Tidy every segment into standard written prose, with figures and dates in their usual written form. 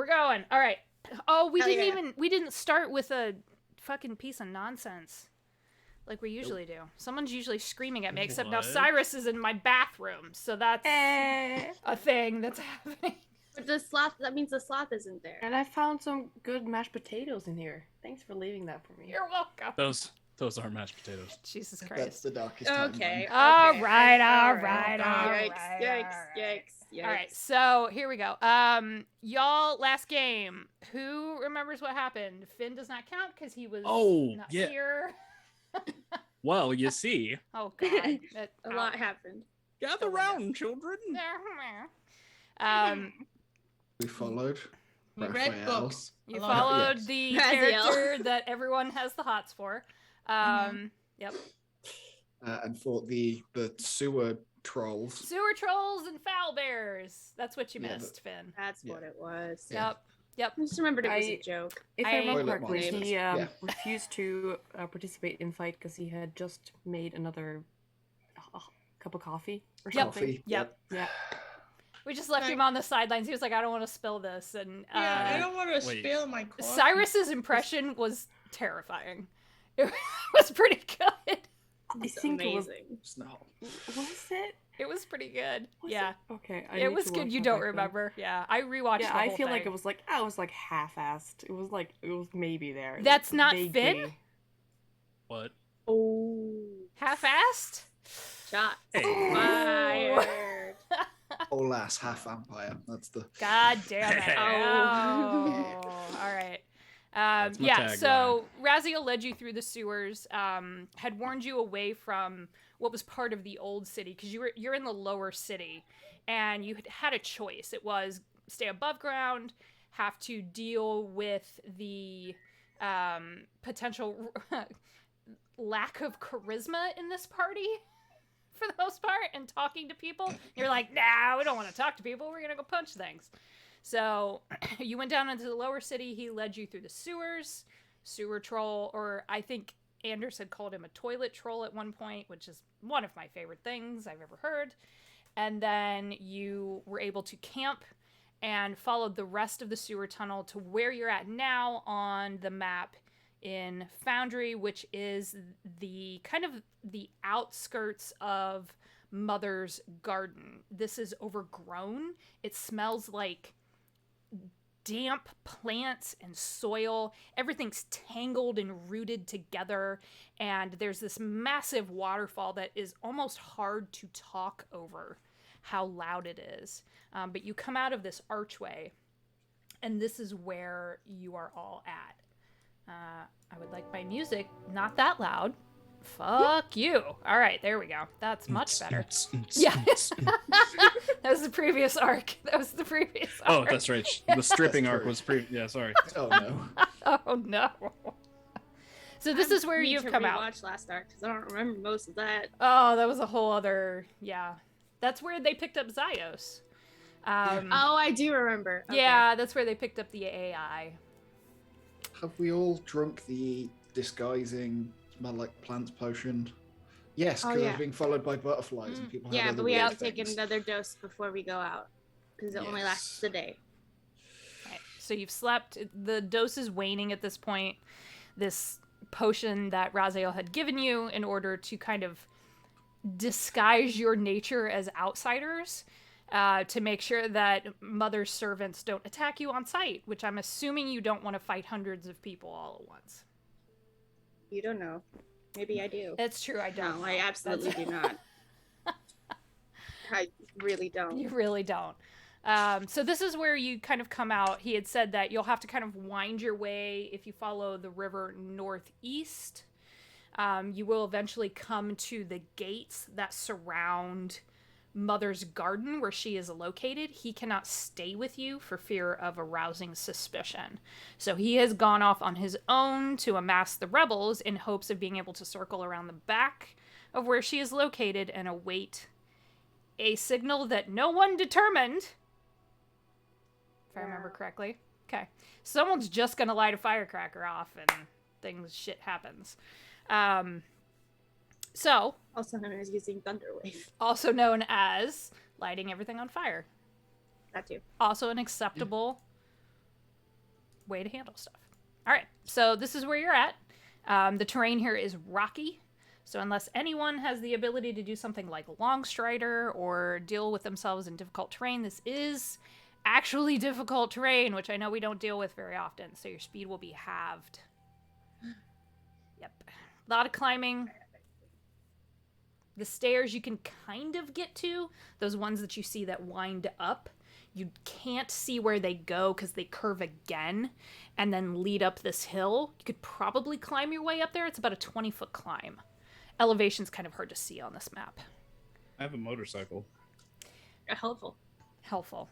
going. All right. Oh, we Hell didn't yeah. even we didn't start with a fucking piece of nonsense like we usually do. Someone's usually screaming at me, except now What? Cyrus is in my bathroom, so that's a thing that's happening. But the sloth, that means the sloth isn't there. And I found some good mashed potatoes in here. Thanks for leaving that for me. You're welcome. Those are mashed potatoes. Jesus That's Christ. the darkest Okay. timeline. All okay. right, all Alright. right, all Yikes, right, yikes, all right. yikes, yikes. All right, so here we go. Y'all, last game. Who remembers what happened? Finn does not count because he was not yeah. here. Well, you see. Oh God, A lot happened. Gather round, children. We followed We read Raphael. books. You A lot of- followed Yes. the Raziel. character that everyone has the hots for. Yep. And fought the sewer trolls. Sewer trolls and foul bears. That's what you Yeah, missed, Finn. That's what it was. Yeah. Yep. I just remembered it was I- a joke. If I I- remember Toilet correctly, monsters. he Yeah. refused to participate in fight because he had just made another cup of coffee or Yep. something. Coffee. Yep. Yeah. We just left him on the sidelines. He was like, I don't want to spill this. And Yeah, I don't want to wait. spill my coffee. Cyrus's impression was terrifying. It was pretty good. I It's think amazing. Snow. was it? It was pretty good. Was Yeah. it? Okay. It was good. You don't remember. Yeah. I rewatched Yeah, the I whole feel thing. like it was like half-assed. It was maybe there. That's not Vaguely. Finn? What? Oh. Half-assed? Shot. Hey. Fired. Whole ass half vampire. That's the. God damn it. Oh. Oh. All right. That's my Yeah, tagline. so Raziel led you through the sewers, had warned you away from what was part of the old city, because you're in the lower city, and you had a choice. It was stay above ground, have to deal with the potential lack of charisma in this party, for the most part, and talking to people. You're like, nah, we don't want to talk to people. We're going to go punch things. So you went down into the lower city. He led you through the sewers, sewer troll, or I think Anders had called him a toilet troll at one point, which is one of my favorite things I've ever heard. And then you were able to camp and followed the rest of the sewer tunnel to where you're at now on the map in Foundry, which is the kind of the outskirts of Mother's Garden. This is overgrown. It smells like damp plants and soil. Everything's tangled and rooted together, and there's this massive waterfall that is almost hard to talk over how loud it is. But you come out of this archway, and this is where you are all at. I would like my music not that loud. Fuck you. All right, there we go. That's much better. Yeah. That was the previous arc. Oh, that's right. The stripping That's arc true. was yeah, sorry. Oh no. Oh no. So this is where you've come out. Watch last arc because I don't remember most of that. Oh, that was a whole other, yeah. That's where they picked up Zyos. Oh, I do remember. Okay. Yeah, that's where they picked up the AI. Have we all drunk the disguising smell like plants potion? Yes, Oh, because I yeah. was being followed by butterflies and people had Yeah, other but we weird have to take things. another dose before we go out because it only lasts a day. Okay, so you've slept. The dose is waning at this point. This potion that Raziel had given you in order to kind of disguise your nature as outsiders, to make sure that Mother's servants don't attack you on sight, which I'm assuming you don't want to fight hundreds of people all at once. You don't know. Maybe I do. It's true, I don't. No, I absolutely do not. I really don't. You really don't. So this is where you kind of come out. He had said that you'll have to kind of wind your way if you follow the river northeast. You will eventually come to the gates that surround Mother's Garden, where she is located. He cannot stay with you for fear of arousing suspicion. So he has gone off on his own to amass the rebels in hopes of being able to circle around the back of where she is located and await a signal that no one determined. If I remember correctly. Okay. Someone's just gonna light a firecracker off and shit happens. So, Also known as using Thunderwave. also known as lighting everything on fire. That too. Also an acceptable way to handle stuff. All right, so this is where you're at. The terrain here is rocky. So unless anyone has the ability to do something like Long Strider or deal with themselves in difficult terrain, this is actually difficult terrain, which I know we don't deal with very often. So your speed will be halved. Yep. A lot of climbing. The stairs you can kind of get to, those ones that you see that wind up. You can't see where they go because they curve again and then lead up this hill. You could probably climb your way up there. It's about a 20-foot climb. Elevation's kind of hard to see on this map. I have a motorcycle. Helpful. Helpful.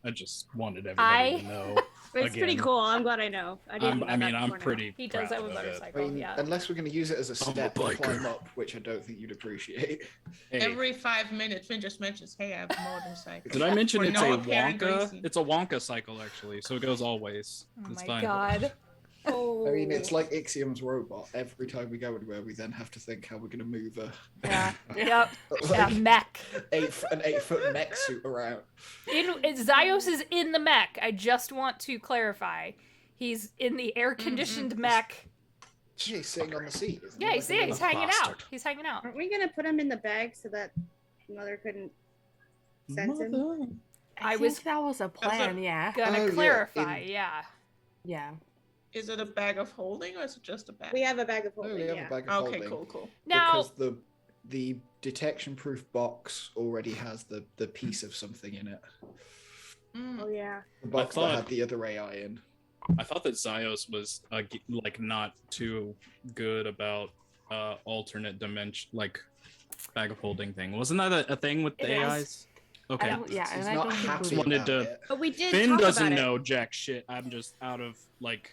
I just wanted everybody to know. It's pretty Again. cool. I'm glad I know. I didn't know that I'm before now. pretty. He does proud have a of it. motorcycle, I mean, yeah. unless we're going to use it as a I'm a step to biker. climb up, which I don't think you'd appreciate. Hey, Every 5 minutes, Finn just mentions, "Hey, I have a motorcycle." did I mention For it's no a apparent Wonka? reason. It's a Wonka cycle actually, so it goes all ways. Oh It's my fine. god. Oh. I mean, it's like Ixiom's robot. Every time we go anywhere, we then have to think how we're going to move Yeah. Yep. like, Yeah, mech. an 8-foot mech suit around. Zios is in the mech. I just want to clarify. He's in the air-conditioned mech. He's sitting on the seat. Isn't Yeah, he? he's Like a he's little hanging bastard. out. He's hanging out. Aren't we gonna put him in the bag so that Mother couldn't sense him? Mother. I I was think that was a plan, yeah. Gonna Oh, yeah, clarify, in- yeah. Yeah. Is it a bag of holding or is it just a bag? We have a bag of No, holding. we have Yeah. a bag of Okay, holding. cool. Now, Because the detection-proof box already has the piece of something in it. Oh yeah. The box that thought- had the other AI in. I thought that Zios was like not too good about alternate dimension, like bag of holding thing. Wasn't that a thing with the It is. AIs? I Okay. don't, yeah, He's and I not don't think happy we wanted about to- it. But we did Finn talk doesn't about know jack shit. I'm just out of like,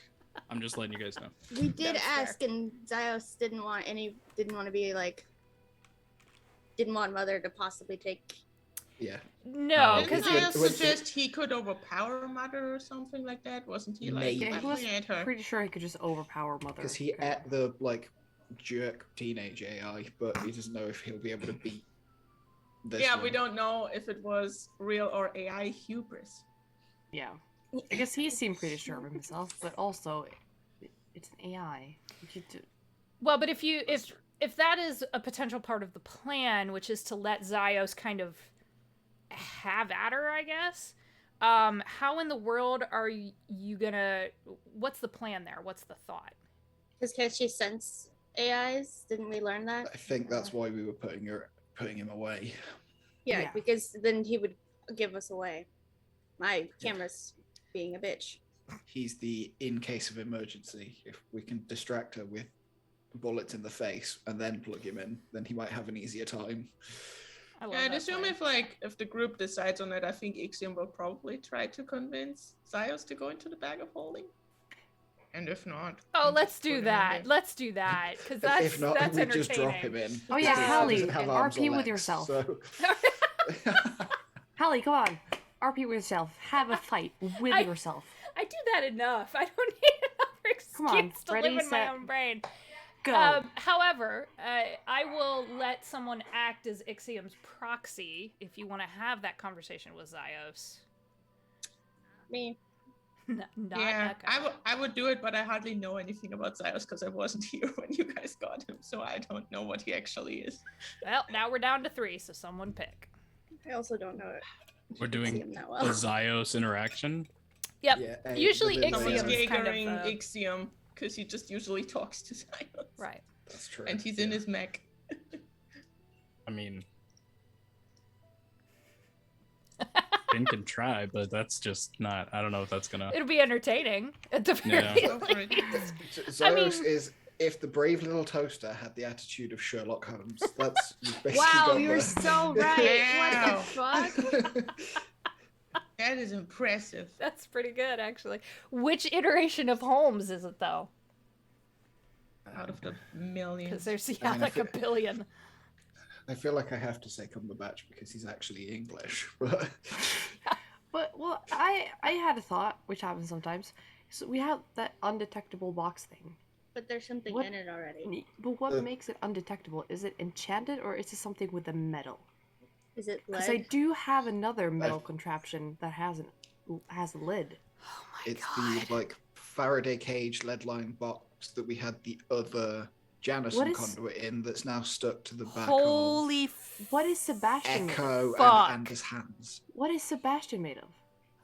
I'm just letting you guys know. it. We did That's fair. ask, and Zios didn't want to be like, didn't want Mother to possibly take. Yeah. no, Oh, because Didn't I it- suggest he could overpower Mother or something like that? Wasn't he like Maybe. Yeah, he was laughing at her? pretty sure he could just overpower Mother. Because he ate the like jerk teenage AI, but he doesn't know if he'll be able to beat this Yeah, one. we don't know if it was real or AI hubris. Yeah. I guess he seemed pretty sure of himself, but also, it's an AI. You could do- well, but if that is a potential part of the plan, which is to let Zios kind of have at her, I guess. How in the world are you gonna? What's the plan there? What's the thought? Because can she sense AIs? Didn't we learn that? I think that's why we were putting him away. Yeah, Yeah. because then he would give us away. My camera's being a bitch. He's the in case of emergency. If we can distract her with bullets in the face and then plug him in, then he might have an easier time. I love Yeah, I'd that assume plan. if the group decides on it, I think Ixiom will probably try to convince Zios to go into the bag of holding. And if not, Oh, let's put do him in that. there. Let's do that because that's if not, that's we entertaining. just drop him in. Oh, yeah, Because he Hallie, doesn't have arms or RP with legs, yourself. So... Hallie, come on. RP with yourself. Have a fight with I- yourself. I do that enough. I don't need another excuse Come on, to ready, live in my set, own brain. Go. However, I will let someone act as Ixiom's proxy if you want to have that conversation with Zios. Me. Not Yeah, Echo. I would do it, but I hardly know anything about Zios because I wasn't here when you guys got him, so I don't know what he actually is. Well, now we're down to 3, so someone pick. I also don't know it. We're See doing him that a well. Zios interaction. Yep. Yeah, Usually within the- Ixiom's Someone's kind of, Jaegering uh, Ixiom because he just usually talks to Zios. Right. That's true. And he's in his mech. I mean, Finn can try, but that's just not. I don't know if that's gonna. It'll be entertaining at the Yeah. very Go for it. least. Zios I mean- is if the brave little toaster had the attitude of Sherlock Holmes. That's you've basically Wow, got you're the- so right. Wow. What the fuck? That is impressive. That's pretty good, actually. Which iteration of Holmes is it, though? Out of the Because millions. there's I mean, like a billion. I feel like I have to say Cumberbatch because he's actually English, but But, well, I had a thought, which happens sometimes. So we have that undetectable box thing. But there's something What- in it already. But what Uh. makes it undetectable? Is it enchanted or is it something with a metal? Is it Because I lead? do have another metal contraption that has has a lid. Oh my It's god. the like Faraday cage lead-lined box that we had the other Janison What is- conduit in that's now stuck to the back Holy What is Sebastian of made of? Echo fuck. and Anders' hands. What is Sebastian made of?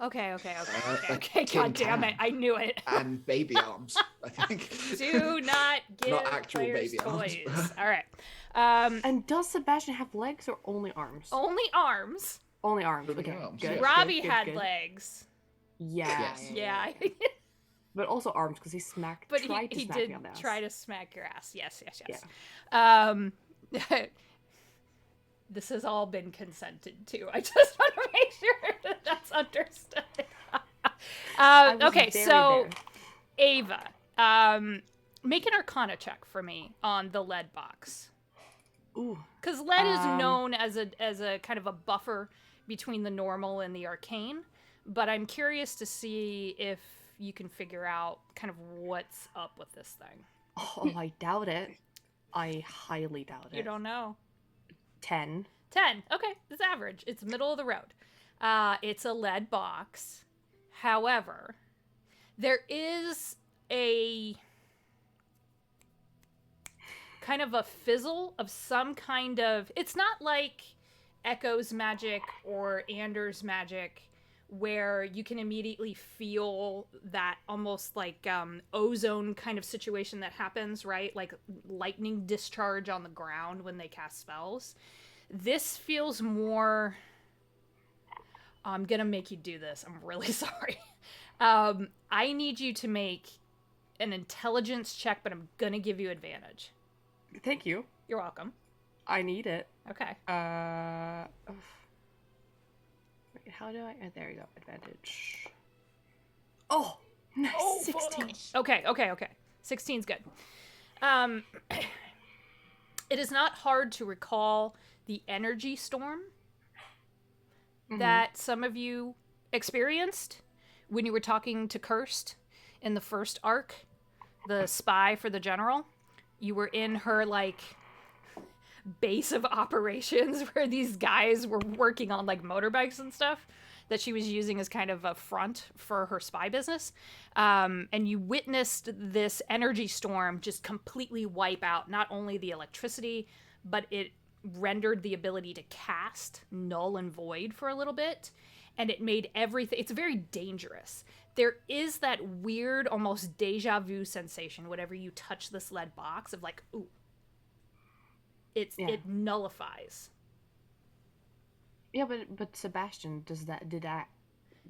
Okay. A Okay. tin God damn it! can. I knew it. And baby arms, I think. Do not give Not actual players baby arms. toys. All right. And does Sebastian have legs or only arms? Only arms. Only arms. Only Okay, arms, good. yeah. good, Robbie good, had good. legs. Yeah. Yes. Yeah. But also arms because he But tried to he smack did me on the ass. try to smack your ass. Yes. This has all been consented to. I just want to make sure that that's understood. I was Okay, very so there. Ava, make an Arcana check for me on the lead box, Ooh. because lead is known as a kind of a buffer between the normal and the arcane. But I'm curious to see if you can figure out kind of what's up with this thing. Oh, I doubt it. I highly doubt it. You don't know. 10. 10. Okay, it's average. It's middle of the road. It's a lead box. However, there is a kind of a fizzle of some kind of... It's not like Echo's magic or Anders' magic where you can immediately feel that almost like ozone kind of situation that happens, right? Like lightning discharge on the ground when they cast spells. This feels more... I'm gonna make you do this. I'm really sorry. I need you to make an intelligence check, but I'm gonna give you advantage. Thank you. You're welcome. I need it. Okay. Wait, how do I... there you go. Advantage. Oh! Nice. 16. Okay. 16's good. It is not hard to recall the energy storm that some of you experienced when you were talking to Kirst in the first arc, the spy for the general. You were in her, like, base of operations where these guys were working on, like, motorbikes and stuff that she was using as kind of a front for her spy business. And you witnessed this energy storm just completely wipe out not only the electricity, but it rendered the ability to cast null and void for a little bit. And it made everything... It's very dangerous. There is that weird, almost deja vu sensation whenever you touch this lead box of like, ooh. It nullifies. Yeah, but Sebastian, did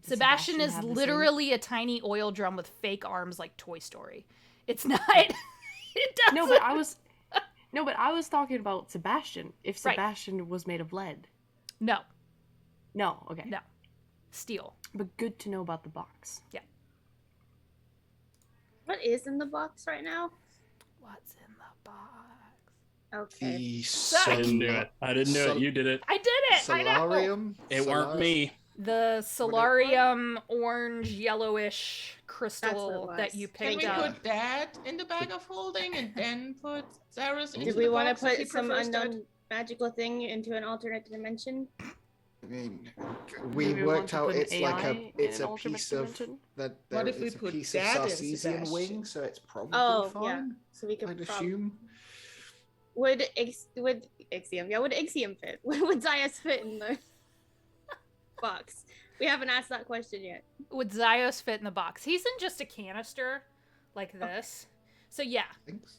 Sebastian is have the same- literally a tiny oil drum with fake arms like Toy Story. It's not... It doesn't... No, but I was talking about Sebastian. If Right. Sebastian was made of lead. No. No, okay. No. Steel. But good to know about the box. Yeah. What is in the box right now? What's in the box? Okay. The I didn't do it. I didn't do it. You did it. I did it! I know! Solarium? It weren't me. The solarium, orange, yellowish crystal was. that you Can picked we up. put that in the bag of holding and then put Zaros into Did the we want to box if he put some prefers that? unknown magical thing into an alternate dimension? I mean, Do we want worked to out put an it's like AI a it's in a alternate piece of dimension? that. What if we it's a put piece of that in Sarcesian Sebastian? wing, so it's probably Oh, fine. yeah. So we could I'd assume. Would Ixiom? Yeah, would Ixiom fit? Would Zayas fit in the box? We haven't asked that question yet. Would Zyos fit in the box? He's in just a canister like this. So yeah, Thanks.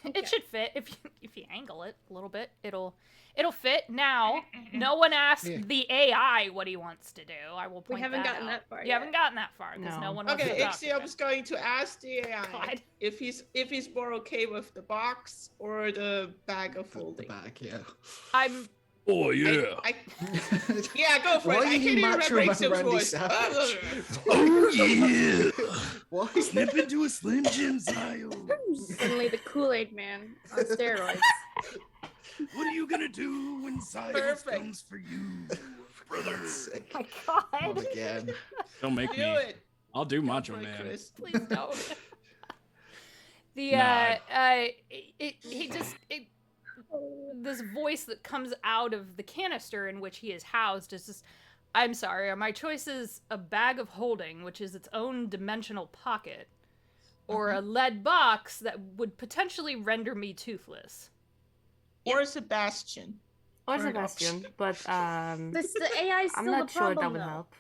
it should fit if you angle it a little bit. It'll fit. Now, no one asked Yeah. the AI what he wants to do. I will point We haven't that gotten out. that far You yet. haven't gotten that far because no No. one wants Okay, to talk to Ixiom it. is going to ask the AI God. if he's more okay with the box or the bag of The holding. bag, yeah. I'm Oh yeah. Yeah, go for Why it. are I you can't even Macho remember Man Ixiom's Randy voice. Savage? Oh yeah. Why? Slip into a Slim Jim, Zio. Suddenly the Kool-Aid man on steroids. What are you gonna do when Zio Perfect. comes for you, brother? Sick. my Not God. again. Don't make Do me. it. I'll do Go Macho for it, Man. Chris. Please don't. The Nah. this voice that comes out of the canister in which he is housed is just, I'm sorry, are my choices a bag of holding, which is its own dimensional pocket, or a lead box that would potentially render me toothless? Or Sebastian. Or Third Sebastian, option. but The AI is I'm still not the sure that problem, would though. help.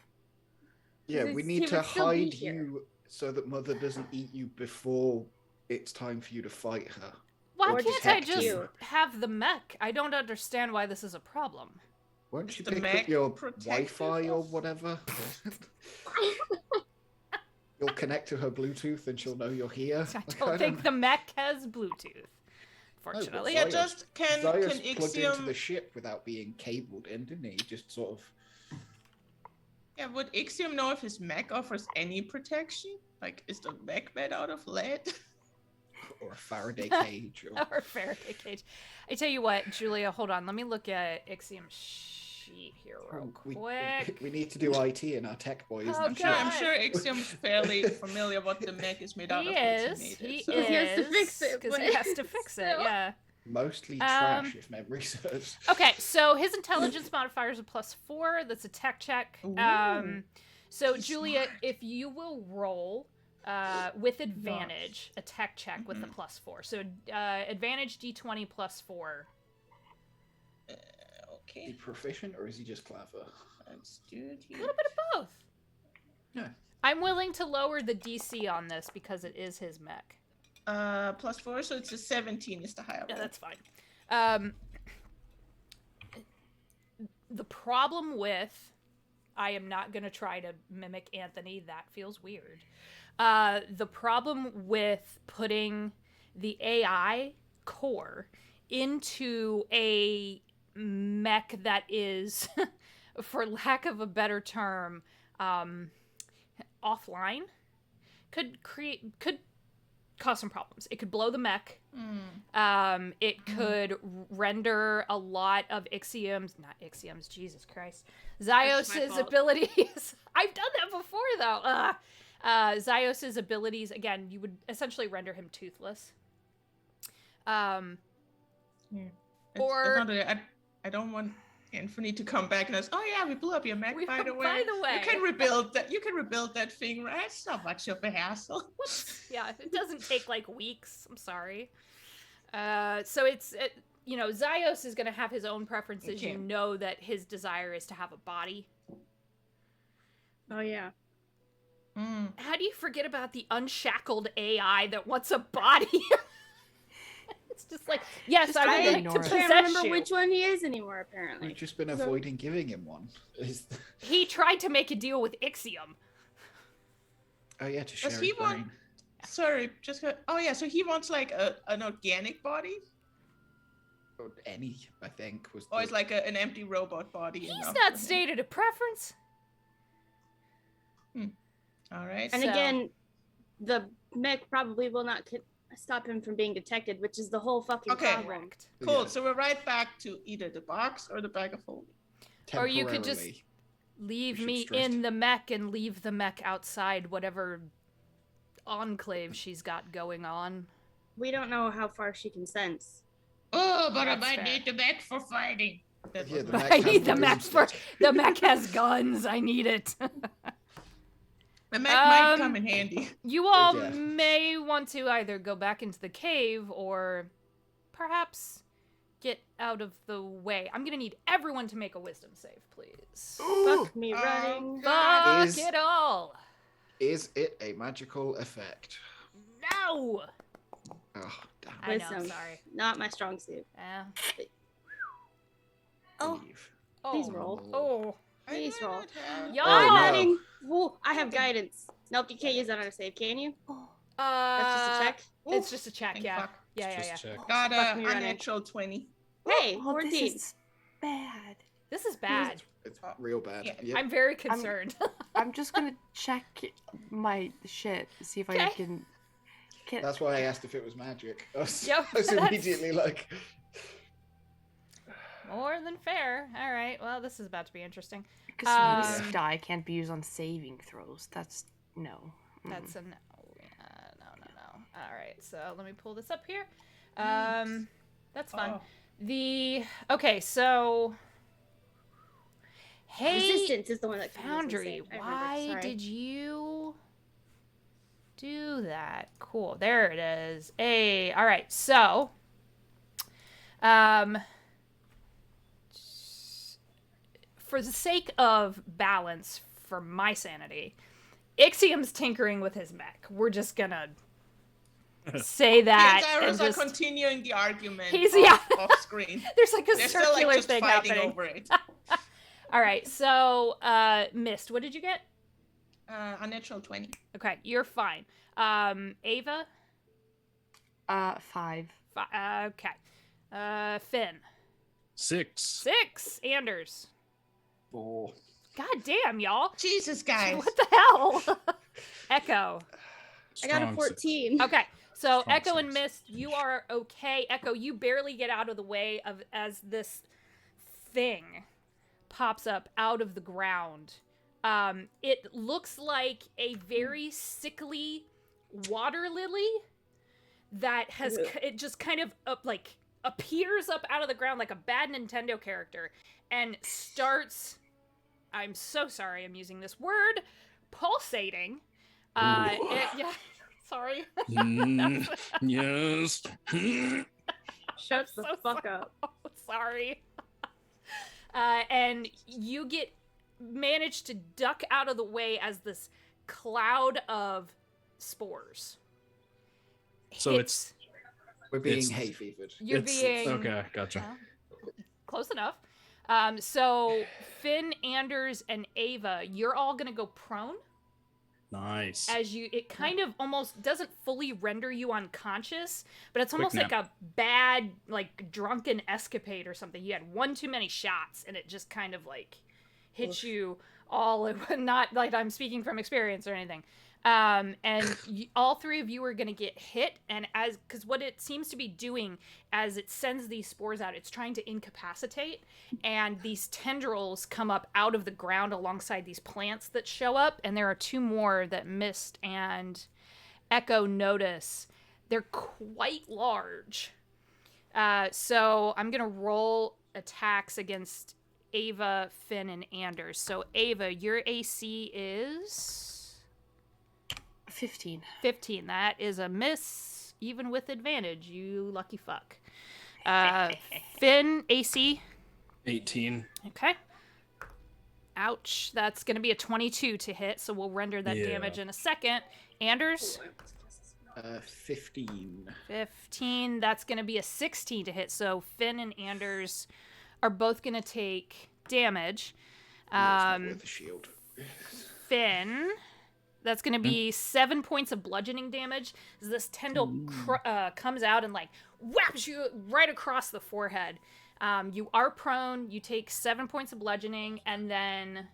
Yeah, He we need to would still be hide here. you so that Mother doesn't eat you before it's time for you to fight her. Why Or can't I detect just you. have the mech? I don't understand why this is a problem. Won't Is you the pick Mac up your protective Wi-Fi or of- whatever? You'll connect to her Bluetooth and she'll know you're here. I Like, don't think the mech has Bluetooth, fortunately. Yeah, Zaius- just can Zaius plugged into Ixiom... the ship without being cabled in, didn't he? Just sort of. Yeah, would Ixiom know if his mech offers any protection? Like, is the mech made out of lead? Or a Faraday cage. Or... Or Faraday cage. I tell you what, Julia, hold on. Let me look at Ixiom's sheet here real quick. We need to do IT in our tech boys. Oh, and shit. God. I'm sure Ixiom's fairly familiar what the mech is made out He of. since is. made He it, so- is. He has to fix it, Because he but has to fix it, still. yeah. Mostly trash, if memory serves. Okay, so his intelligence modifier is a +4. That's a tech check. Ooh. So He's Julia, smart. if you will roll with advantage a tech check with the Mhm. +4. So advantage D20 +4. Is he Okay, proficient or is he just clever? let's do it A here. little bit of both. Yeah. I'm willing to lower the DC on this because it is his mech. +4, so it's a 17 is the higher Yeah, roll. that's fine. The problem with, I am not going to try to mimic Anthony. That feels weird. The problem with putting the AI core into a mech that is, for lack of a better term, offline could cause some problems. It could blow the mech. It could render a lot of Jesus Christ, Zios's fault. abilities. I've done that before, though. Zios's abilities, again, you would essentially render him toothless. It's Or- another- I don't want Anthony to come back and ask, oh yeah, we blew up your mech, by the way. You can rebuild that. You can rebuild that thing, right? It's not much of a hassle. Whoops. Yeah, it doesn't take like weeks. I'm sorry. So Zios is going to have his own preferences. Okay. You know that his desire is to have a body. Oh yeah. How do you forget about the unshackled AI that wants a body? It's just like, yes, Just I try would to like ignore to it. I possess can't remember you. which one he is anymore. Apparently. We've just been So- avoiding giving him one. He tried to make a deal with Ixiom. Oh yeah, to share Does his he want- brain. Sorry, oh yeah, so he wants like an organic body? Or any, I think, was. Or it's like an empty robot body? He's enough not for him? stated a preference. All right. And So- again, the mech probably will not stop him from being detected, which is the whole fucking Okay. problem. Correct. Cool. Yeah, So we're right back to either the box or the bag of holding. Or you could just- temporarily. Leave We should me stress- in the mech and leave the mech outside whatever enclave she's got going on. We don't know how far she can sense. Oh, but That's fair. the mech for fighting. That Yeah, was the my- mech I has need the the mech for boomstick. the mech has guns. I need it. The mech might Um, come in handy. You all Yeah. may want to either go back into the cave or perhaps get out of the way. I'm gonna need everyone to make a wisdom save, please. Fuck me Oh, running. God. Fuck Is- it all. Is it a magical effect? No. Oh, damn. I know. Wisdom. Sorry. Not my strong suit. Oh. Leave. Please roll. Oh. Please roll. Y'all. Oh, no. Adding. Ooh, I have guidance. Nope, you can't use that on a save, can you? That's just a check. It's just a check. Thank Yeah. fuck. Yeah. Just check. Got Fuck a me running. unnatural 20. Hey, Oh, 14. this is bad. This is bad. It's real bad. Yeah. Yep. I'm very concerned. I'm just gonna check my shit, see if I Okay. can. That's why I asked if it was magic. I was, Yep, I was that's- immediately like, More than fair. All right. Well, this is about to be interesting. Because Um, this die can't be used on saving throws. That's no. That's a no. No. All right. So let me pull this up here. That's fun. Oh. Okay. So Hey, Resistance is the one that Foundry, I remember. why Sorry. did you do that? Cool, there it is. Hey, all right, so, for the sake of balance, for my sanity, Ixiom's tinkering with his mech. We're just gonna say that. The Gyros and just, are continuing the argument off screen. There's like a They're circular still, like, just thing fighting happening. over it. All right, so Mist, what did you get? A natural 20. Okay, you're fine. Ava? 5. Okay. Finn? 6. 6. Anders? 4. God damn, y'all. Jesus, guys. What the hell? Echo? I got a Strong 14. Okay, so Strong Echo and 6. Mist, you are okay. Echo, you barely get out of the way of as this thing pops up out of the ground. It looks like a very sickly water lily that has it just kind of appears up out of the ground like a bad Nintendo character and starts, I'm so sorry I'm using this word, pulsating. Yeah, sorry. Yes. Shut the fuck up. Sorry. And you manage to duck out of the way as this cloud of spores. So We're being It's- hay fevered. You're it's, being okay, gotcha. close enough. So Finn, Anders, and Ava, you're all gonna go prone. Nice. As it kind of almost doesn't fully render you unconscious, but it's Quick almost like nap. a bad, like, drunken escapade or something. You had one too many shots, and it just kind of, like, hits you all. Not like I'm speaking from experience or anything. And all three of you are going to get hit, and because what it seems to be doing as it sends these spores out, it's trying to incapacitate, and these tendrils come up out of the ground alongside these plants that show up, and there are 2 more that Mist and Echo notice. They're quite large. So I'm going to roll attacks against Ava, Finn, and Anders. So Ava, your AC is 15. 15. That is a miss, even with advantage. You lucky fuck. Finn, AC. 18. Okay. Ouch. That's going to be a 22 to hit, so we'll render that Yeah. damage in a second. Anders. 15. 15. That's going to be a 16 to hit, so Finn and Anders are both going to take damage. Yeah, it's not worth a shield. Finn, that's going to be 7 points of bludgeoning damage as this tendril comes out and, like, whaps you right across the forehead. You are prone, you take 7 points of bludgeoning, and then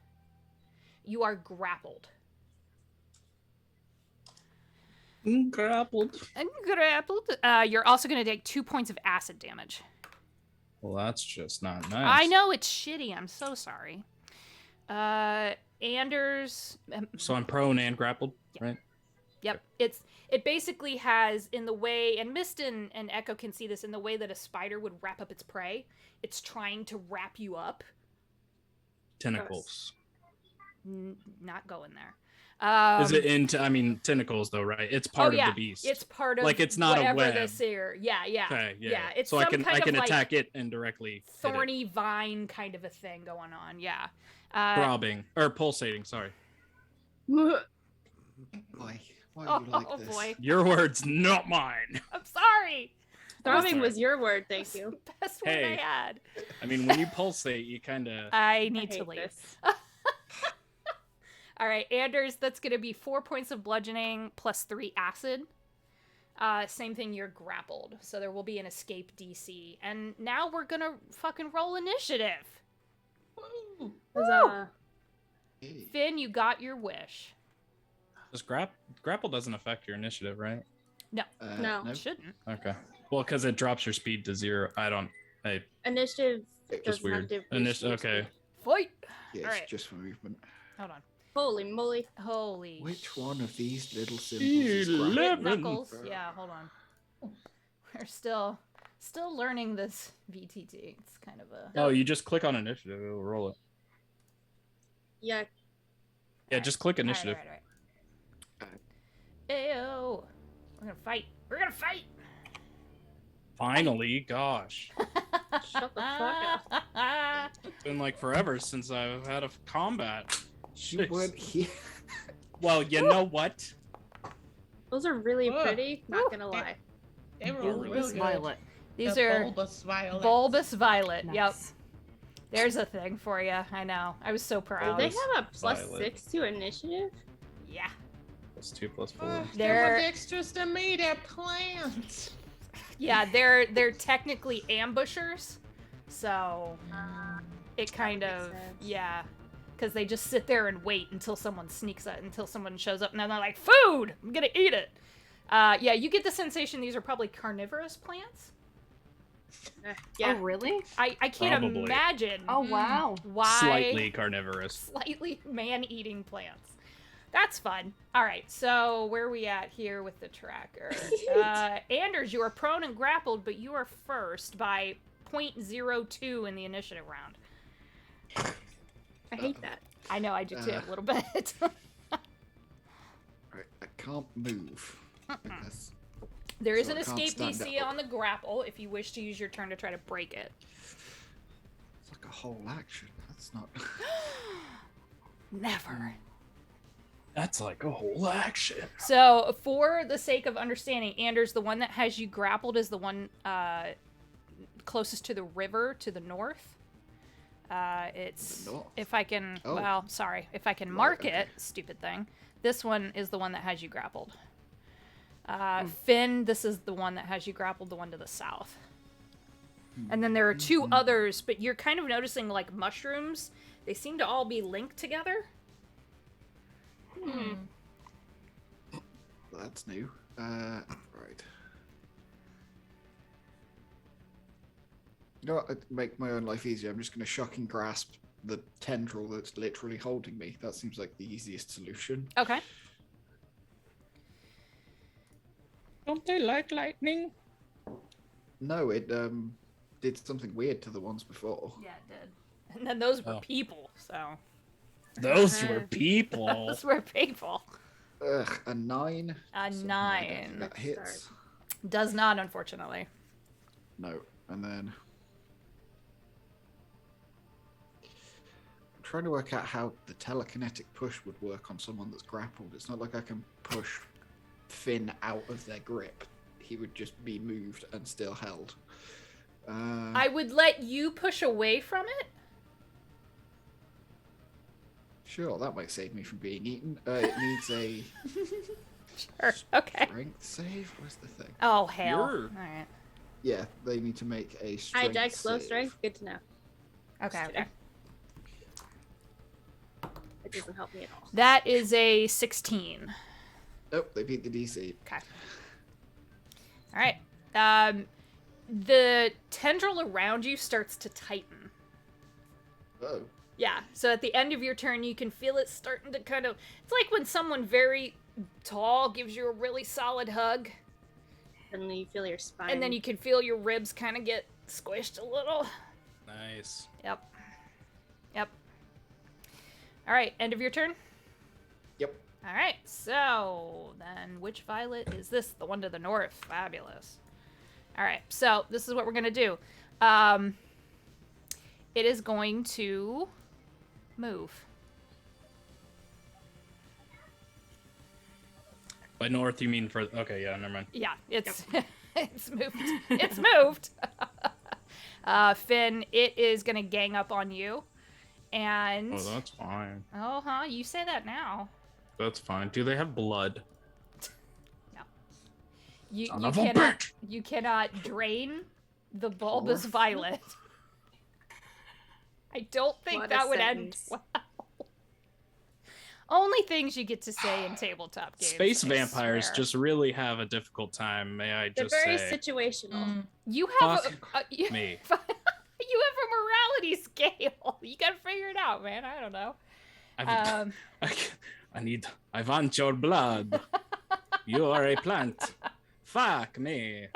you are grappled. Grappled. You're also going to take 2 points of acid damage. Well, that's just not nice. I know, it's shitty. I'm so sorry. Anders. So I'm prone and grappled, right? Yep. It basically has, in the way, and Mist and Echo can see this, in the way that a spider would wrap up its prey, it's trying to wrap you up. Tentacles. Not going there. Is it into? I mean, tentacles though, right? It's part of the beast. It's part of, like, it's not a whatever web. this here. Yeah. Okay, yeah. It's so I some can kind of, like, attack it indirectly. thorny vine kind of a thing going on. Yeah. Throbbing or pulsating. Sorry. Why? Why are you like Oh this? boy. Your words, not mine. I'm sorry. Throbbing sorry. was your word, thank you. Best word Hey. I had. I mean, when you pulsate, you kind of. I I need to hate leave. this. All right, Anders, that's going to be 4 points of bludgeoning plus 3 acid. Same thing, you're grappled. So there will be an escape DC. And now we're going to fucking roll initiative. Huzzah. Hey. Finn, you got your wish. Does grapple doesn't affect your initiative, right? No, No. it shouldn't. Okay. Well, because it drops your speed to 0. Initiative Just doesn't have weird. to boost your Okay. speed. Fight! Yeah, Alright. it's just for movement. Hold on. Holy moly. Holy Which one of these little symbols is grapple? Eleven. Knuckles. Yeah, hold on. We're still learning this VTT. It's kind of a... Oh, you just click on initiative, it'll roll it. Yeah. Yeah, just click initiative. All right. Ew. We're gonna fight. We're gonna fight. Finally, gosh. Shut the fuck up. It's been like forever since I've had a combat. You weren't here. Well, you know what? Those are really Ugh. pretty. Not gonna lie. They were Bulbous real good. Violet. These The are bulbous violet. bulbous violet. Nice. Yep. There's a thing for you. I know. I was so Do proud. they have a Violet. +6 to initiative? Yeah. +2, +4. They're extras to me. They're plants. Yeah, they're technically ambushers. So it kind makes of sense. yeah. Because they just sit there and wait until someone sneaks up, until someone shows up, and then they're like, "Food! I'm gonna eat it." Yeah, you get the sensation these are probably carnivorous plants. Yeah. Oh, really? I can't Probably. imagine Oh, wow. why Slightly carnivorous. slightly man-eating plants. That's fun. All right, so where are we at here with the tracker? Anders, you are prone and grappled, but you are first by 0.02 in the initiative round. I hate that. I know, I do too, a little bit. Right, I can't move. Because There is So an I can't escape stand DC up. on the grapple if you wish to use your turn to try to break it. it's like a whole action. That's not. Never. That's like a whole action. So, for the sake of understanding, Anders, the one that has you grappled is the one closest to the river to the north. It's The north? if I can. Oh. Well, sorry, if I can Right, mark okay. it. Stupid thing. This one is the one that has you grappled. Finn, this is the one that has you grappled. The one to the south. And then there are two others, but you're kind of noticing like mushrooms. They seem to all be linked together. That's new. Right. You know what? To make my own life easier, I'm just going to shock and grasp the tendril that's literally holding me. That seems like the easiest solution. Okay. Don't they like lightning? No, it did something weird to the ones before. Yeah, it did. And then those were Oh. people, so. Those were people. Those were people. Ugh, a 9. A So, 9. I don't think that hits. Does not, unfortunately. No, and then I'm trying to work out how the telekinetic push would work on someone that's grappled. It's not like I can push Finn out of their grip. He would just be moved and still held. I would let you push away from it. Sure, that might save me from being eaten. It needs a Sure. Okay. strength save. Where's the thing? Oh, hell. You're- Alright. Yeah, they need to make a High strength dex, low save. strength. Good to know. Okay, okay. It doesn't help me at all. That is a 16. Nope, they beat the DC. Okay. Alright. The tendril around you starts to tighten. Oh, Yeah, so at the end of your turn, you can feel it starting to kind of... It's like when someone very tall gives you a really solid hug, And then you feel your spine. and then you can feel your ribs kind of get squished a little. Nice. Yep. Yep. Alright, end of your turn? yep. Alright, so then which violet is this? The one to the north. Fabulous. Alright, so this is what we're going to do. It is going to move. By north, you mean for... Okay, yeah, never mind. Yeah, it's it's moved. It's moved. Finn, it is going to gang up on you. And... Oh, that's fine. Oh, huh, you say that now. That's fine. Do they have blood? You, Son you of a cannot bitch! you cannot drain the bulbous Or- violet. I don't think What a that would end sentence. well. Only things you get to say in tabletop games. Space I vampires swear. just really have a difficult time, may I They're just very say. situational. You have Fuck you, me. you have a morality scale. You gotta figure it out, man. I don't know. I want your blood. You are a plant. Fuck me.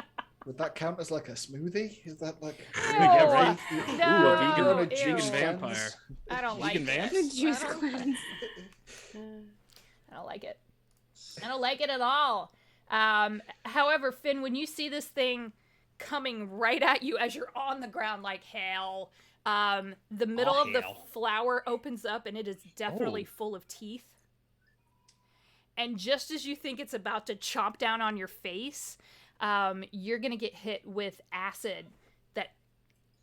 Would that count as like a smoothie? Is that like Yeah, right. No, Ooh, a vegan, Doing a ew. juice vampire. cleanse? I don't like Vegan it. vamp? Good juice I don't- cleanse. I don't like it. I don't like it at all. However, Finn, when you see this thing coming right at you as you're on the ground like hail, the middle of the hail. flower opens up and it is definitely full of teeth. And just as you think it's about to chomp down on your face, you're going to get hit with acid that,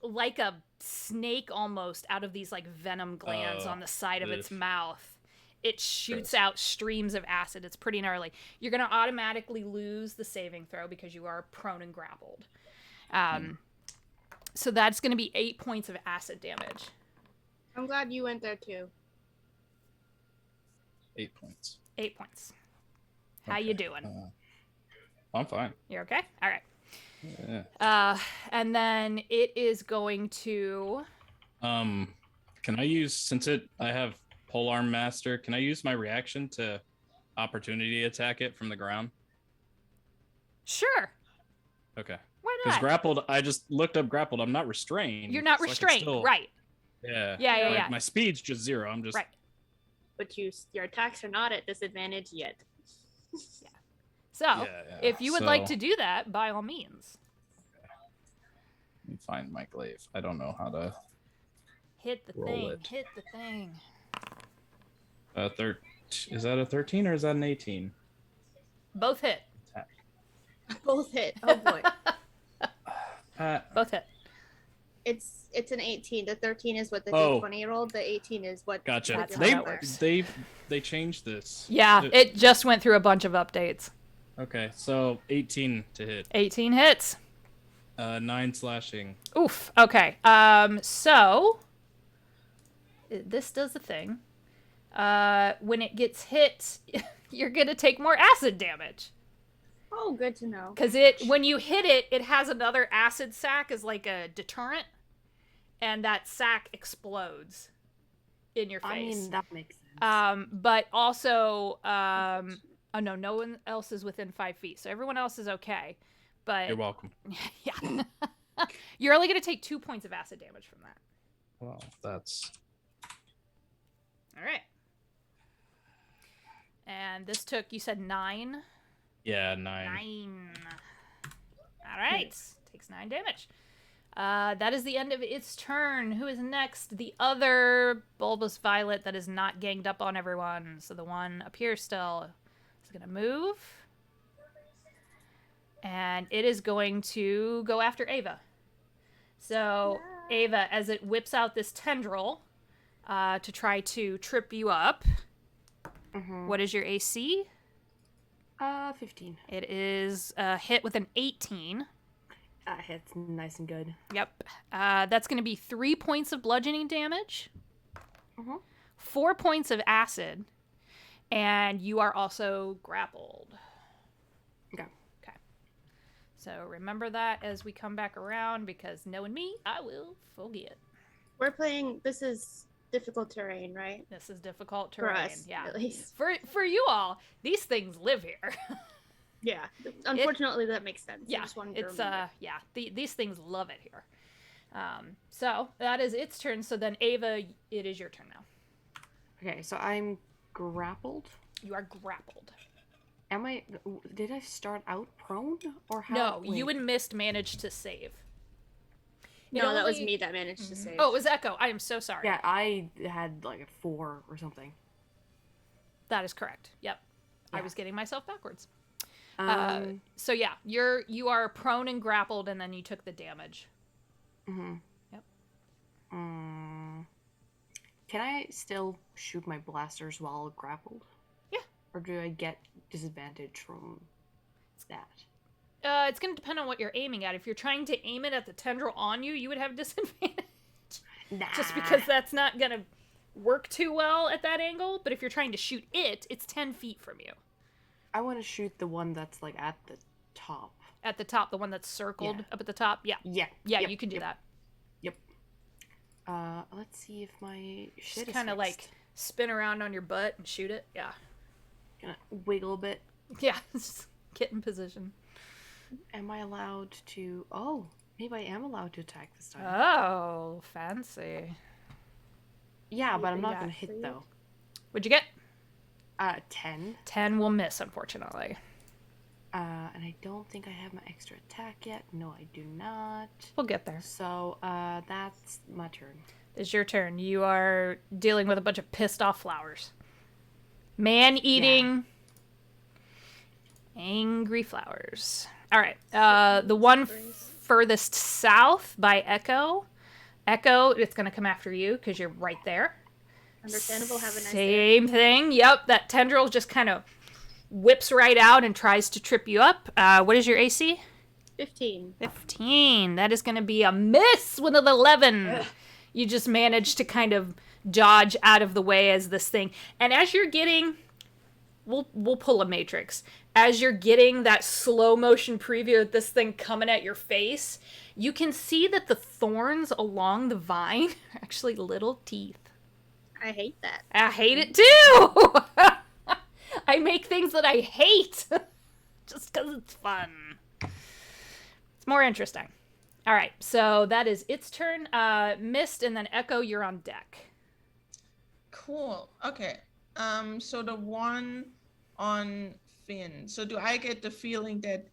like a snake almost, out of these like venom glands on the side of its ugh. mouth. It shoots Gross. out streams of acid. It's pretty gnarly. You're going to automatically lose the saving throw because you are prone and grappled. So that's going to be 8 points of acid damage. I'm glad you went there too. 8 points. 8 points. How you Okay. doing? I'm fine. You're okay? All right. Yeah. And then it is going to... Can I use, since I have Polearm Master, can I use my reaction to opportunity attack it from the ground? Sure. Okay. Why Because not? grappled, I just looked up grappled. I'm not restrained. You're not so I can restrained. still- Right. Yeah. Yeah. Like, my speed's just 0. I'm just. Right. But your attacks are not at disadvantage yet. So, Yeah, if you would like so- to do that, by all means. Let me find my glaive. I don't know how to. Hit the Roll thing. it. Hit the thing. Is that a 13 or is that an 18? Both hit. Both hit. Oh boy. Both hit. It's an 18. The 13 is what the Oh. D20 rolled. The 18 is what. Gotcha. That's how They that works. they changed this. Yeah, it just went through a bunch of updates. Okay, so 18 to hit. 18 hits. 9 slashing. Oof. Okay. So this does the thing. When it gets hit, you're gonna take more acid damage. Oh, good to know. Because when you hit it, it has another acid sac as like a deterrent, and that sac explodes in your face. I mean, that makes sense. But also, oh no one else is within 5 feet, so everyone else is okay. But You're welcome. yeah, you're only gonna take 2 points of acid damage from that. Well, that's. All right. And this took, you said 9? Yeah, 9. 9. All right. Takes 9 damage. That is the end of its turn. Who is next? The other bulbous violet that is not ganged up on everyone. So the one up here still is going to move. And it is going to go after Ava. So Ava, as it whips out this tendril to try to trip you up. What is your AC? 15. It is hit with an 18. That hits nice and good. Yep. That's going to be 3 points of bludgeoning damage, Mhm. 4 points of acid, and you are also grappled. Okay. Okay. So remember that as we come back around, because knowing me, I will forget. We're playing. This is difficult terrain, right? This is difficult For terrain. us, Yeah. at least. For you all, these things live here. Yeah. Unfortunately, that makes sense. I Yeah, just wanted to it's remember. these things love it here. So that is its turn. So then Ava, it is your turn now. Okay, so I'm grappled. You are grappled. Am I? Did I start out prone or how? No, you wait. and Mist managed to save. No, that was me that managed to save. Oh, it was Echo. I am so sorry. Yeah, I had like a 4 or something. That is correct. Yep. I Yeah. was getting myself backwards. Um. So yeah, you are prone and grappled, and then you took the damage. Mhm. Yep. Can I still shoot my blasters while grappled? Yeah. Or do I get disadvantage from that? It's going to depend on what you're aiming at. If you're trying to aim it at the tendril on you, you would have disadvantage. Nah. Just because that's not going to work too well at that angle. But if you're trying to shoot it, it's 10 feet from you. I want to shoot the one that's like at the top. At the top, the one that's circled Yeah. up at the top. Yeah. Yeah. Yeah, Yep, you can do yep, that. Yep. Let's see if my shit Just is kind of like fixed. spin around on your butt and shoot it. Yeah. Gonna wiggle a bit. Yeah. Just get in position. Am I allowed to? Oh, maybe I am allowed to attack this time. Oh, fancy. Yeah, but I'm not Yeah, gonna hit see? though. What'd you get? 10. 10 will miss, unfortunately. And I don't think I have my extra attack yet. No, I do not. We'll get there. So, that's my turn. It's your turn. You are dealing with a bunch of pissed off flowers. Man-eating, angry flowers. All right. The one furthest south by Echo. Echo, it's going to come after you because you're right there. Understandable. Have a nice day. Same thing. Yep. That tendril just kind of whips right out and tries to trip you up. What is your AC? 15. 15. That is going to be a miss with an 11. Ugh. You just managed to kind of dodge out of the way as this thing. And as you're getting... We'll pull a matrix. As you're getting that slow motion preview of this thing coming at your face, you can see that the thorns along the vine are actually little teeth. I hate that. I hate it too! I make things that I hate just because it's fun. It's more interesting. All right, so that is its turn. Mist, and then Echo, you're on deck. Cool. Okay. So the one on Finn. So do I get the feeling that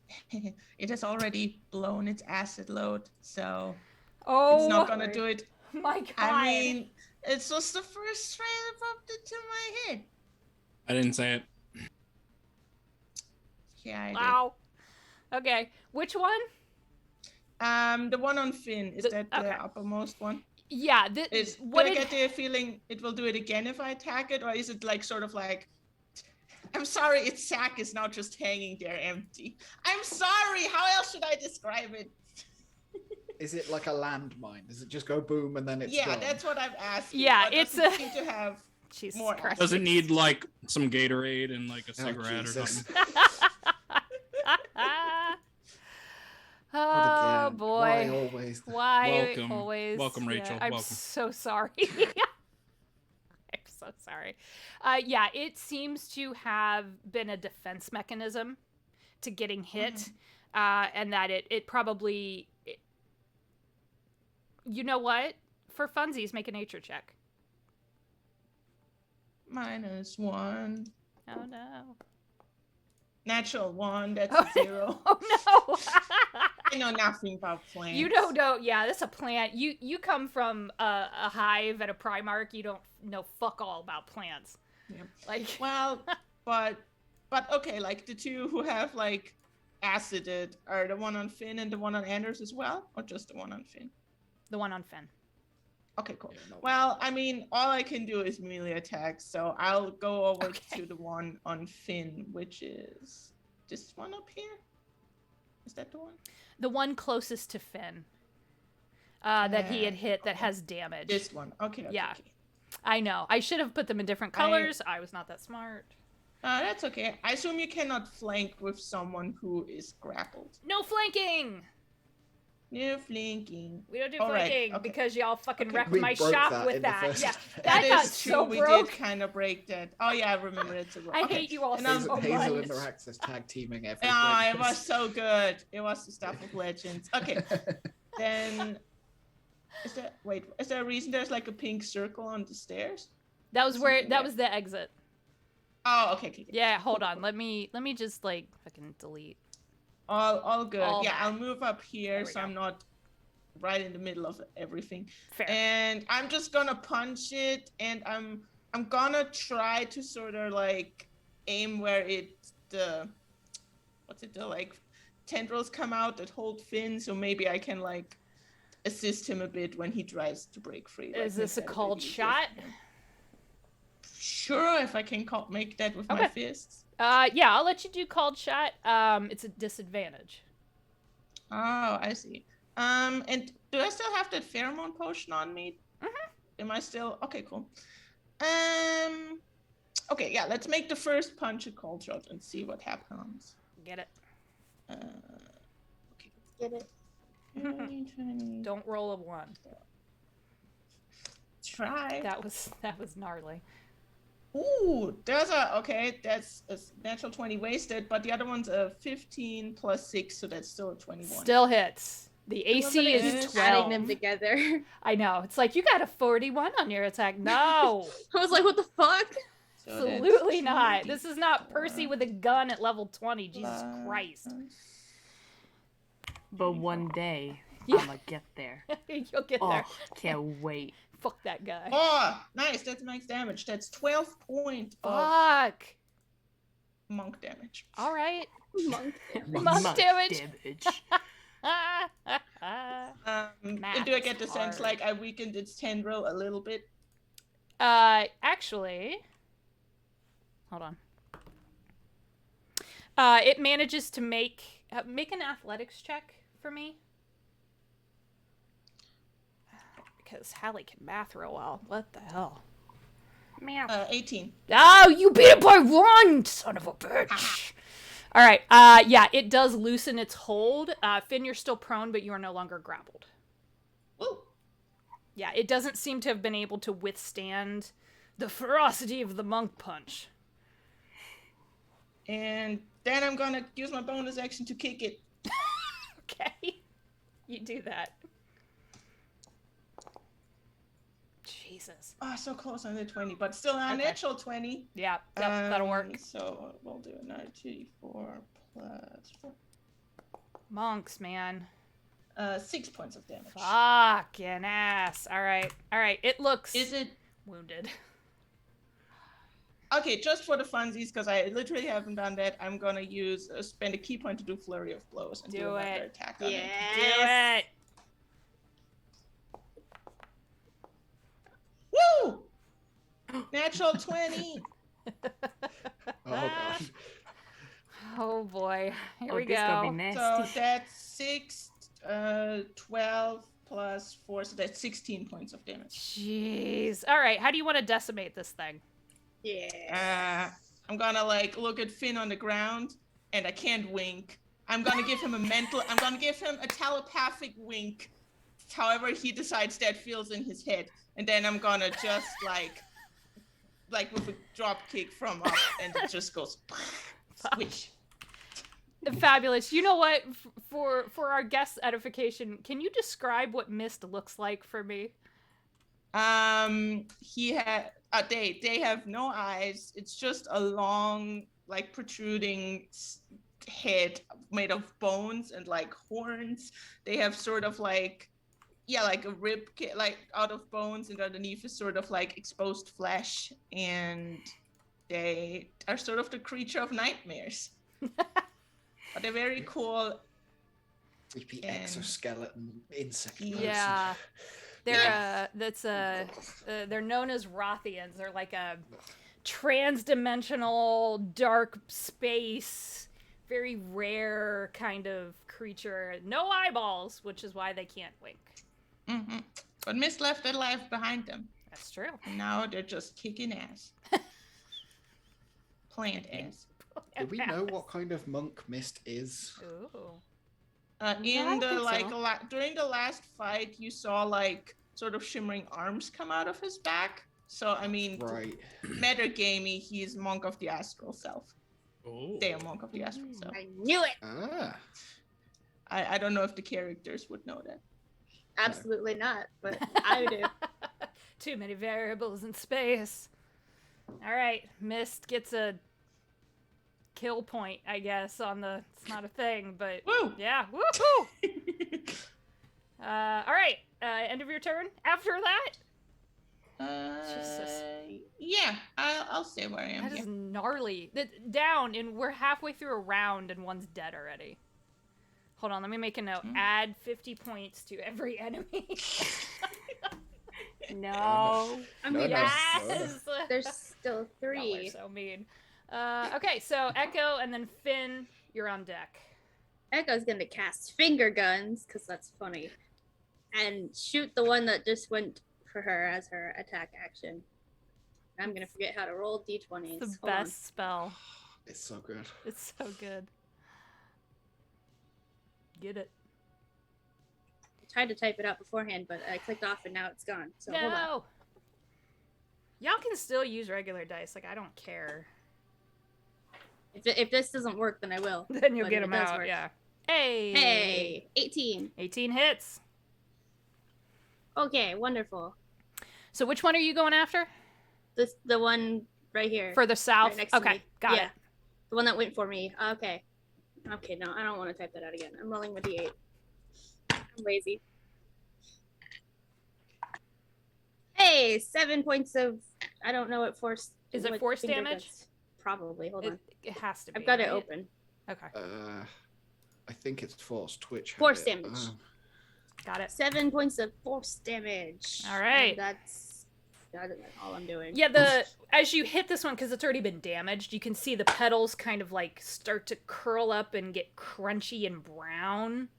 it has already blown its acid load? So it's not gonna do it. My God. I mean, it's just the first strand that popped into my head. I didn't say it. Yeah, I did. Wow. Okay. Which one? The one on Finn. Is that the uppermost one? Yeah. Do I get the feeling it will do it again if I attack it, or is it like sort of like, I'm sorry, its sack is now just hanging there empty. I'm sorry. How else should I describe it? Is it like a landmine? Does it just go boom and then it's gone? That's what I'm asking. Yeah, it's seem to have Jesus more. Christ. Does it need like some Gatorade and like a cigarette or Jesus. something? Oh boy. Why always? Why Welcome. always? Welcome, Rachel. I'm Welcome. so sorry. I'm so sorry. Yeah, it seems to have been a defense mechanism to getting hit, and that it probably... You know what? For funsies, make a nature check. -1. Oh no. Natural 1, that's a 0. Oh no. I know nothing about plants. You don't know. Yeah, that's a plant. You come from a hive at a Primark. You don't know fuck all about plants. Yeah. Like, well, but okay, like the two who have like acided are the one on Finn and the one on Anders as well, or just the one on Finn? the one on Finn. Okay, cool. Yeah, no. Well, I mean, all I can do is melee attacks, so I'll go over to the one on Finn, which is this one up here. Is that the one? The one closest to Finn. That he had hit that has damage. This one. Okay. Yeah. Okay. I know. I should have put them in different colors. I was not that smart. That's okay. I assume you cannot flank with someone who is grappled. No flanking! No flanking. We don't do All right, flanking okay. because y'all fucking Okay. wrecked We my broke shop that with in the that. first Yeah, phase. that got is so true. broke. We did kind of break that. Oh yeah, I remember it. I hate you all And so I'm- much. Hazel and Miraxis tag teaming every Ah, it breakfast. was so good. It was the stuff of legends. Okay, then is there a reason there's like a pink circle on the stairs? That was where Something that there. was the exit. Oh, okay. Yeah, hold on. Let me just like fucking delete. All good. All yeah, that. I'll move up here There we so go. I'm not right in the middle of everything. Fair. And I'm just gonna punch it, and I'm gonna try to sort of like aim where the like tendrils come out that hold Finn, so maybe I can like assist him a bit when he tries to break free. Is like, this a make that bit cold easier shot? for him. Sure, if I can make that with my Okay. fists. Yeah, I'll let you do called shot. It's a disadvantage. Oh, I see. And do I still have that pheromone potion on me? Am I still okay? Cool. Okay, yeah. Let's make the first punch a cold shot and see what happens. Get it? Okay. Get it? Don't roll a 1. Try. That was gnarly. Ooh, that's a natural 20 wasted, but the other one's a 15 plus 6, so that's still a 21. Still hits. The I love that AC it is keeps adding 12. them together. I know. It's like, you got a 41 on your attack. No. I was like, what the fuck? So that's Absolutely not. This is not 2d4 Percy with a gun at level 20. Jesus plus- Christ. But one day, Yeah. I'ma get there. You'll get there. Oh, can't wait. Fuck that guy. Oh, nice. That's max damage. That's 12 points of Fuck. monk damage. All right. Monk. Monk damage. And do I get the sense hard. like I weakened its tendril a little bit? Actually, hold on. It manages to make an athletics check for me. Because Hallie can math real well. What the hell? Math. 18. Oh, you beat it by 1, son of a bitch. All right. Yeah, it does loosen its hold. Finn, you're still prone, but you are no longer grappled. Woo. Yeah, it doesn't seem to have been able to withstand the ferocity of the monk punch. And then I'm gonna use my bonus action to kick it. Okay. You do that. Jesus. Oh, so close on the 20, but still a natural 20. Yeah, yep, that'll work. So we'll do another 2d4 plus 4. Monks, man. 6 points of damage. Fucking ass. All right. It looks Is it wounded. okay? Just for the funsies, because I literally haven't done that. I'm gonna spend a key point to do flurry of blows and do Do another it. attack on it. Do it. Woo! Natural 20. Oh god. Oh boy. Here we this gonna be go. nasty. So that's 6, 12 plus 4, so that's 16 points of damage. Jeez. All right. How do you want to decimate this thing? Yeah. I'm gonna look at Finn on the ground, and I can't wink. I'm gonna give him a telepathic wink, however he decides that feels in his head, and then I'm gonna just like with a drop kick from up, and it just goes squish. Fabulous. You know what? For our guest edification, can you describe what Mist looks like for me? He had they have no eyes. It's just a long, protruding head made of bones and horns. They have sort of a rib out of bones, and underneath is sort of exposed flesh, and they are sort of the creature of nightmares. But they're very cool. Creepy And- exoskeleton insect. Yeah. They're they're known as Rothians. They're like a trans-dimensional dark space, very rare kind of creature. No eyeballs, which is why they can't wink. Mm-hmm. But Mist left their life behind them, That's true. and now they're just kicking ass. Plant ass. Do we know what kind of monk Mist is? Ooh. In the think so. during the last fight, you saw sort of shimmering arms come out of his back. So I mean, Right. metagamey, he's monk of the astral self. Oh. They are monk of the astral self. I knew it. Ah. I don't know if the characters would know that. Absolutely not, but I do. Too many variables in space. All right, Mist gets a kill point, I guess, on the. It's not a thing, but Woo! yeah, woohoo! All right, end of your turn. After that, Jesus. Yeah, I'll stay where I am. that Here. is gnarly. Down, and we're halfway through a round, and one's dead already. Hold on, let me make a note. Add 50 points to every enemy. No. I No, mean, no. Yes. there's still Y'all are 3. so mean. Okay, so Echo and then Finn, you're on deck. Echo's gonna cast finger guns, because that's funny, and shoot the one that just went for her as her attack action. I'm gonna forget how to roll d20s. The Hold on. best spell. It's so good. It's so good. Get it. I tried to type it out beforehand, but I clicked off and now it's gone. So hold on. No. Y'all can still use regular dice. Like, I don't care. If this doesn't work, then I will. Then you'll But get if them it does out, work- yeah. Hey! Hey, 18. 18 hits. Okay, wonderful. So which one are you going after? The one right here. Further south? Right next to Okay, me. got Yeah. it. The one that went for me. Okay. Okay, no, I don't want to type that out again. I'm rolling with the 8. I'm lazy. Hey, 7 points of. I don't know what force. Is it what force finger damage? guns- Probably. Hold on. It has to be. I've got it right? open. Okay, I think it's force. Twitch. had Force it. damage. got it. 7 points of force damage. All right. And that's all I'm doing. Yeah, as you hit this one, because it's already been damaged, you can see the petals kind of like start to curl up and get crunchy and brown.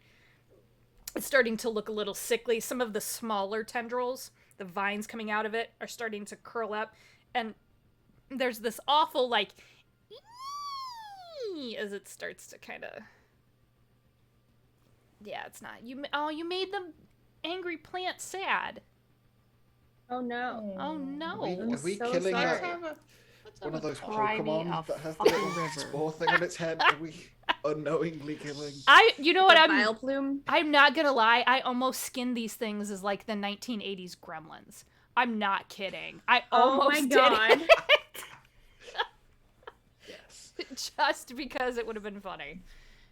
It's starting to look a little sickly. Some of the smaller tendrils, the vines coming out of it, are starting to curl up, and there's this awful like as it starts to kind of. Yeah, it's not you. Oh, you made the angry plant sad. Oh no. Oh no. Are we so killing sorry. Let's have a one of those Cry me Pokemon a that has the fucking little river. spore thing on its head? Are we unknowingly killing? You know what, The bile plume. I'm not gonna lie, I almost skinned these things as like the 1980s Gremlins. I'm not kidding. I Oh almost my god. did Yes. it just because it would have been funny.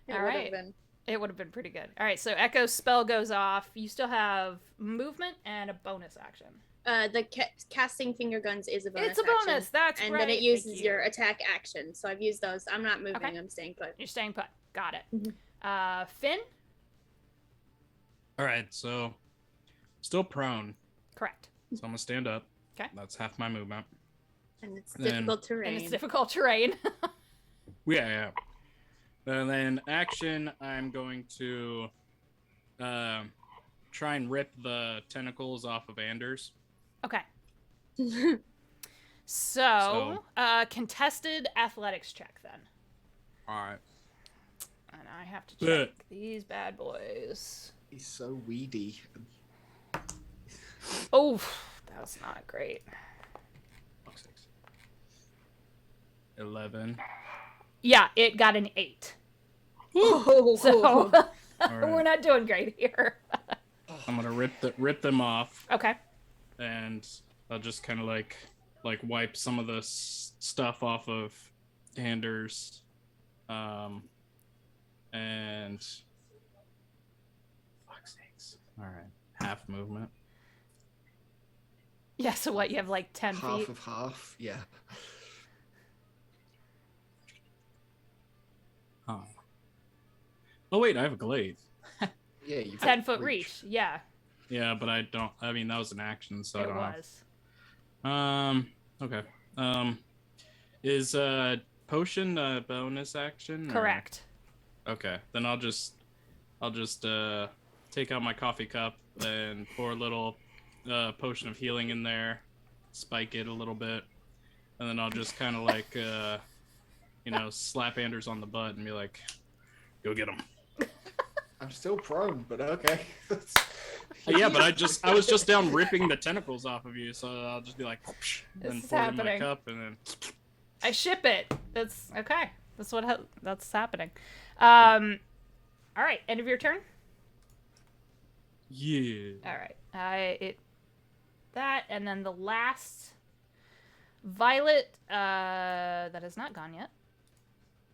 It All would have right. been. It would have been pretty good. All right, so Echo's spell goes off. You still have movement and a bonus action. The casting finger guns is a bonus. It's a bonus. action, That's and right. then it Thank uses you. your attack action. So I've used those. I'm not moving. Okay. I'm staying put. You're staying put. Got it. Mhm. Finn? All right, so still prone, Correct. so I'm gonna stand up. Okay. That's half my movement. And it's Then- difficult terrain. And it's difficult terrain. Yeah. And then action, I'm going to try and rip the tentacles off of Anders. Okay. So, contested athletics check then. All right. And I have to Blech. check these bad boys. He's so weedy. Oh, that was not great. 11. Yeah, it got an 8. Oh, So All we're right. not doing great here. I'm gonna rip them off, Okay. and I'll just kind of like wipe some of the stuff off of Anders, and fuck sakes. All right, half movement. Yeah, so what? You have like 10 Half feet? of half. Yeah. Oh. Oh wait, I have a glaive. Yeah. You've 10 got foot reach. Yeah, Yeah, but I don't. I mean, that was an action, so I it don't was. have. Okay. Is potion a bonus action? or- Correct. Okay, then I'll just take out my coffee cup and pour a little potion of healing in there, spike it a little bit, and then I'll just kind of like slap Anders on the butt and be like, "Go get him." I'm still prone, but okay. Yeah, but I was just down ripping the tentacles off of you, so I'll just be like, This then is pour it in my happening. cup, and then I ship it. That's okay. That's happening. All right, end of your turn. yeah. All right. That and then the last Violet that has not gone yet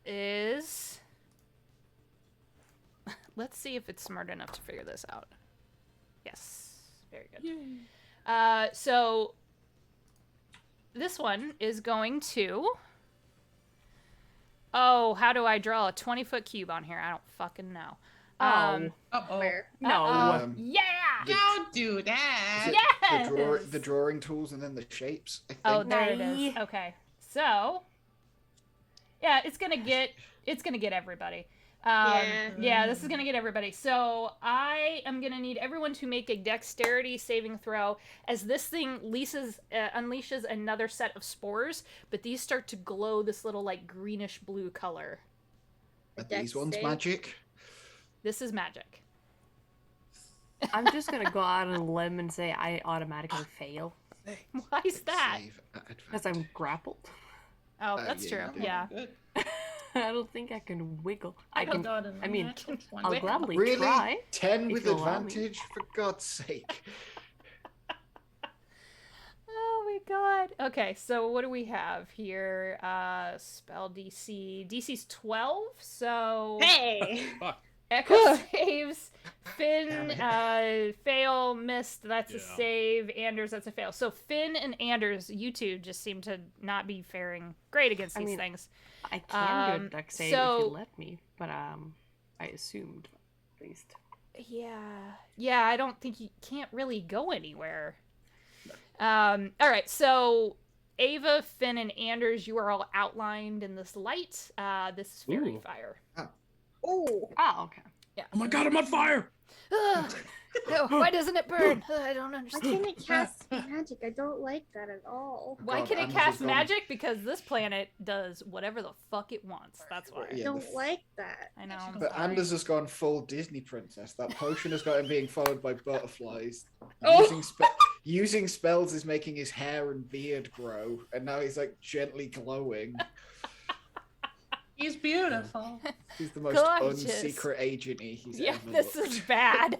is. Let's see if it's smart enough to figure this out. Yes, very good. So this one is going to. Oh, how do I draw a 20-foot cube on here? I don't fucking know. Uh-oh. Where? No. Um, Yeah. Don't do that. Is it Yes! the drawing tools and then the shapes. I think. Oh, there it Nice. is. Okay. So, yeah, it's gonna get everybody. Yeah, this is gonna get everybody. So I am gonna need everyone to make a dexterity saving throw as this thing unleashes another set of spores, but these start to glow this little like greenish blue color. Are Dex these ones save? magic? This is magic. I'm just gonna go out on a limb and say I automatically fail. Why is that? Save at Because I'm advantage. grappled. Oh, Oh, that's yeah, true. you do. Yeah. Good. I don't think I can wiggle. I I don't can. God, and I mean, natural 20. I'll gladly Really? try. 10 if with you allow me. advantage? For God's sake. Oh my god. Okay, so what do we have here? Spell DC. DC's 12, so Hey! Fuck. Echo saves. Damn Finn, fail, missed. That's a Yeah. save. Anders, that's a fail. So Finn and Anders, you two just seem to not be faring great against I these mean, things. I can do Um, a duck save if so- you let me, but I assumed at least. Yeah, I don't think you can't really go anywhere. All right, so Ava, Finn, and Anders, you are all outlined in this light. This is fairy Ooh. fire. Oh! Ah, okay. Oh my god, I'm on fire! Ugh. No, why doesn't it burn? I don't Why understand. can't it cast magic? I don't like that at all. Why God, can it Anders cast has gone- magic? Because this planet does whatever the fuck it wants. That's why. I Yeah, don't the like that. I know. Actually, But Sorry. Anders has gone full Disney princess. That potion has got him being followed by butterflies. Oh! Using spells is making his hair and beard grow, and now he's like gently glowing. He's beautiful. He's the most Gorgeous. unsecret agenty he's Yeah, ever this looked. is bad.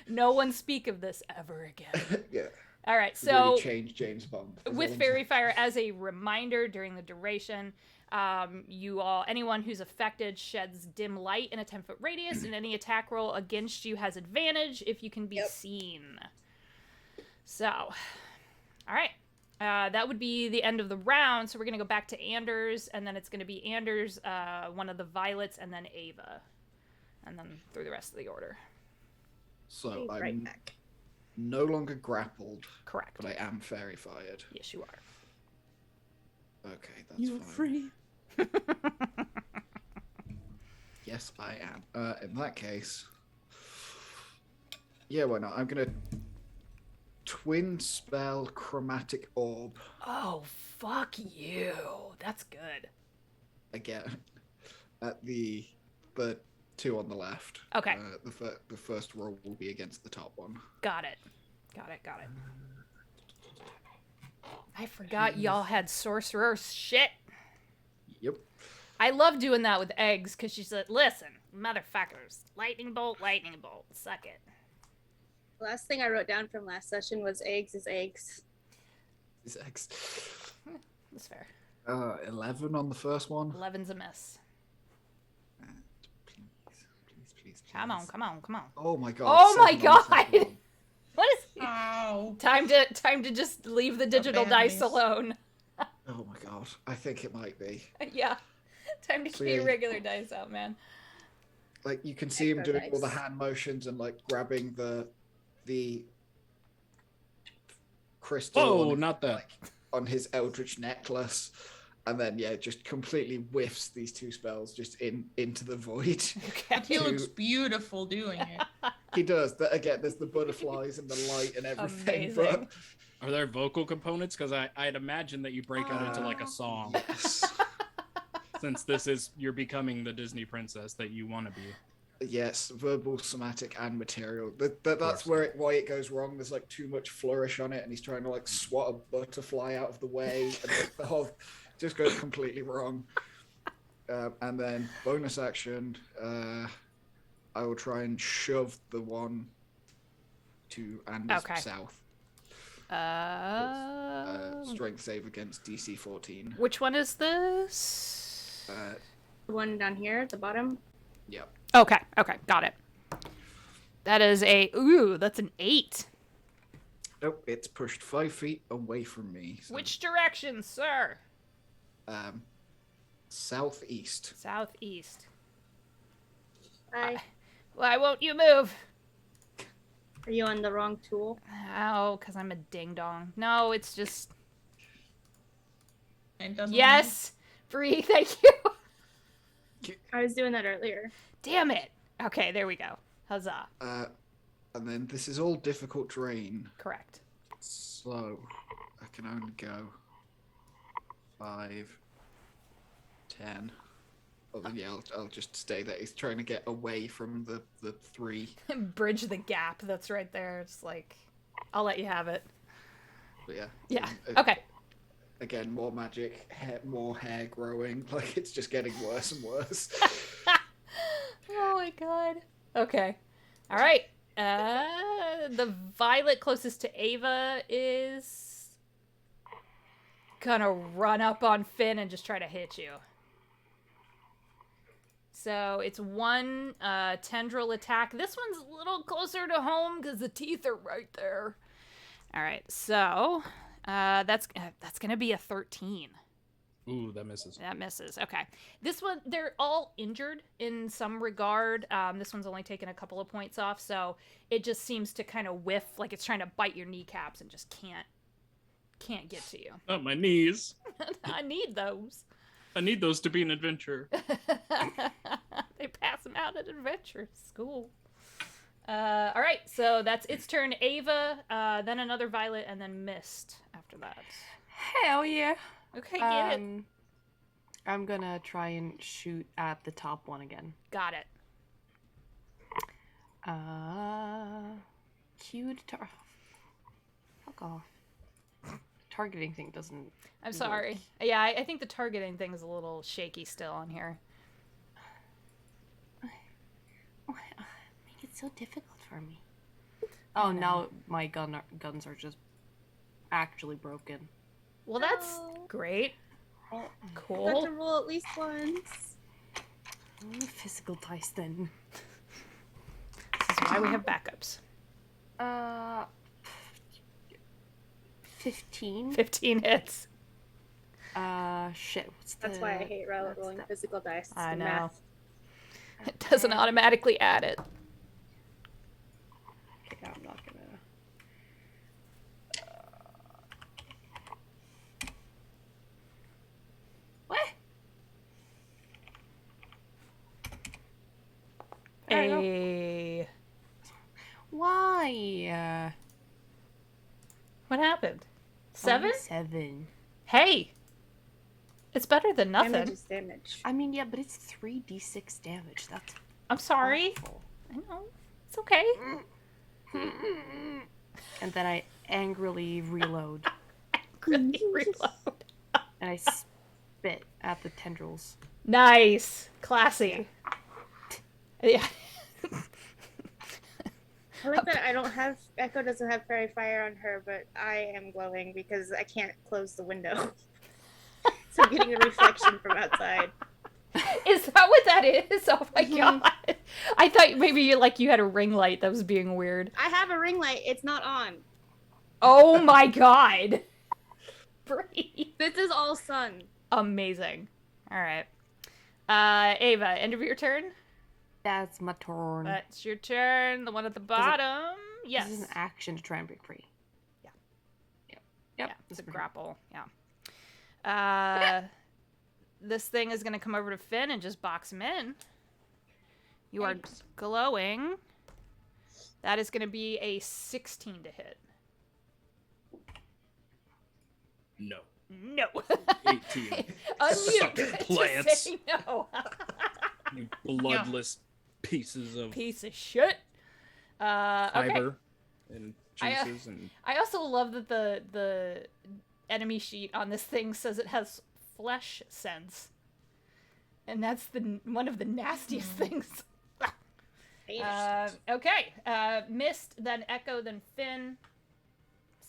No one speak of this ever again. Yeah, All right, so so change James Bond. That's all with I'm fairy saying. fire, as a reminder during the duration, anyone who's affected sheds dim light in a 10-foot radius, and any attack roll against you has advantage if you can be Yep. seen. So, all right. That would be the end of the round, so we're going to go back to Anders, and then it's going to be Anders, one of the Violets, and then Ava. And then through the rest of the order. So Be I'm right back. no longer grappled, Correct. but I am fairy fired. Yes, you are. Okay, that's You're fine. free. Yes, I am. In that case, yeah, why not? I'm gonna twin spell chromatic orb Oh, fuck you. That's good. again at the two on the left. Okay. The first roll will be against the top one. Got it. Got it. I forgot y'all had sorcerer shit. Yep. I love doing that with eggs, because she said, listen, motherfuckers, lightning bolt, suck it. The last thing I wrote down from last session was eggs is eggs. Is X. That's fair. 11 on the first one. 11's a miss. Please. Come on. Oh my god. Oh my 7 on the second God. one. What is Ow. time to just leave the digital bad dice miss. alone. Oh my god. I think it might be. Yeah. Time to So, get your yeah. regular dice out, man. Like you can see him Micro doing all the dice. hand motions and like grabbing the crystal Oh, on, not that. like, on his eldritch necklace, and then just completely whiffs these two spells just into the void. Okay. He looks beautiful doing it. He does. Again, there's the butterflies and the light and everything. Amazing. Are there vocal components? Because I'd imagine that you break out into like a song, But yes, since you're becoming the Disney princess that you want to be. yes, verbal, somatic, and material. That's course. why it goes wrong. There's like too much flourish on it, and he's trying to like swat a butterfly out of the way, and like, the whole just goes completely wrong. And then bonus action, I will try and shove the one to Anders Okay. south. Uh, Strength save against DC 14. which one is this? The one down here at the bottom. Yep. Okay, got it. That is that's an 8. Nope, it's pushed 5 feet away from me. So, Which direction, sir? southeast. Southeast. Hi. Why won't you move? Are you on the wrong tool? Oh, because I'm a ding dong. No, it's just. And doesn't Yes! Free, thank you! I was doing that earlier. Damn it! Okay, there we go. Huzzah. And then this is all difficult terrain, Correct. so I can only go 5, 10. Well, then I'll just stay there. He's trying to get away from the 3. Bridge the gap that's right there. It's like, I'll let you have it. But yeah. Yeah. Uh, Okay. Again, more magic, more hair growing. Like it's just getting worse and worse. Oh my god. Okay. All right. The violet closest to Ava is gonna run up on Finn and just try to hit you. So it's one tendril attack. This one's a little closer to home because the teeth are right there. All right. So that's gonna be a 13. Ooh, that misses. That misses. Okay. This one, they're all injured in some regard. This one's only taken a couple of points off, so it just seems to kind of whiff, like it's trying to bite your kneecaps and just can't get to you. Not my knees. I need those. I need those to be an adventure. They pass them out at adventure school. All right, so that's its turn. Ava, then another violet, and then mist after that. Hell yeah. Okay, get it. I'm gonna try and shoot at the top one again. Got it. Cued fuck off. Targeting thing doesn't. I'm sorry. Yeah, I think the targeting thing is a little shaky still on here. Make it so difficult for me. Oh, now my guns are just actually broken. Well, that's No. great. Got to Cool. roll at least once. Physical dice then. This is why we have backups. 15. 15 hits. Shit. What's That's the? why I hate what's rolling that? physical dice. It's I the know. math. It doesn't automatically add it. Okay, I'm not gonna. What? Hey. Why? What happened? Only 7? 7. Hey. It's better than Damage nothing. is damage. I mean, yeah, but it's 3d6 damage. That's I'm sorry. awful. I know. It's okay. And then I angrily reload. Really reload. And I spit at the tendrils. Nice. Classy. Yeah. I like that I don't have Echo doesn't have fairy fire on her, but I am glowing because I can't close the window. So I'm getting a reflection from outside. Is that what that is? Oh my Mhm. god. I thought maybe you had a ring light that was being weird. I have a ring light. It's not on. Oh my god. Breathe. This is all sun. Amazing. All right. Ava, end of your turn? That's my turn. That's your turn. The one at the bottom. Yes. This is an action to try and break free. Yeah. Yep. Yeah, Yep. it's a grapple. Yeah. This thing is going to come over to Finn and just box him in. You are Thanks. glowing. That is going to be a 16 to hit. No. No. 18. Unmute. Suck to plants. say no. You bloodless pieces of Piece of shit. Okay. fiber and I, juices and I also love that the enemy sheet on this thing says it has flesh sense, and that's one of the nastiest things. Okay, Mist, then Echo, then Finn.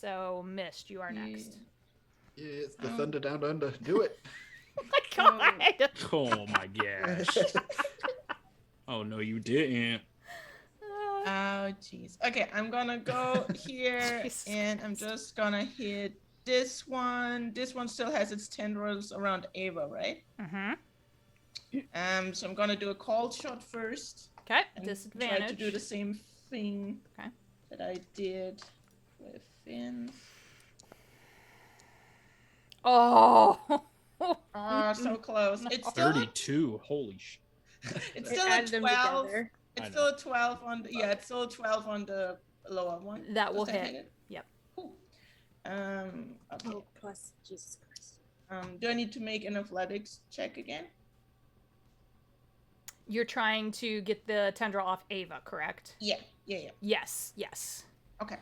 So Mist, you are next. Yeah, it's the thunder down under. Do it. Oh my god! oh my gosh. Oh no, you didn't. Oh, jeez. Okay, I'm gonna go here, Jesus and I'm just gonna hit this one. This one still has its tendrils around Ava, right? Mm-hmm. So I'm gonna do a cold shot first. Okay, And disadvantage. try to do the same thing Okay. that I did with Finn. Oh. Ah, so close. No. It's still 32. Holy sh. it's It still a added them 12. together. It's I still a 12 on the it's still a 12 on the lower one. That will Does hit. it? Yep. Cool. Okay. Oh, plus Jesus Christ. Do I need to make an athletics check again? You're trying to get the tendril off Ava, correct? Yeah. Yes. Okay.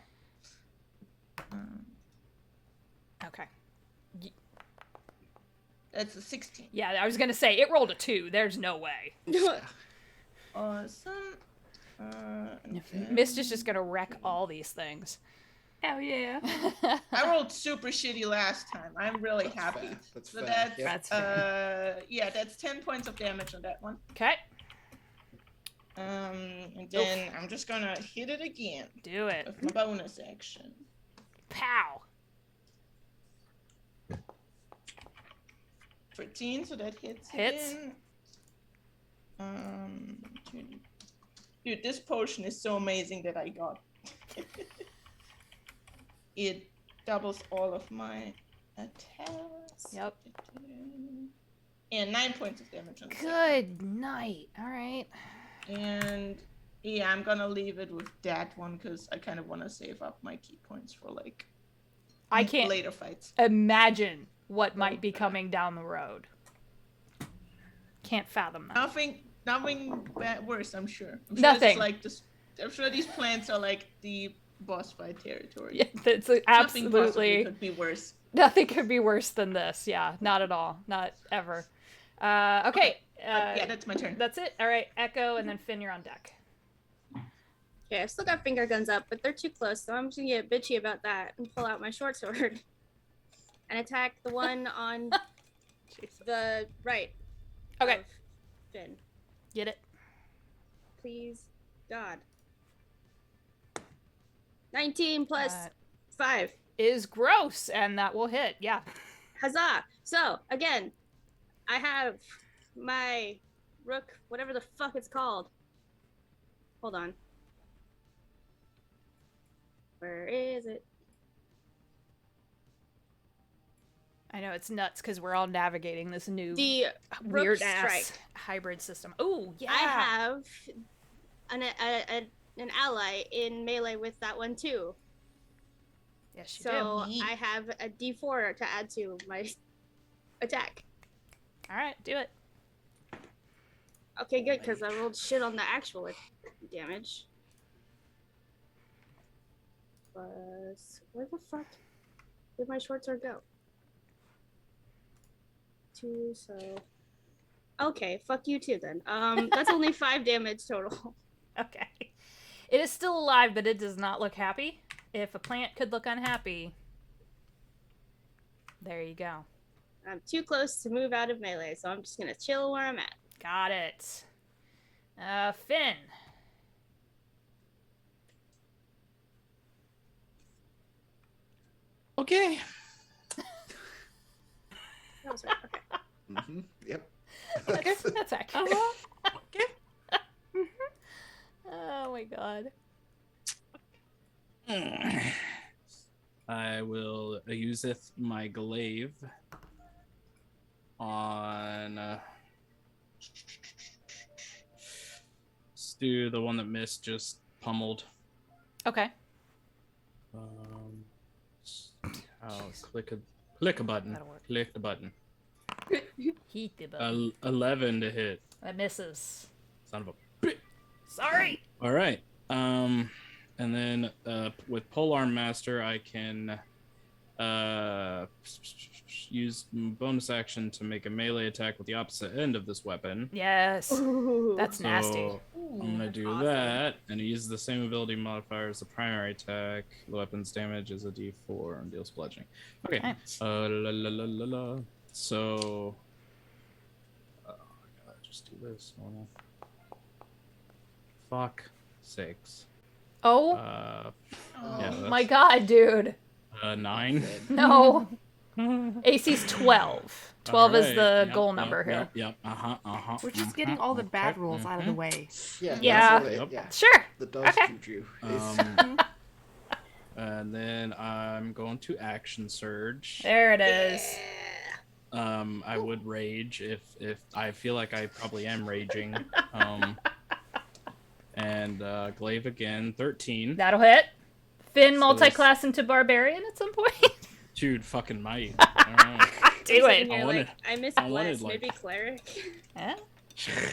Okay. That's a 16. Yeah, I was gonna say it rolled a 2. There's no way. Awesome. And Mist is then- just gonna wreck all these things. Hell yeah. I rolled super shitty last time. I'm really That's happy. fair. That's So fair. that's Yep. That's fair. yeah, that's 10 points of damage on that one. Okay, And then I'm just gonna hit it again do it. with my bonus action. Pow. 13, so that hits. Hits. Again. Dude, this potion is so amazing that I got. It doubles all of my attacks. Yep. And 9 points of damage on the second. Good night. All right. And yeah, I'm gonna leave it with that one because I kind of want to save up my key points for like I can't later fights. imagine what might be coming down the road. Can't fathom that. Nothing worse, I'm sure. I'm sure Nothing. It's like this. I'm sure these plants are like the boss fight territory. Yeah, that's Nothing possibly absolutely could be worse. nothing could be worse than this. Yeah, not at all. Not ever. Okay. Yeah, that's my turn. That's it. All right, Echo, and then Finn, you're on deck. Okay, I've still got finger guns up, but they're too close, so I'm just gonna get bitchy about that and pull out my short sword and attack the one on the right. Okay. Of Finn. Get it? Please, God. 19 plus That 5. is gross, and that will hit. Yeah. Huzzah! So, again, I have my rook, whatever the fuck it's called. Hold on. Where is it? I know it's nuts because we're all navigating this new The rook weird ass strike. hybrid system. Oh yeah. I have an ally in melee with that one too. Yes, you So Neat. I have a D4 to add to my attack. do. All right, do it. Okay, good, because I rolled shit on the actual damage. Plus, where the fuck did my short sword go? 2, so... Okay, fuck you too then. That's only 5 damage total. Okay. It is still alive, but it does not look happy. If a plant could look unhappy, there you go. I'm too close to move out of melee, so I'm just gonna chill where I'm at. Got it. Finn. Okay. That was right. Okay. Yep. That's accurate. Uh-huh. Oh my god. I will useth my glaive on Stu, the one that missed just pummeled. Okay. Click a button. That'll work. Click the button. Heat the button. 11 to hit. That misses. Son of a bitch. Sorry. All right. And then with Polearm Master, I can use bonus action to make a melee attack with the opposite end of this weapon. Yes. Ooh. That's nasty. So I'm gonna that's do awesome. that, and it uses the same ability modifier as the primary attack. The weapon's damage is a D4 and deals bludgeoning. Okay. Okay. La la la la la. So, I gotta just do this. Normal. Fuck sakes. Oh Yeah, my that's, god, dude. 9. No. AC's 12. 12 is Alright, the yep, goal yep, number here. Yep. We're just getting all the bad rolls out of the way. Yeah. Yeah. That's it, yeah. Sure. The dust Okay. juju. is- And then I'm going to action surge. There it is. I would rage if I feel like I probably am raging. And glaive again, 13. That'll hit. Finn So multi-class into barbarian at some point. Dude, fucking might. I Do And it. you're I like, wanted- I miss I wanted, bless, like- maybe cleric. Eh? don't know.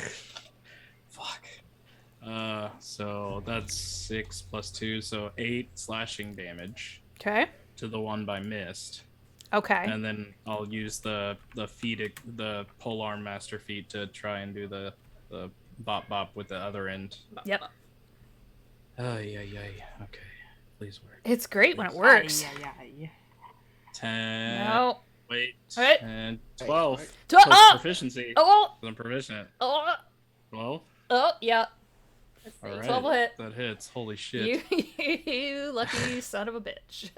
Fuck. So that's 6 plus 2, so 8 slashing damage Okay. to the one by mist. Okay. and then I'll use the polearm master feat to try and do the bop bop with the other end. Yep. Oh yeah. Okay, please work. It's great when it works. Yeah. 10. No. Wait. Wait. And 12. Wait. Plus Oh! proficiency. Oh! 'Cause I'm proficient. Oh! 12. Oh! Yeah. Let's see. All right. 12 will hit. That hits. Holy shit. You lucky son of a bitch.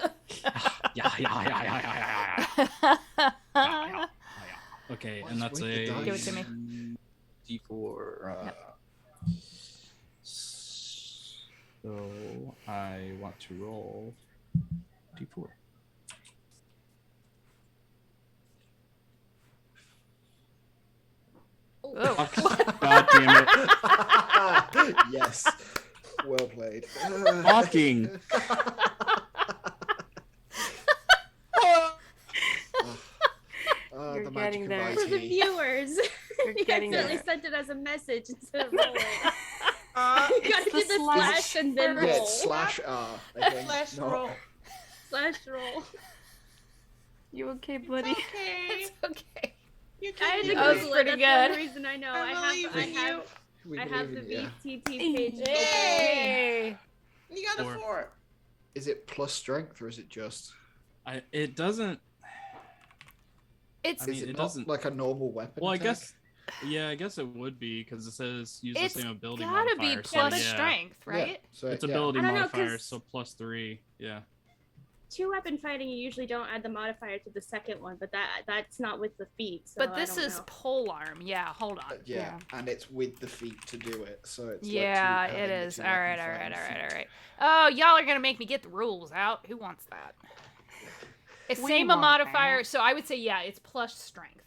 Yeah. Okay, What's and that's with the a dice? Give it to me. D4. So I want to roll D4. Oh. God damn it. Yes. Well played. Fucking. You're The getting magic there. of For the IT. viewers, You're you getting accidentally there. sent it as a message instead of rolling. You gotta It's do the the slash slash and then Yeah, roll. it's slash R. I think. Slash not- roll. Slash roll. You okay, buddy? Okay. It's okay. You I can had do to That was it. Google pretty it. That's the good. only reason I know. I believe in you. We I have the believe in you. VTT page. open. Yay! You got a Four. 4. Is it plus strength or is it just? It doesn't. It's I mean, Is it it not doesn't- like a normal weapon? Well, I attack? guess. Yeah, I guess it would be because it says use It's the same ability gotta be modifier. plus so, yeah. strength, right? Yeah, so, It's yeah. ability I don't know, modifier, 'cause- so plus 3. Yeah. 2-weapon fighting, you usually don't add the modifier to the second one, but that's not with the feat. So But I this don't is know. polearm. Yeah, hold on. Yeah, and it's with the feet to do it, so it's Yeah, like it is. two All right, weapon all right, all fighting right, all feat. right. Oh, y'all are gonna make me get the rules out. Who wants that? It's We same a want modifier, that. so I would say yeah, it's plus strength.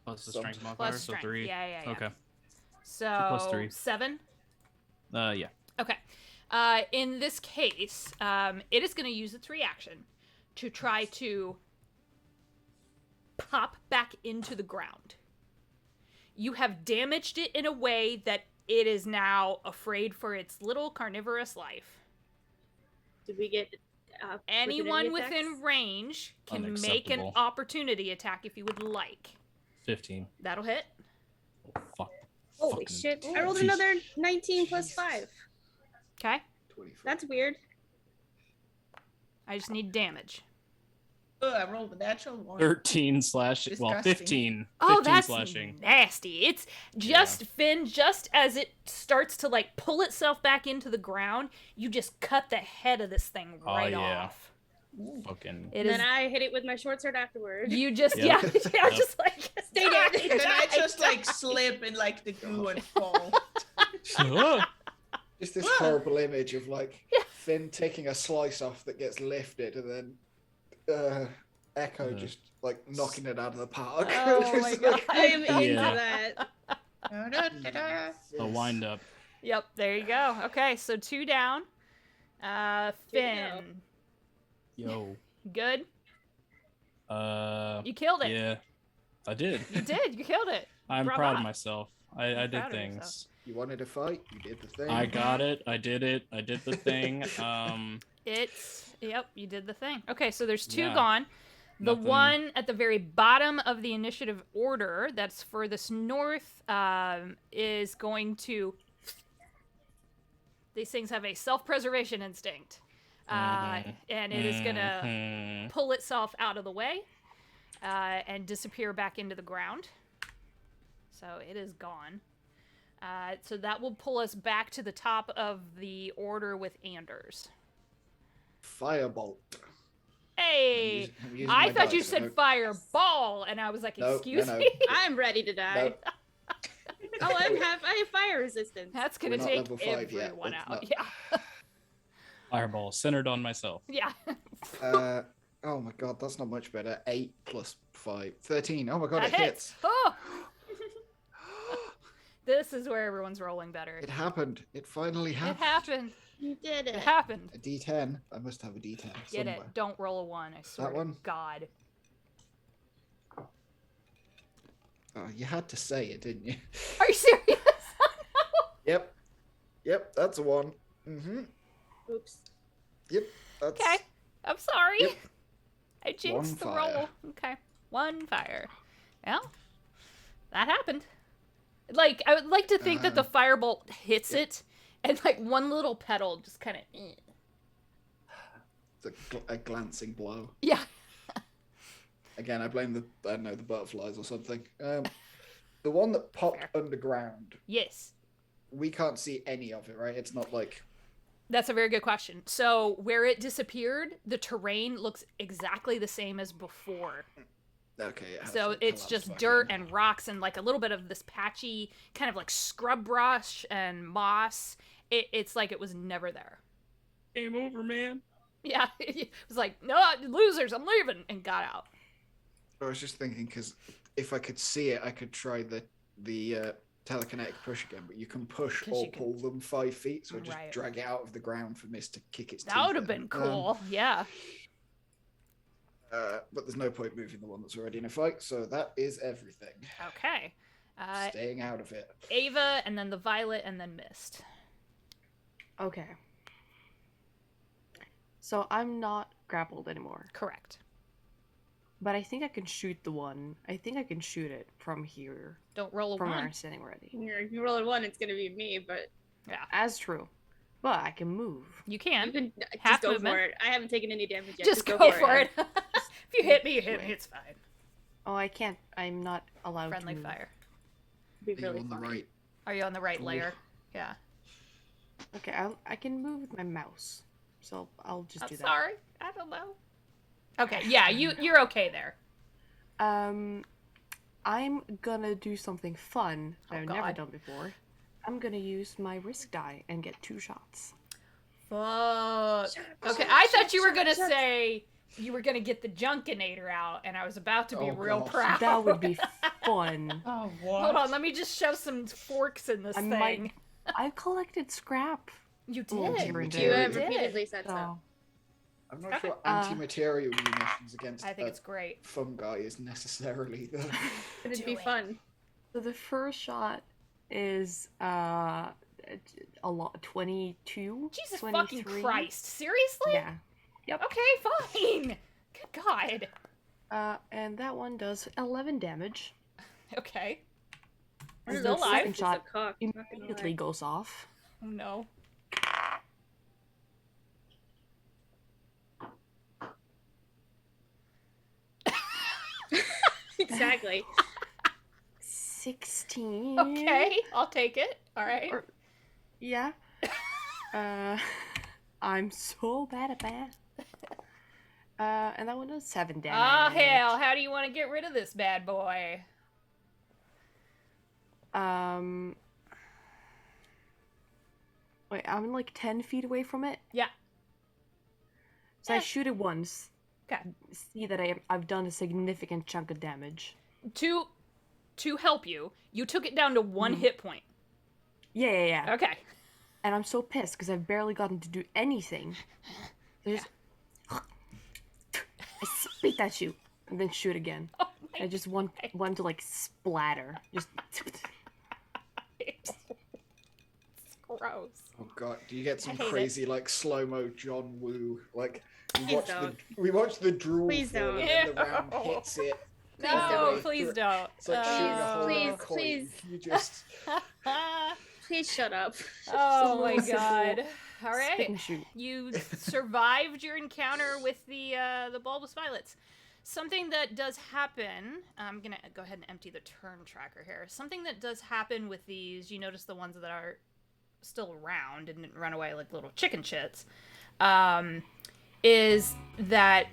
Plus the Some- strength Plus modifier, so strength. 3. Yeah. Okay. So plus 3. 7. Yeah. Okay. In this case, it is going to use its reaction to try to pop back into the ground. You have damaged it in a way that it is now afraid for its little carnivorous life. Did we get Anyone opportunity within attacks? range can make an Unacceptable. opportunity attack if you would like. 15. That'll hit. Oh, fuck. Holy Fucking- shit! I rolled Jeez. another 19 plus 5. Okay. 24. That's weird. I just need damage. Oh, I rolled a natural 1. 13 slashing. Well, Disgusting. 15. Oh, 15 that's slashing. nasty. It's just Finn, just as it starts to like pull itself back into the ground, you just cut the head of this thing Oh, right yeah. off. Fucking. It And is. then I hit it with my short sword afterwards. You just Yep. yeah, just like Stay dead. Then I Die, just die. like slip in like the goo and fall. Just this horrible image of like Finn taking a slice off that gets lifted, and then Echo just like knocking it out of the park. Oh Just my like- God. I'm into Yeah. that. Da-da-da-da. A wind up. Yep, there you go. Okay, so 2 down. Finn, Yo. good. You killed it. Yeah. I did. You did. You killed it. I'm Bravo. proud of myself. I You're did proud of things. yourself. You wanted to fight, you did the thing. I got it. I did it. I did the thing. Yep, you did the thing. Okay, so there's 2 Yeah. gone. The Nothing. one at the very bottom of the initiative order, that's furthest north, is going to. These things have a self-preservation instinct, and it is gonna Mhm. pull itself out of the way and disappear back into the ground. So it is gone. So that will pull us back to the top of the order with Anders. Firebolt. Hey, I'm using I my thought you dice, said no- fireball, and I was like, No, excuse no. me? I'm ready to die. No, Oh, I have fire resistance. That's gonna We're not take level 5 yet, everyone let's out. not- Yeah, Fireball centered on myself. yeah. oh my god, that's not much better. 8 plus 5. 13. Oh my god, That it hits. Oh! This is where everyone's rolling better. It happened. It finally It happened. happened. You did It it. happened. A D10. I must have a D10 Get somewhere. it. Don't roll a 1. I swear That one? to God. Oh, you had to say it, didn't you? Are you serious? Yep. Yep, that's a 1. Mm-hmm. Oops. Yep. That's... Okay. I'm sorry. Yep. I jinxed the One roll. fire. Okay. 1 fire. Well, that happened. Like, I would like to think that the firebolt hits it, and like one little petal just kind of. It's a glancing blow. Yeah. Again, I blame the butterflies or something. The one that popped Fair. underground, Yes. we can't see any of it, right? It's not like That's a very good question. So, where it disappeared, the terrain looks exactly the same as before. okay. It has So, to it's collapse just back dirt in. and rocks and like a little bit of this patchy kind of like scrub brush and moss. It's like it was never there. Game over, man. Yeah. It was like, no, losers, I'm leaving, and got out. I was just thinking because if I could see it, I could try the telekinetic push again. But you can push 'Cause or you can- pull them 5 feet, so I just Right. drag it out of the ground for Mist to kick its teeth. That would have in. been cool. Yeah. But there's no point moving the one that's already in a fight, so that is everything. Okay. Staying out of it. Ava, and then the Violet, and then Mist. Okay. So I'm not grappled anymore, Correct. but I think I can shoot the one. I think I can shoot it from here, Don't roll a from where 1. I'm standing already. If you roll a 1, it's gonna be me, but Yeah. As true, but I can move. You you can. can Half just go movement. for it. I haven't taken any damage yet. Just go for it. If you hit me, you hit me. It's fine. Oh, I can't. I'm not allowed Friendly to move. fire. It'd be You're really on the funny. right. Are you on the right Ooh. layer? Yeah. Okay, I can move with my mouse, so I'll just I'm do that. sorry. I don't know. Okay. Yeah. You're okay there. I'm gonna do something fun that Oh, I've never God. done before. I'm gonna use my risk die and get 2 shots. Fuck. Okay. I thought you were gonna say you were gonna get the Junkinator out, and I was about to be Oh, real God. proud. That would be fun. Oh, what? Hold on. Let me just shove some forks in this I thing. might. I've collected scrap. You Oh, did. dear and You dear. have did. repeatedly said so. So I'm not Okay. sure anti-material munitions against I think it's great. fungi is necessarily the. It'd Do be it. fun. So the first shot is a lot 22. Jesus 23. fucking Christ. Seriously? Yeah. Okay, fine. Good God. And that one does 11 damage. Okay. One of Still those alive. pieces Shot of cock, not gonna Immediately lie. goes off. Oh no. Exactly. 16. Okay, I'll take it. All right. Or- Yeah. I'm so bad at math. And that one does 7 damage. Ah, hell. How do you want to get rid of this bad boy? Wait, I'm like 10 feet away from it. Yeah. So I shoot it once. Okay. See that I've done a significant chunk of damage. To help you, you took it down to 1 hit point. Yeah. Okay. And I'm so pissed because I've barely gotten to do anything. So just I spit at you and then shoot again. Oh my I just want to like splatter. Just It's gross. Oh god, do you get some I hate it. crazy like slow-mo John Woo? Like Please don't. we watch the drool Please fall don't. and then the Ew. round hits it. No, don't. please don't. It's like shooting a hole in a Please, coin. please. You just Please shut up. Oh my Simple. god. All spit right. and shoot. You survived your encounter with the bulbous violets. Something that does happen, I'm gonna go ahead and empty the turn tracker here. Something that does happen with these, you notice the ones that are still around and didn't run away like little chicken shits, is that,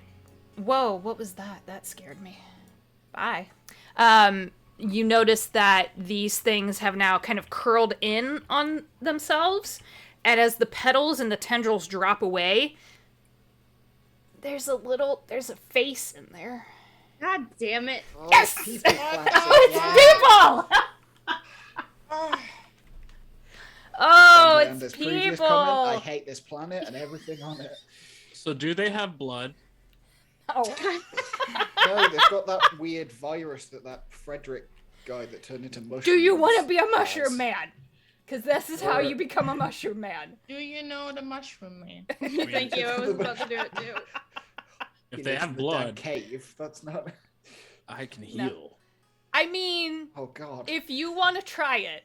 whoa, what was that? That scared me. Bye. You notice that these things have now kind of curled in on themselves, and as the petals and the tendrils drop away, there's a face in there. God damn it. oh, Yes! people classic. Oh, Yeah. it's people! Oh, And it's there's previous comment, I people! hate this planet and everything on it. So do they have blood? Oh. No, they've got that weird virus that Frederick guy that turned into mushroom. Do you want to be a has. mushroom man? Because this is how Or- you become a mushroom man. Do you know the mushroom man? Thank you. I was about to do it too. If He they lives have in the damn blood, cave. That's not. I can heal. I mean, Oh god. if you want to try it.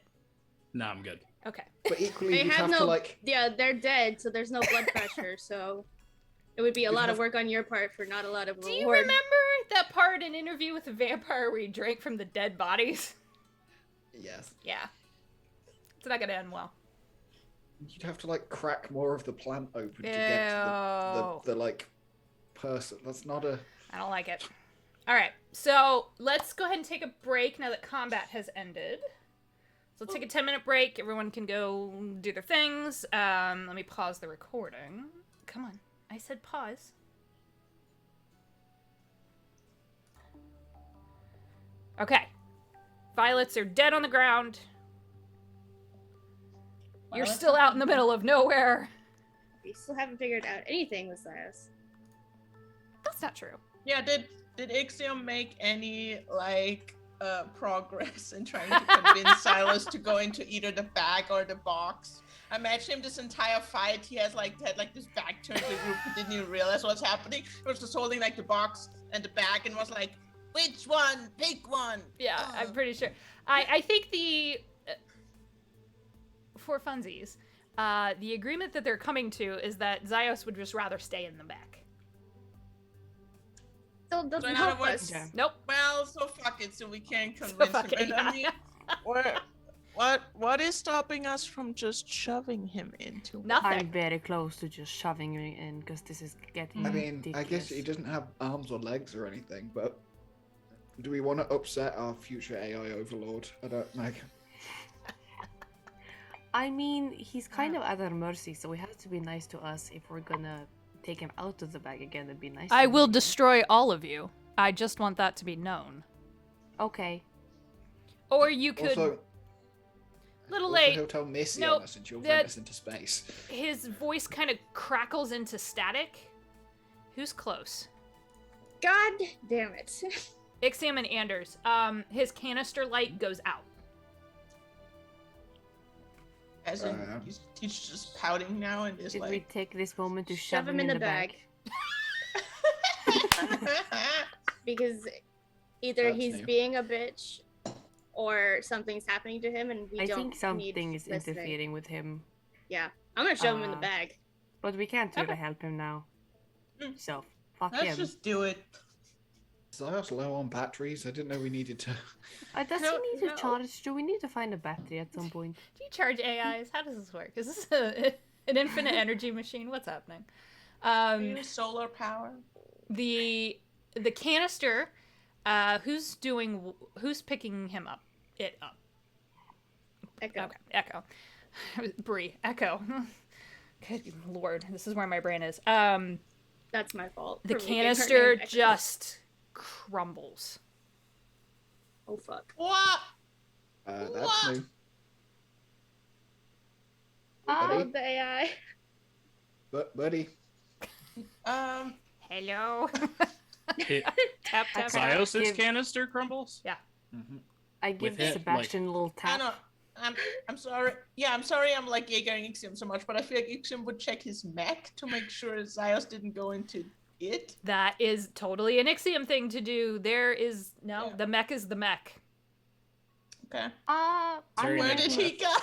No, I'm good. Okay. But equally, They you'd have have no. to like. Yeah, they're dead, so there's no blood pressure. So it would be a You'd lot of have- work on your part for not a lot of Do you reward. remember that part in Interview with a Vampire where he drank from the dead bodies? Yes. Yeah. It's not gonna end well. You'd have to like crack more of the plant open to get to Ew. the like person. That's not a. I don't like it. Alright, so let's go ahead and take a break now that combat has ended. So let's take a 10-minute break. Everyone can go do their things. Let me pause the recording. Come on. I said pause. Okay. Violets are dead on the ground. You're Violets still are out in the dead. middle of nowhere. We still haven't figured out anything with Silas. That's not true. Yeah, did Ixiom make any like progress in trying to convince Silas to go into either the bag or the box? I imagine him this entire fight. He has like had like this back turned to the group. He didn't even realize what's happening. He was just holding like the box and the bag and was like, "Which one? Pick one." Yeah, I'm pretty sure. I think the for funsies, the agreement that they're coming to is that Zyos would just rather stay in the back. Still doesn't So in help other words- us. Okay. Nope. Well, so fuck it. So we can't convince fuck him. it, And I yeah. mean, what is stopping us from just shoving him into? I'm Nothing. very close to just shoving you in because this is getting I mean, I guess he ridiculous. doesn't have arms or legs or anything. But do we want to upset our future AI overlord? I don't like. I mean, he's kind of at our mercy, so he has to be nice to us if we're gonna take him out of the bag again and be nice to I him will again. destroy all of you. I just want that to be known. Okay. Or you could. Also, Little also late. he'll tell Missy Nope, on us and she'll that- vent us into space. His voice kind of crackles into static. Who's close? God damn it. Ixiom and Anders. His canister light goes out. As in, he's just pouting now and is Did we like. take this moment to Shove him in the bag. Because either That's he's new. being a bitch or something's happening to him and we I don't think something need is listening. interfering with him, Yeah. I'm gonna shove him in the Uh, bag. but we can't really Okay. help him now. Mm. So, fuck Let's him. just do it. Zyos low on batteries. I didn't know we needed to. Does he don't need to know. charge? Do we need to find a battery at some point? Do you charge AIs? How does this work? Is this an infinite energy machine? What's happening? Use solar power. The canister. Who's picking him up? It up. Echo. Okay. Echo. Bree. Echo. Good lord, this is where my brain is. That's my fault. The for making her canister name Echo. just crumbles. Oh fuck. What? That's What? new. Oh, Buddy? the AI. But buddy, Hello. It, Tap tap. Okay. tap. Zios' Give- canister crumbles? I give With it, Sebastian a little I tap. know. I'm sorry. Yeah, I'm sorry. I'm like Jaegering Ixiom so much, but I feel like Ixiom would check his mech to make sure Zyos didn't go into it. That is totally an Ixiom thing to do. There is no. Yeah. The mech is the mech. Okay. Very Where nice. did he go?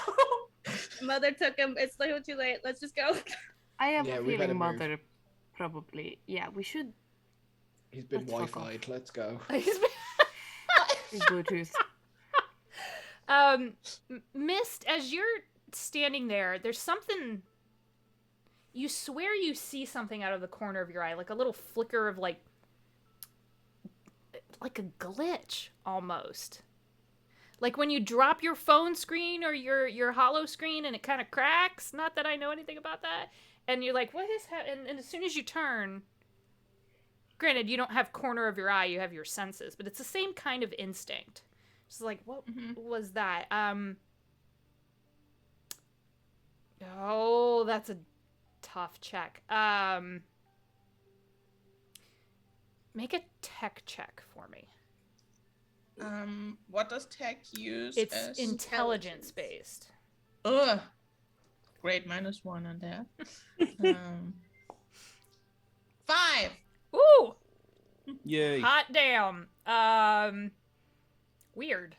Mother took him. It's a little too late. Let's just go. I have Yeah, a we better feeling move. Mother probably. Yeah, we should. he's been Let's fuck Wi-Fi'd. Let's go. Bluetooth. Mist, as you're standing there, there's something. You swear you see something out of the corner of your eye, like a little flicker of like a glitch almost. Like when you drop your phone screen or your hollow screen and it kind of cracks. Not that I know anything about that. And you're like, what is happening? And as soon as you turn, granted, you don't have corner of your eye, you have your senses, but it's the same kind of instinct. It's like, what was that? Oh, that's a tough check. Make a tech check for me. What does tech use? It's as... intelligence based. Ugh. Great, -1 on that. 5. Ooh, Yay. hot damn. Weird.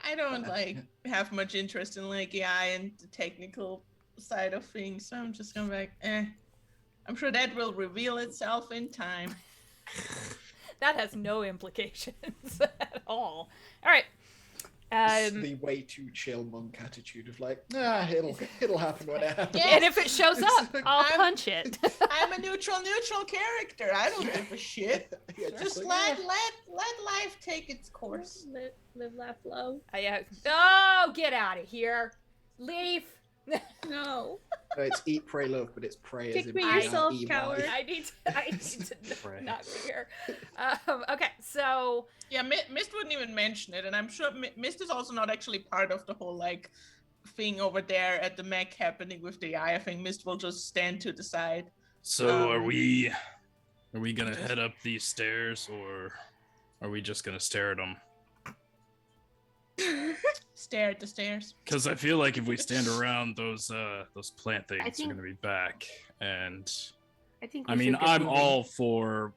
I don't like have much interest in like AI and the technical side of things, so I'm just gonna be like, I'm sure that will reveal itself in time. That has no implications at all. All right. It's the way too chill monk attitude of like, it'll happen when it happens. And if it shows up, I'll I'm- punch it. I'm a neutral character. I don't give a shit. Yeah, Just like, let life take its course. Live, laugh, love. Oh, get out of here. Leave. No. no, it's eat, pray, love, but it's pray Kick as in me pray, yourself, E-Y. coward. I need to not be here. Okay, so Yeah, Mist wouldn't even mention it, and I'm sure Mist is also not actually part of the whole like thing over there at the mech happening with the AI. I think Mist will just stand to the side. So are we gonna head up these stairs, or are we just gonna stare at them? Stare at the stairs. Because I feel like if we stand around, those plant things think- are gonna be back, and I think. I we mean should get I'm moving. all for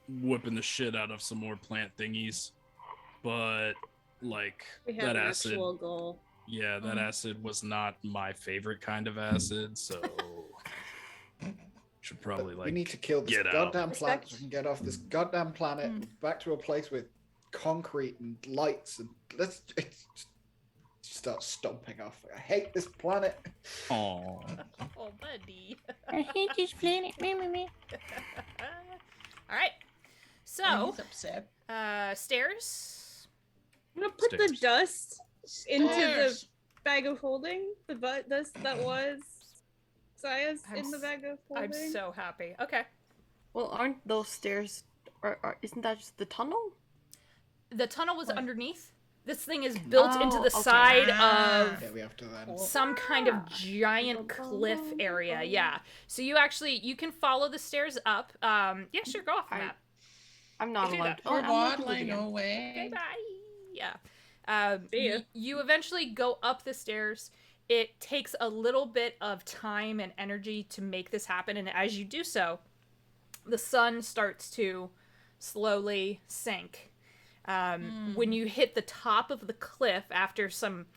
whipping the shit out of some more plant thingies, but like We have that an acid, actual goal. yeah, that acid was not my favorite kind of acid, so should probably we like need to kill this get out. goddamn planet Respect. so we can get off this goddamn planet and back to a place with concrete and lights and let's just start stomping off. I hate this planet. Aw. oh buddy. I hate this planet. Me. All right. Oh, So, he's upset. stairs. I'm gonna put the Stairs. dust into the Stairs. bag of holding. The dust that was Saya's I'm in the s- bag of I'm holding. so happy. Okay. Well, aren't those stairs? Isn't that just the tunnel? The tunnel was What? underneath. This thing is built into Oh, the okay. side Ah. of Yeah, we have to then. some kind of giant cliff area. Yeah. So you can follow the stairs up. Yeah, sure, go off the I- map. I'm not Do allowed. that. Oh, For I'm not what? allowed Like, again. no Okay, way. bye. Yeah. See ya. You eventually go up the stairs. It takes a little bit of time and energy to make this happen, and as you do so, the sun starts to slowly sink. When you hit the top of the cliff after some...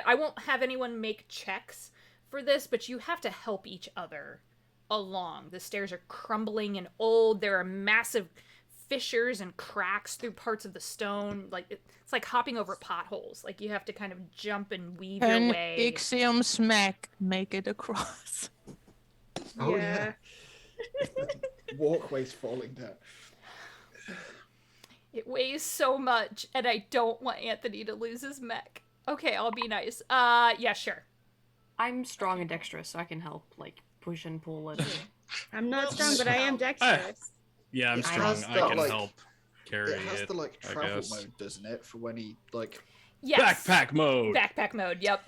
I won't have anyone make checks for this, but you have to help each other along. The stairs are crumbling and old. There are massive fissures and cracks through parts of the stone. Like it's like hopping over potholes. Like you have to kind of jump and weave your way. Ixiom smack, make it across. Oh, yeah. Walkways falling down. It weighs so much, and I don't want Anthony to lose his mech. Okay, I'll be nice. Yeah, sure. I'm strong and dexterous, so I can help, like push and pull and. I'm not Well, strong, but I am dexterous. Yeah, I'm It strong. has I the, can like- help carry It has it. the like I travel guess. mode, doesn't it? For when he like Yes. Backpack mode. Backpack mode, yep.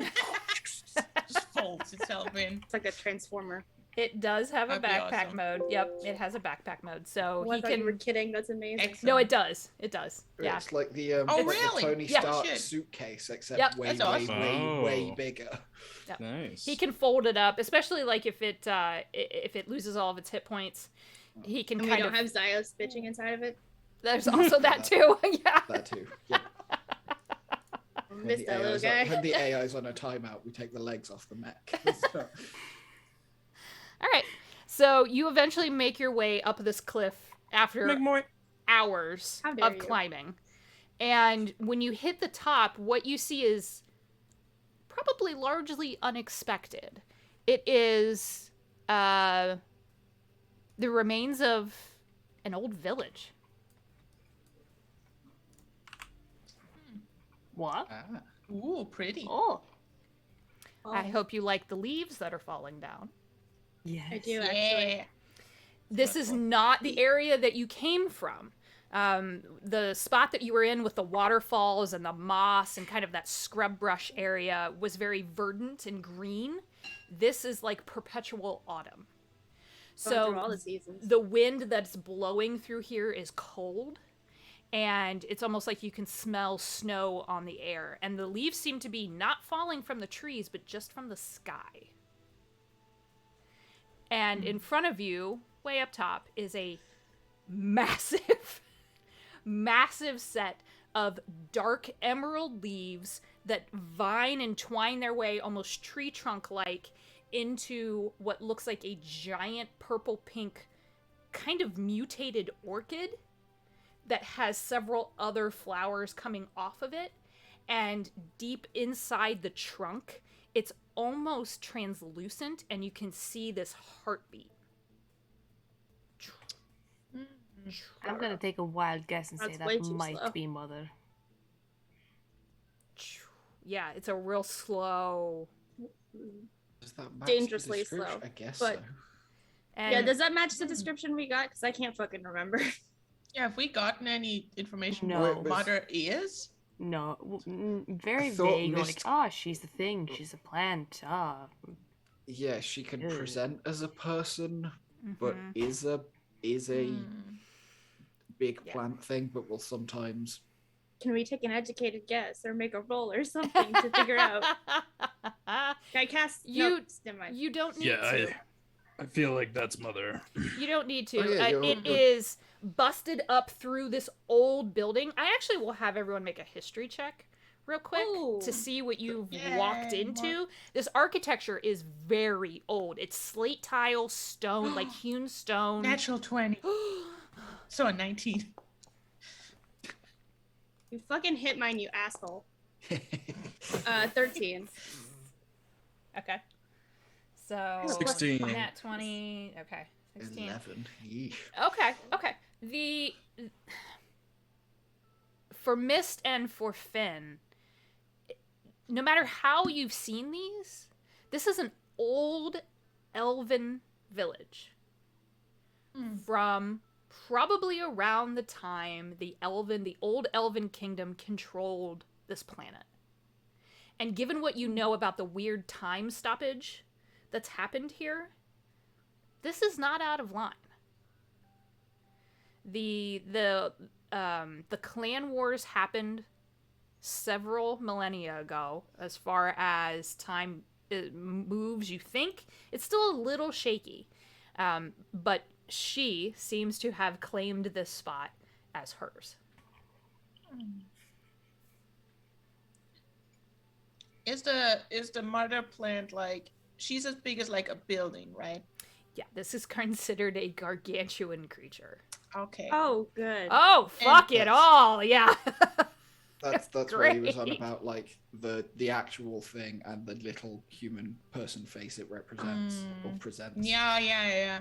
Just folds itself in. It's like a transformer. It does have a That'd be backpack awesome. mode. Yep, it has a backpack mode. So Oh, I he thought you were can... kidding. That's amazing. Excellent. No, it does. It does. Yeah. it's like the Oh, it's like really? the Tony Yeah. Stark Shit. suitcase, except Yep. way, That's way, awesome. way Oh. bigger. Nice. He can fold it up, especially like if it loses all of its hit points. He can And we kind don't of... have Zios bitching inside of it. There's also that too. Yeah. That too. Yep. When Missed that little guy. when the AI's on a timeout, we take the legs off the mech. All right. So you eventually make your way up this cliff after Make more. hours How dare of you. climbing. And when you hit the top, what you see is probably largely unexpected. It is the remains of an old village. What? Ah. Ooh, pretty. Oh. I hope you like the leaves that are falling down. Yes. I do actually. Yeah. This is not the area that you came from. The spot that you were in with the waterfalls and the moss and kind of that scrub brush area was very verdant and green. This is like perpetual autumn. Going through So all the seasons. the wind that's blowing through here is cold, and it's almost like you can smell snow on the air. And the leaves seem to be not falling from the trees, but just from the sky. And in front of you, way up top, is a massive, massive set of dark emerald leaves that vine and twine their way almost tree trunk like into what looks like a giant purple pink kind of mutated orchid that has several other flowers coming off of it. And deep inside the trunk, it's almost translucent and you can see this heartbeat. I'm gonna take a wild guess and say That's way that too might slow. be Mother. Yeah, it's a real slow. Does that match Dangerously the description? slow, I guess but- so. And Yeah, does that match the description we got? Because I can't fucking remember. Yeah, have we gotten any information No. what Mother is? No, very thought vague. Like, Mist- she's the thing. She's a plant. Yeah, she can Ew. present as a person, but Mhm. is a big Yeah. plant thing, but will sometimes. Can we take an educated guess or make a roll or something to figure out? Can I cast? You- Nope, never mind. You don't need Yeah, to. I feel like that's Mother. You don't need to. Oh, yeah, It is busted up through this old building. I actually will have everyone make a history check real quick Ooh. to see what you've Yay, walked into. This architecture is very old. It's slate tile, stone, like hewn stone. Natural 20. So a 19. You fucking hit mine, you asshole. 13. Okay. So 16. Nat 20. Okay. 16. 11. Yeesh. Okay. For Mist and for Finn, no matter how you've seen these, this is an old elven village from probably around the time the old elven kingdom controlled this planet. And given what you know about the weird time stoppage that's happened here, this is not out of line. The clan wars happened several millennia ago. As far as time moves, you think it's still a little shaky, but she seems to have claimed this spot as hers. Is the mother plant like she's as big as like a building, right? Yeah, this is considered a gargantuan creature. Okay. Oh, good. Oh, fuck it that's- all, yeah. That's what he was on Great. about, like the actual thing and the little human person face it represents or presents. Yeah.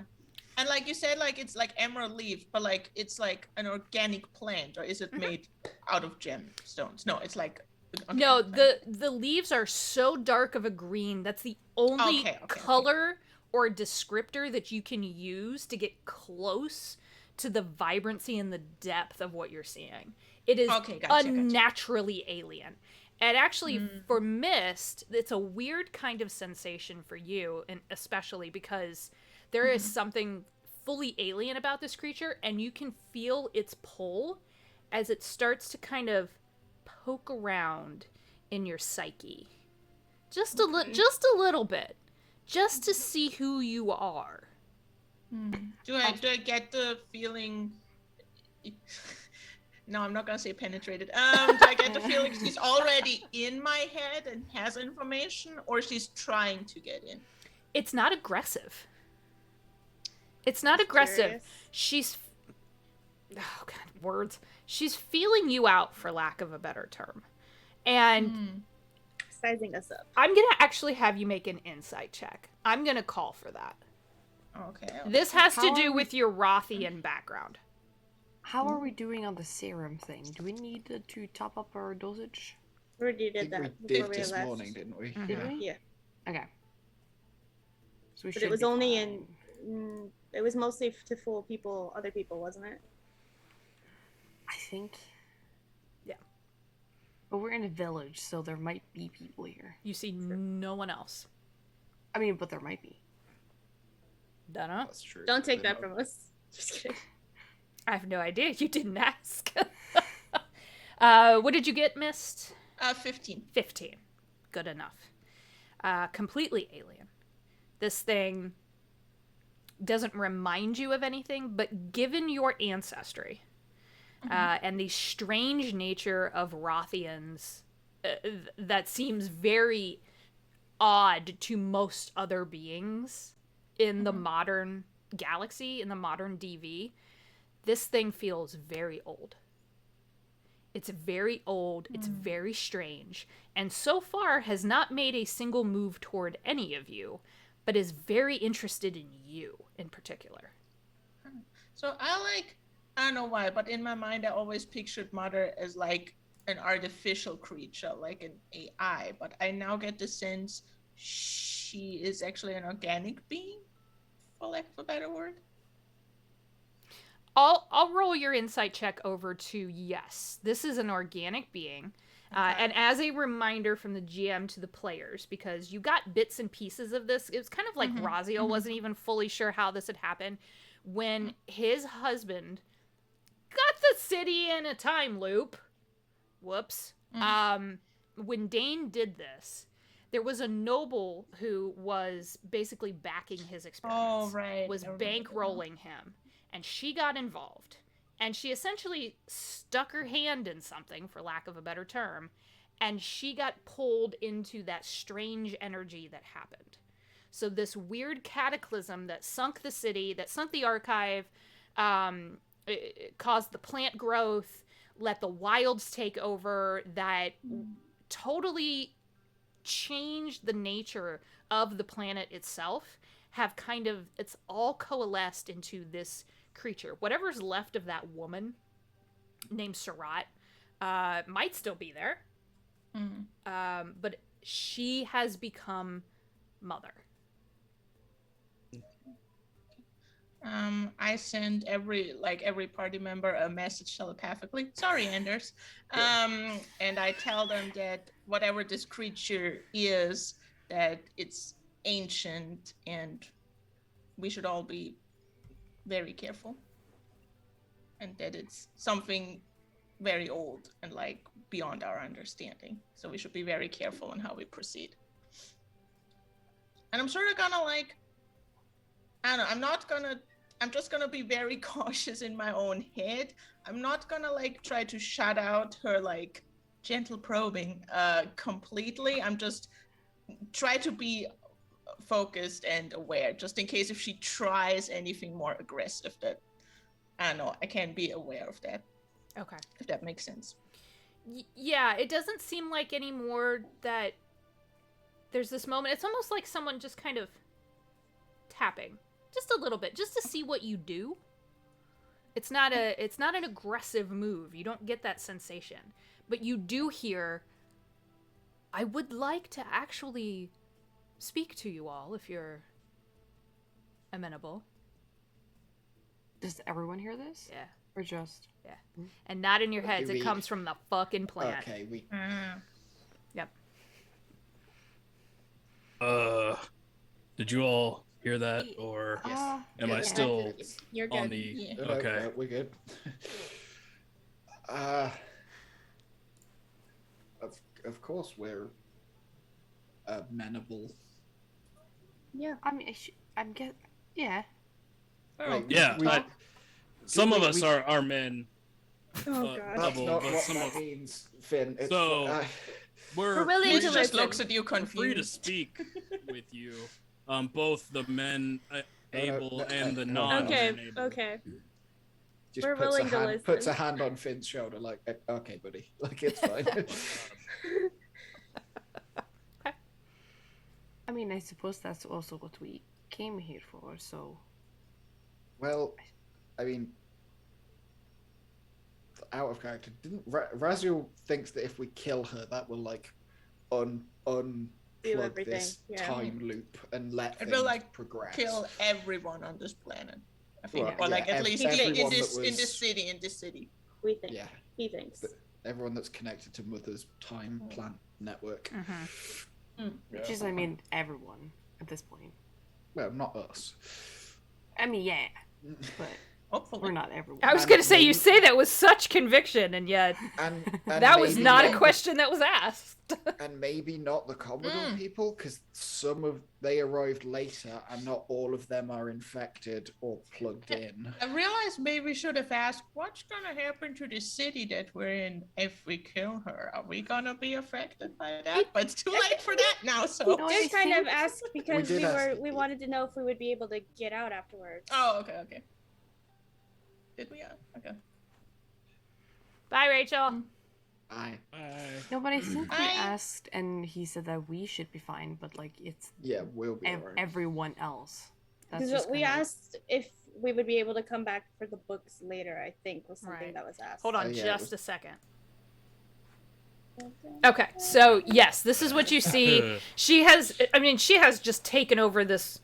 And like you said, like it's like emerald leaf, but like it's like an organic plant, or is it made out of gemstones? No, it's like okay, No, fine. the leaves are so dark of a green. That's the only Okay. color or descriptor that you can use to get close to the vibrancy and the depth of what you're seeing. It is Okay, gotcha. unnaturally alien. And actually, for Mist, it's a weird kind of sensation for you, and especially because there is something fully alien about this creature, and you can feel its pull as it starts to kind of poke around in your psyche, just a little bit, just to see who you are. Do I get the feeling? No, I'm not gonna say penetrated. Do I get the feeling she's already in my head and has information, or she's trying to get in? It's not aggressive. It's not aggressive. Curious. She's, oh god, words. She's feeling you out, for lack of a better term, and Sizing us up. I'm gonna actually have you make an insight check. I'm gonna call for that. Okay. This has to How do are we- with your Rothian background. How are we doing on the serum thing? Do we need to top up our dosage? We already I did think that we before did we this left. morning, didn't we? Did we? Yeah. Okay. So we But it should was be only fine. it was mostly to fool people, other people, wasn't it? I think. Yeah. But we're in a village, so there might be people here. You see no one else. I mean, but there might be. Dunno. That's true. Don't take They're that not- from us. Just kidding. I have no idea. You didn't ask. What did you get, Mist? 15. 15. Good enough. Completely alien. This thing doesn't remind you of anything, but given your ancestry and the strange nature of Rothians, that seems very odd to most other beings in the modern galaxy, in the modern DV, this thing feels very old. It's very old, it's very strange, and so far has not made a single move toward any of you, but is very interested in you in particular. So I don't know why, but in my mind I always pictured Mother as like an artificial creature, like an AI, but I now get the sense she is actually an organic being, for lack of a better word. I'll roll your insight check over to yes. This is an organic being. And as a reminder from the GM to the players, because you got bits and pieces of this, it was kind of like Raziel wasn't even fully sure how this had happened. When his husband got the city in a time loop, whoops, when Dane did this, there was a noble who was basically backing his experiments, was bankrolling him, and she got involved. And she essentially stuck her hand in something, for lack of a better term, and she got pulled into that strange energy that happened. So this weird cataclysm that sunk the city, that sunk the archive, it caused the plant growth, let the wilds take over, that totally changed the nature of the planet itself, have kind of, it's all coalesced into this creature. Whatever's left of that woman named Surat might still be there, but she has become Mother. I send every party member a message telepathically. Sorry, Anders. And I tell them that whatever this creature is, that it's ancient and we should all be very careful. And that it's something very old and like beyond our understanding. So we should be very careful in how we proceed. And I'm sort of gonna like, I don't know, I'm just gonna be very cautious in my own head. I'm not gonna like try to shut out her like gentle probing completely. I'm just try to be focused and aware, just in case if she tries anything more aggressive, that I don't know, I can be aware of that. Okay. If that makes sense. Yeah, it doesn't seem like anymore that there's this moment. It's almost like someone just kind of tapping just a little bit, just to see what you do. It's not an aggressive move. You don't get that sensation. But you do hear, I would like to actually speak to you all if you're amenable. Does everyone hear this? Yeah. Or just? Yeah. And not in your What do heads. you It mean? comes from the fucking plant. Okay, we. Yep. Did you all hear that, or Yes. am I Yeah. still You're good. on the? Yeah. No, Okay. we're good. Of course we're amenable. Yeah. I mean, yeah. Like, Yeah, we- some of we- us we- are men. Oh god. That's Double, not but what some that of- means, Finn. It's, So- We're willing Mitch to just listen. looks at you free to confused. speak with you. Both the men able and the Okay, non-men able. Okay. just we're puts willing a to hand, puts a listen. hand on Finn's shoulder, like, okay, buddy, like it's fine. I mean, I suppose that's also what we came here for, so... Well, I mean, out of character. Didn't Raziel thinks that if we kill her, that will like unplug everything, this yeah. time loop and let It things will, like, progress. Kill everyone on this planet, I think, Well, or like yeah, at least everyone in that this was- city. We think. Yeah, He thinks. but everyone that's connected to Mother's time plant network. Which is, I mean, everyone at this point. Well, not us. I mean, yeah, but Hopefully. Or not everyone. I was And gonna say, you maybe- say that with such conviction, and yet And that was maybe not a the- question that was asked. And maybe not the Commodore Mm. people, because they arrived later, and not all of them are infected or plugged in. I realized maybe we should have asked what's gonna happen to the city that we're in if we kill her. Are we gonna be affected by that? But it's too late for that now. So. No, We I did kind of think- ask because did ask. we wanted to know if we would be able to get out afterwards. Oh, okay. Did we? Okay. Bye, Rachel. Aye. No, but I think we I- asked, and he said that we should be fine, but like it's Yeah, we'll be alright. everyone else. That's Because just we kinda- asked if we would be able to come back for the books later, I think, was something Right. that was asked. Hold on yeah, it just was- a second. Okay, so yes, this is what you see. She has just taken over this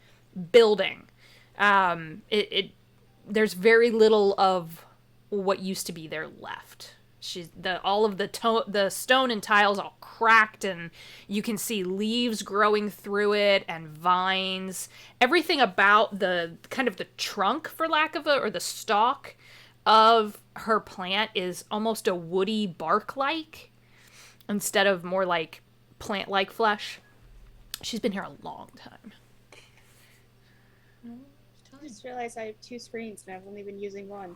building. There's very little of what used to be there left. All of the stone and tiles all cracked, and you can see leaves growing through it and vines. Everything about the kind of the trunk, for lack of or the stalk of her plant is almost a woody bark-like instead of more like plant-like flesh. She's been here a long time. I just realized I have 2 screens and I've only been using one.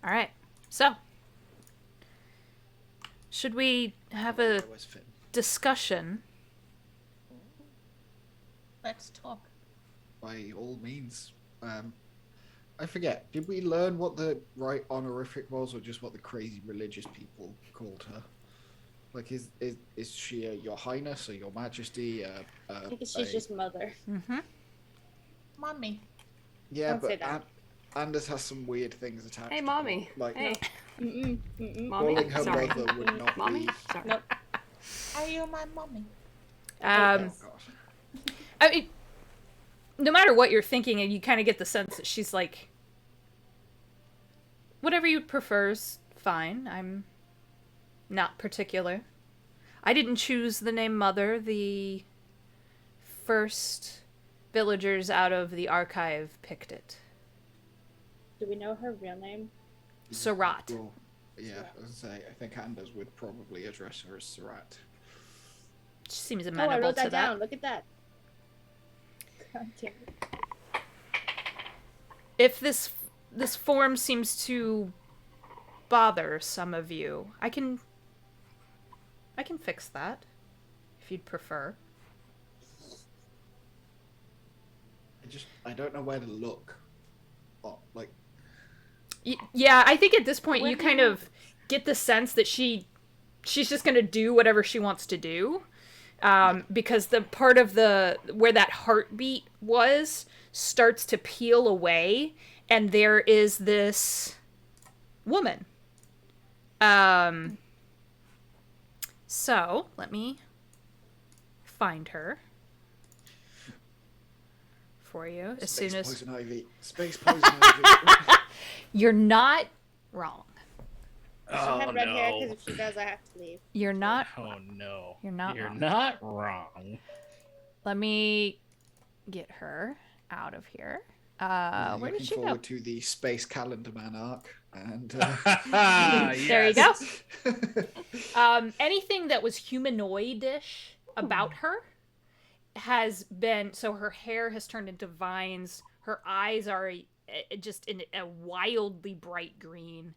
All right, so should we have a That was Finn. discussion? Let's talk. By all means. I forget. Did we learn what the right honorific was, or just what the crazy religious people called her? Like, is she Your Highness or Your Majesty? I think she's just mother. Mm-hmm. Mommy. Yeah, Don't say but that. Anders has some weird things attached. Hey, to mommy. her. Like Hey, Mommy. calling her Sorry. mother would not mommy. be. Sorry. Nope. Are you my mommy? Oh, Um, God. I mean, no matter what you're thinking, and you kind of get the sense that she's like, whatever you prefer's fine. I'm not particular. I didn't choose the name Mother. The first villagers out of the archive picked it. Do we know her real name? Sarat. Well, yeah, as I say, I think Anders would probably address her as Sarat. She seems Oh, I amenable wrote to that that. down. Look at that. God damn it. If this form seems to bother some of you, I can fix that if you'd prefer. I don't know where to look. Oh, like, Yeah, I think at this point When you kind you- of get the sense that she's just gonna do whatever she wants to do, because the part of where that heartbeat was starts to peel away, and there is this woman. So let me find her for you as Space soon as Poison Ivy. Space Poison Ivy. you're not wrong. She had red hair because if she does, I have to leave. You're not. Oh no. You're not You're wrong. not wrong. Let me get her out of here. Where Looking did she go? forward to the Space Calendar Man arc, and There you go. Yes. Anything that was humanoid-ish about her has been, so her hair has turned into vines. Her eyes are just in a wildly bright green.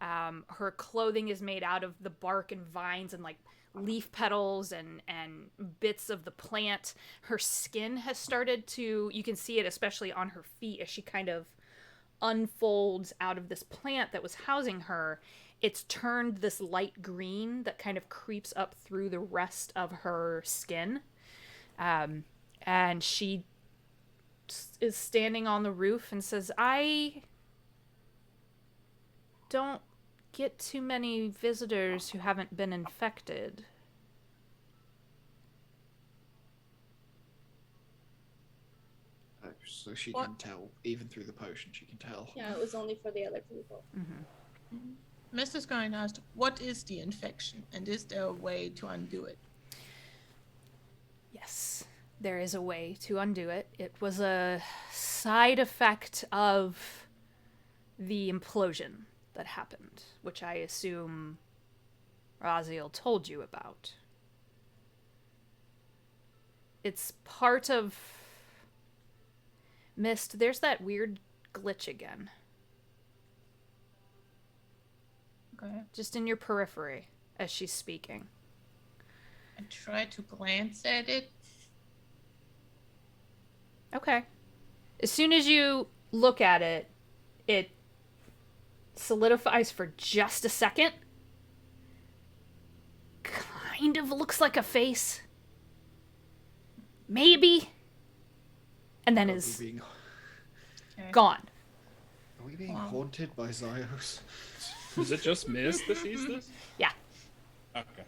Her clothing is made out of the bark and vines and like leaf petals and bits of the plant. Her skin has started to, you can see it especially on her feet as she kind of unfolds out of this plant that was housing her. It's turned this light green that kind of creeps up through the rest of her skin. And she is standing on the roof and says, I don't get too many visitors who haven't been infected. so she What? can tell, even through the potion, she can tell. Yeah, it was only for the other people. Mr. Skyne asked, what is the infection, and is there a way to undo it? Yes. There is a way to undo it. It was a side effect of the implosion that happened, which I assume Raziel told you about. It's part of Mist. There's that weird glitch again. Okay. Just in your periphery as she's speaking. I try to glance at it. Okay. As soon as you look at it, it solidifies for just a second. Kind of looks like a face. Maybe. And then is being, Okay. gone. are we being Wow. haunted by Zyos? Is it just Mist that sees this? Yeah. Okay.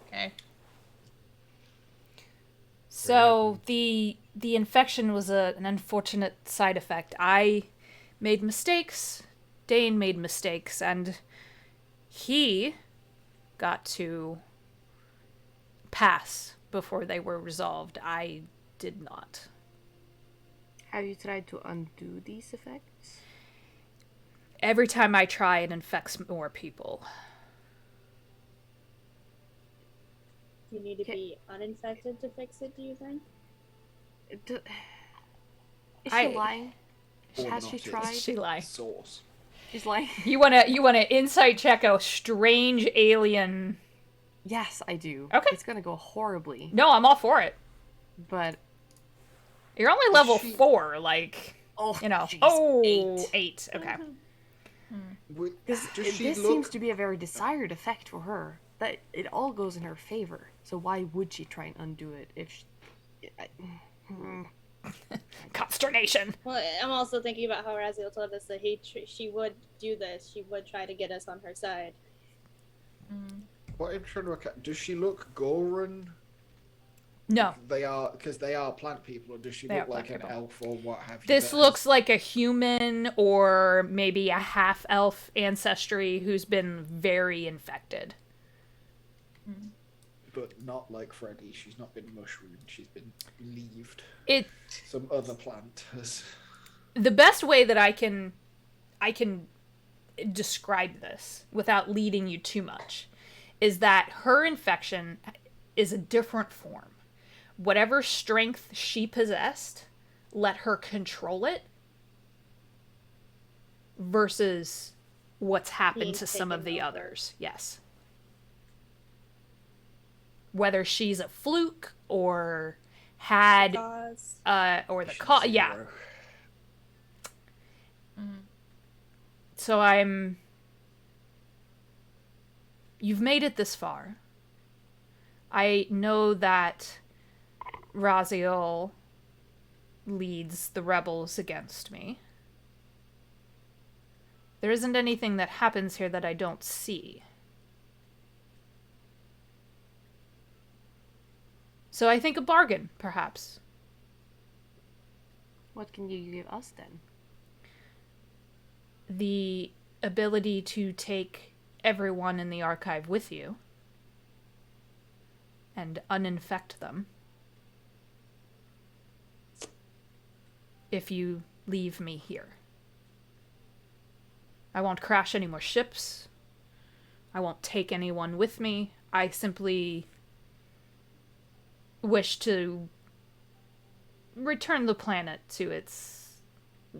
Okay. So the infection was an unfortunate side effect. I made mistakes. Dane made mistakes, and he got to pass before they were resolved. I did not. Have you tried to undo these effects? Every time I try, it infects more people. You need to be uninfected to fix it, do you think? Is I- she lying? Or Has not, she it's tried? She lied. Source. She's lying. You wanna insight check a strange alien? Yes, I do. Okay. It's gonna go horribly, No, I'm all for it. but You're only level She- 4, like, oh, you know. jeez, Oh, 8. 8. Okay. This Does she this look? seems to be a very desired effect for her. That it all goes in her favor. So why would she try and undo it if she, Consternation. Well, I'm also thinking about how Raziel told us that she would do this. She would try to get us on her side. What I'm trying to work out. Does she look Goran? No. They are, because they are plant people, or does she They look are like plant an people. elf or what have you? This that looks has- like a human or maybe a half-elf ancestry who's been very infected. but not like Freddy. She's not been mushroomed. She's been leaved. It Some other plant has. the best way that I can describe this without leading you too much is that her infection is a different form. Whatever strength she possessed, let her control it versus what's happened Being to some of taken the over. others. Yes. Whether she's a fluke or had Cause. or the she's cause, yeah. zero. So you've made it this far. I know that Raziel leads the rebels against me. There isn't anything that happens here that I don't see. So I think a bargain, perhaps. what can you give us then? The ability to take everyone in the archive with you and uninfect them if you leave me here. I won't crash any more ships. I won't take anyone with me. I simply wish to return the planet to its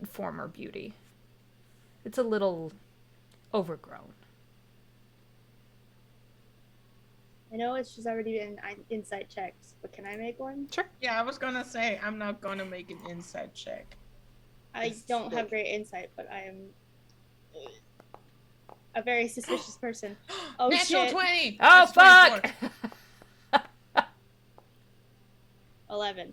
former beauty. It's a little overgrown. I know she's already been insight checked, but can I make one? Sure. Yeah, I was gonna say I'm not gonna make an insight check. I don't have great insight, but I am a very suspicious person. Oh Natural shit! 20. Oh, That's 24. fuck! 11.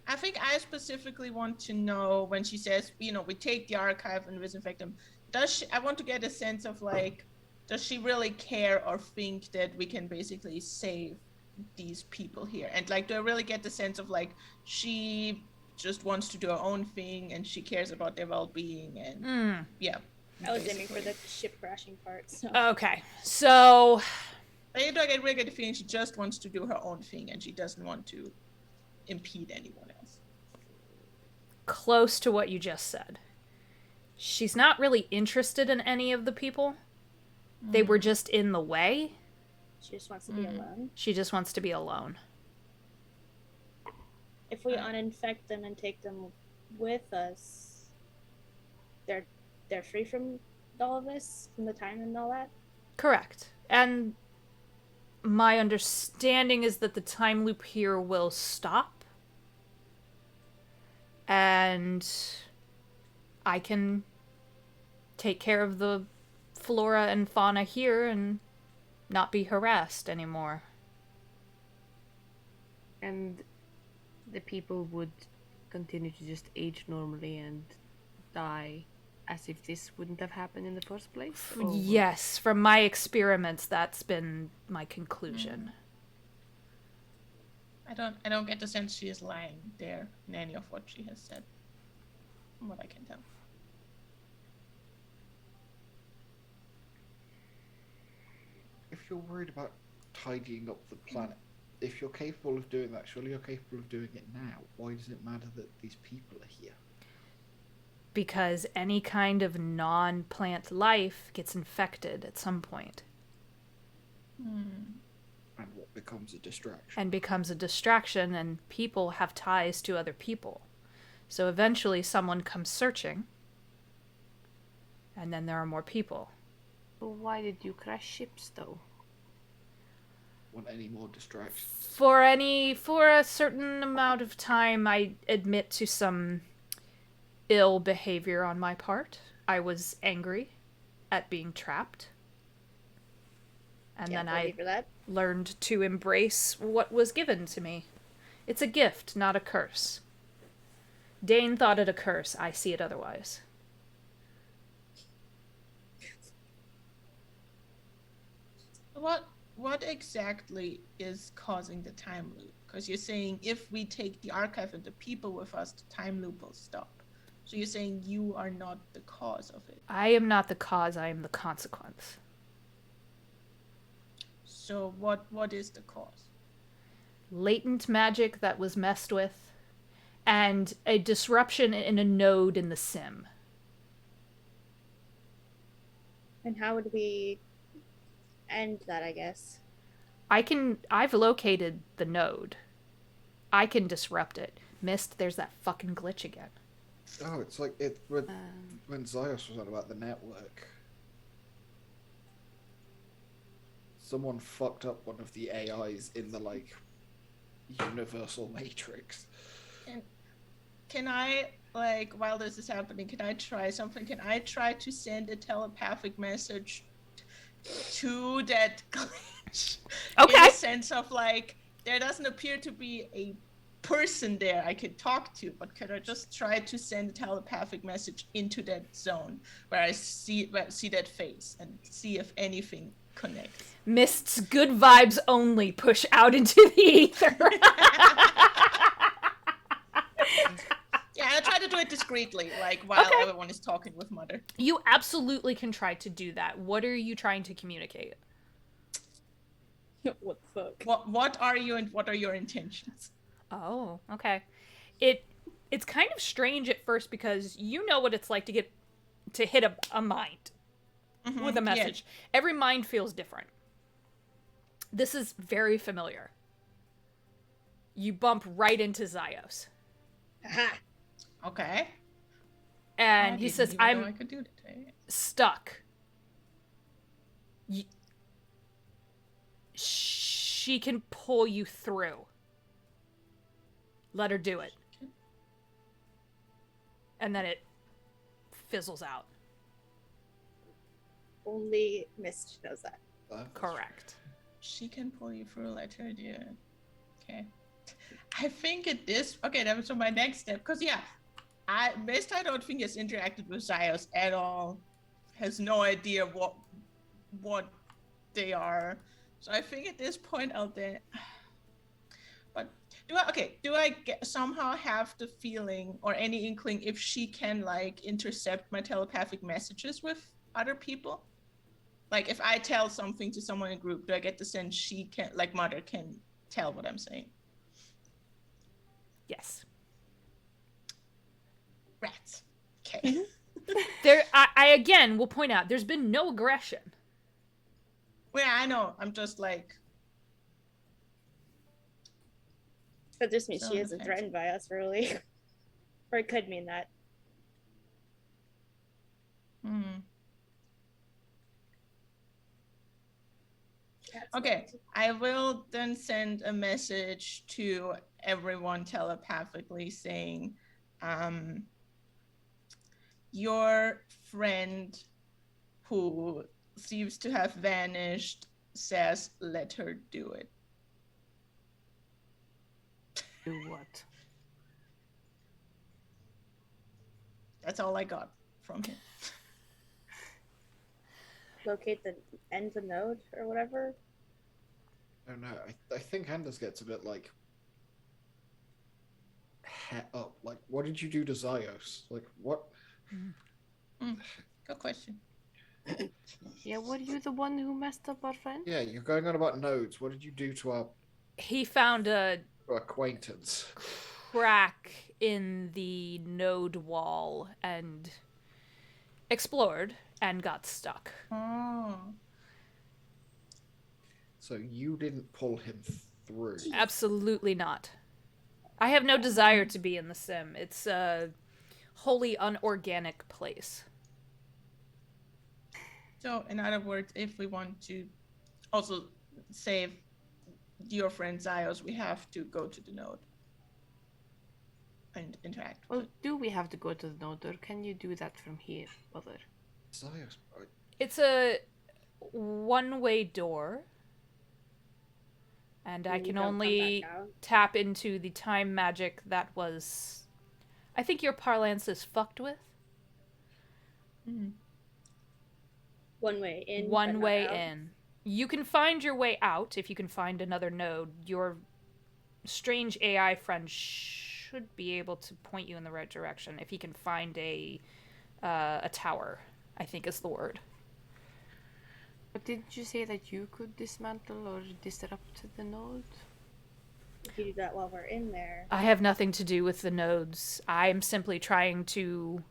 I think I specifically want to know when she says, we take the archive and disinfect them. I want to get a sense of does she really care or think that we can basically save these people here? And do I really get the sense of she just wants to do her own thing and she cares about their well-being and yeah. I was aiming for basically. the ship crashing part. So. Okay, so I do get really get the feeling she just wants to do her own thing and she doesn't want to impede anyone else. Close to what you just said. She's not really interested in any of the people. They were just in the way. She just wants to be alone. She just wants to be alone. If we uninfect them and take them with us, they're free from all of this, from the time and all that? Correct. And my understanding is that the time loop here will stop. And I can take care of the flora and fauna here and not be harassed anymore. And the people would continue to just age normally and die as if this wouldn't have happened in the first place? Or Yes, from my experiments, that's been my conclusion. I don't get the sense she is lying there in any of what she has said, from what I can tell. If you're worried about tidying up the planet, if you're capable of doing that, surely you're capable of doing it now. Why does it matter that these people are here? Because any kind of non-plant life gets infected at some point And what becomes a distraction? and becomes a distraction, and people have ties to other people. So eventually someone comes searching, and then there are more people. But why did you crash ships, though? Want any more distractions? For a certain amount of time, I admit to some ill behavior on my part. I was angry at being trapped. And then I For that. learned to embrace what was given to me. It's a gift, not a curse. Dane thought it a curse. I see it otherwise. What exactly is causing the time loop? Because you're saying if we take the archive and the people with us, the time loop will stop. So you're saying you are not the cause of it. I am not the cause, I am the consequence. So what is the cause? Latent magic that was messed with, and a disruption in a node in the sim. And how would we end that, I guess? I've located the node. I can disrupt it. Mist, there's that fucking glitch again. Oh, it's like it when Zyos was on about the network. Someone fucked up one of the AIs in the universal matrix. Can I, while this is happening, can I try something? Can I try to send a telepathic message to that glitch? Okay. In the sense of, there doesn't appear to be a person there I could talk to, but could I just try to send a telepathic message into that zone where I see that face and see if anything connects? Mist's good vibes only push out into the ether. Yeah, I try to do it discreetly, while Okay. everyone is talking with Mother. You absolutely can try to do that. What are you trying to communicate? What the fuck? What are you and what are your intentions? Oh, okay. It's kind of strange at first because you know what it's like to hit a mind with a message. Yeah. Every mind feels different. This is very familiar. You bump right into Zyos. Aha! Okay. And I he didn't says, even know I'm I could do that. stuck. She can pull you through. Let her do it. And then it fizzles out. Only Mist knows that. Correct. She can pull you through, let her do it. Okay. I think okay, that was my next step. Because, yeah, I don't think has interacted with Zyos at all. Has no idea what they are. So I think at this point out there, but do I somehow have the feeling or any inkling if she can intercept my telepathic messages with other people? Like if I tell something to someone in group, do I get the sense she can, like Mother can tell what I'm saying? Yes. Rats. Okay. There, I again will point out, there's been no aggression. Well, yeah, I know. I'm just like, That just means So she isn't offensive. threatened by us, really. Or it could mean that. Okay, I will then send a message to everyone telepathically saying, your friend who seems to have vanished says, let her do it. Do what? That's all I got from him. Locate the end the node or whatever. I don't know. I think Anders gets a bit like het up. Like, what did you do to Zyos? Like, what? Good question. Yeah, were you the one who messed up our friend? Yeah, you're going on about nodes. What did you do to our He found a acquaintance? crack in the node wall and explored and got stuck. Oh. So you didn't pull him through. Absolutely not. I have no desire to be in the sim. It's a wholly unorganic place. So, in other words, if we want to also save your friend Zios, we have to go to the node and interact with Well, it. do we have to go to the node, or can you do that from here, Mother? Zyos. It's a one-way door. And I And you can don't come only back out. tap into the time magic that was, I think your parlance is fucked with. One way in. but One not way out. in. You can find your way out if you can find another node. Your strange AI friend should be able to point you in the right direction if he can find a tower, I think is the word. But didn't you say that you could dismantle or disrupt the node? If you do that while we're in there. I have nothing to do with the nodes. I'm simply trying to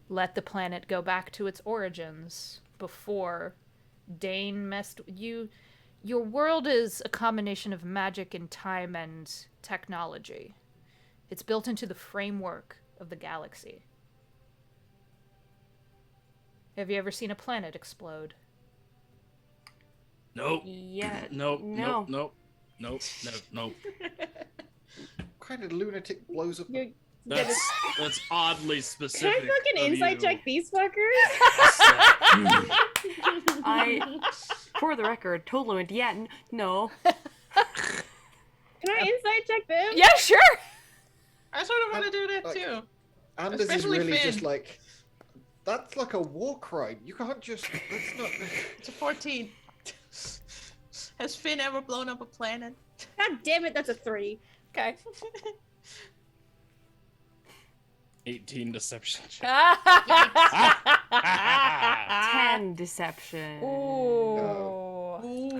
let the planet go back to its origins before Dane messed with you. Your world is a combination of magic and time and technology. It's built into the framework of the galaxy. Have you ever seen a planet explode? Nope. Yeah. Nope. No. Nope. Nope. Nope. Nope. What kind of lunatic blows up? You're That's oddly Can specific. I fucking of insight you. check these fuckers? I, for the record, totally went, yeah, no. Can I insight check them? Yeah, sure. I sort of want to do that Like- too. Anders is Especially really Finn. just like, that's like a war crime. You can't just. That's not. It's a 14. Has Finn ever blown up a planet? God damn it, that's a 3. Okay. 18 deception check. 10 deception. Ooh.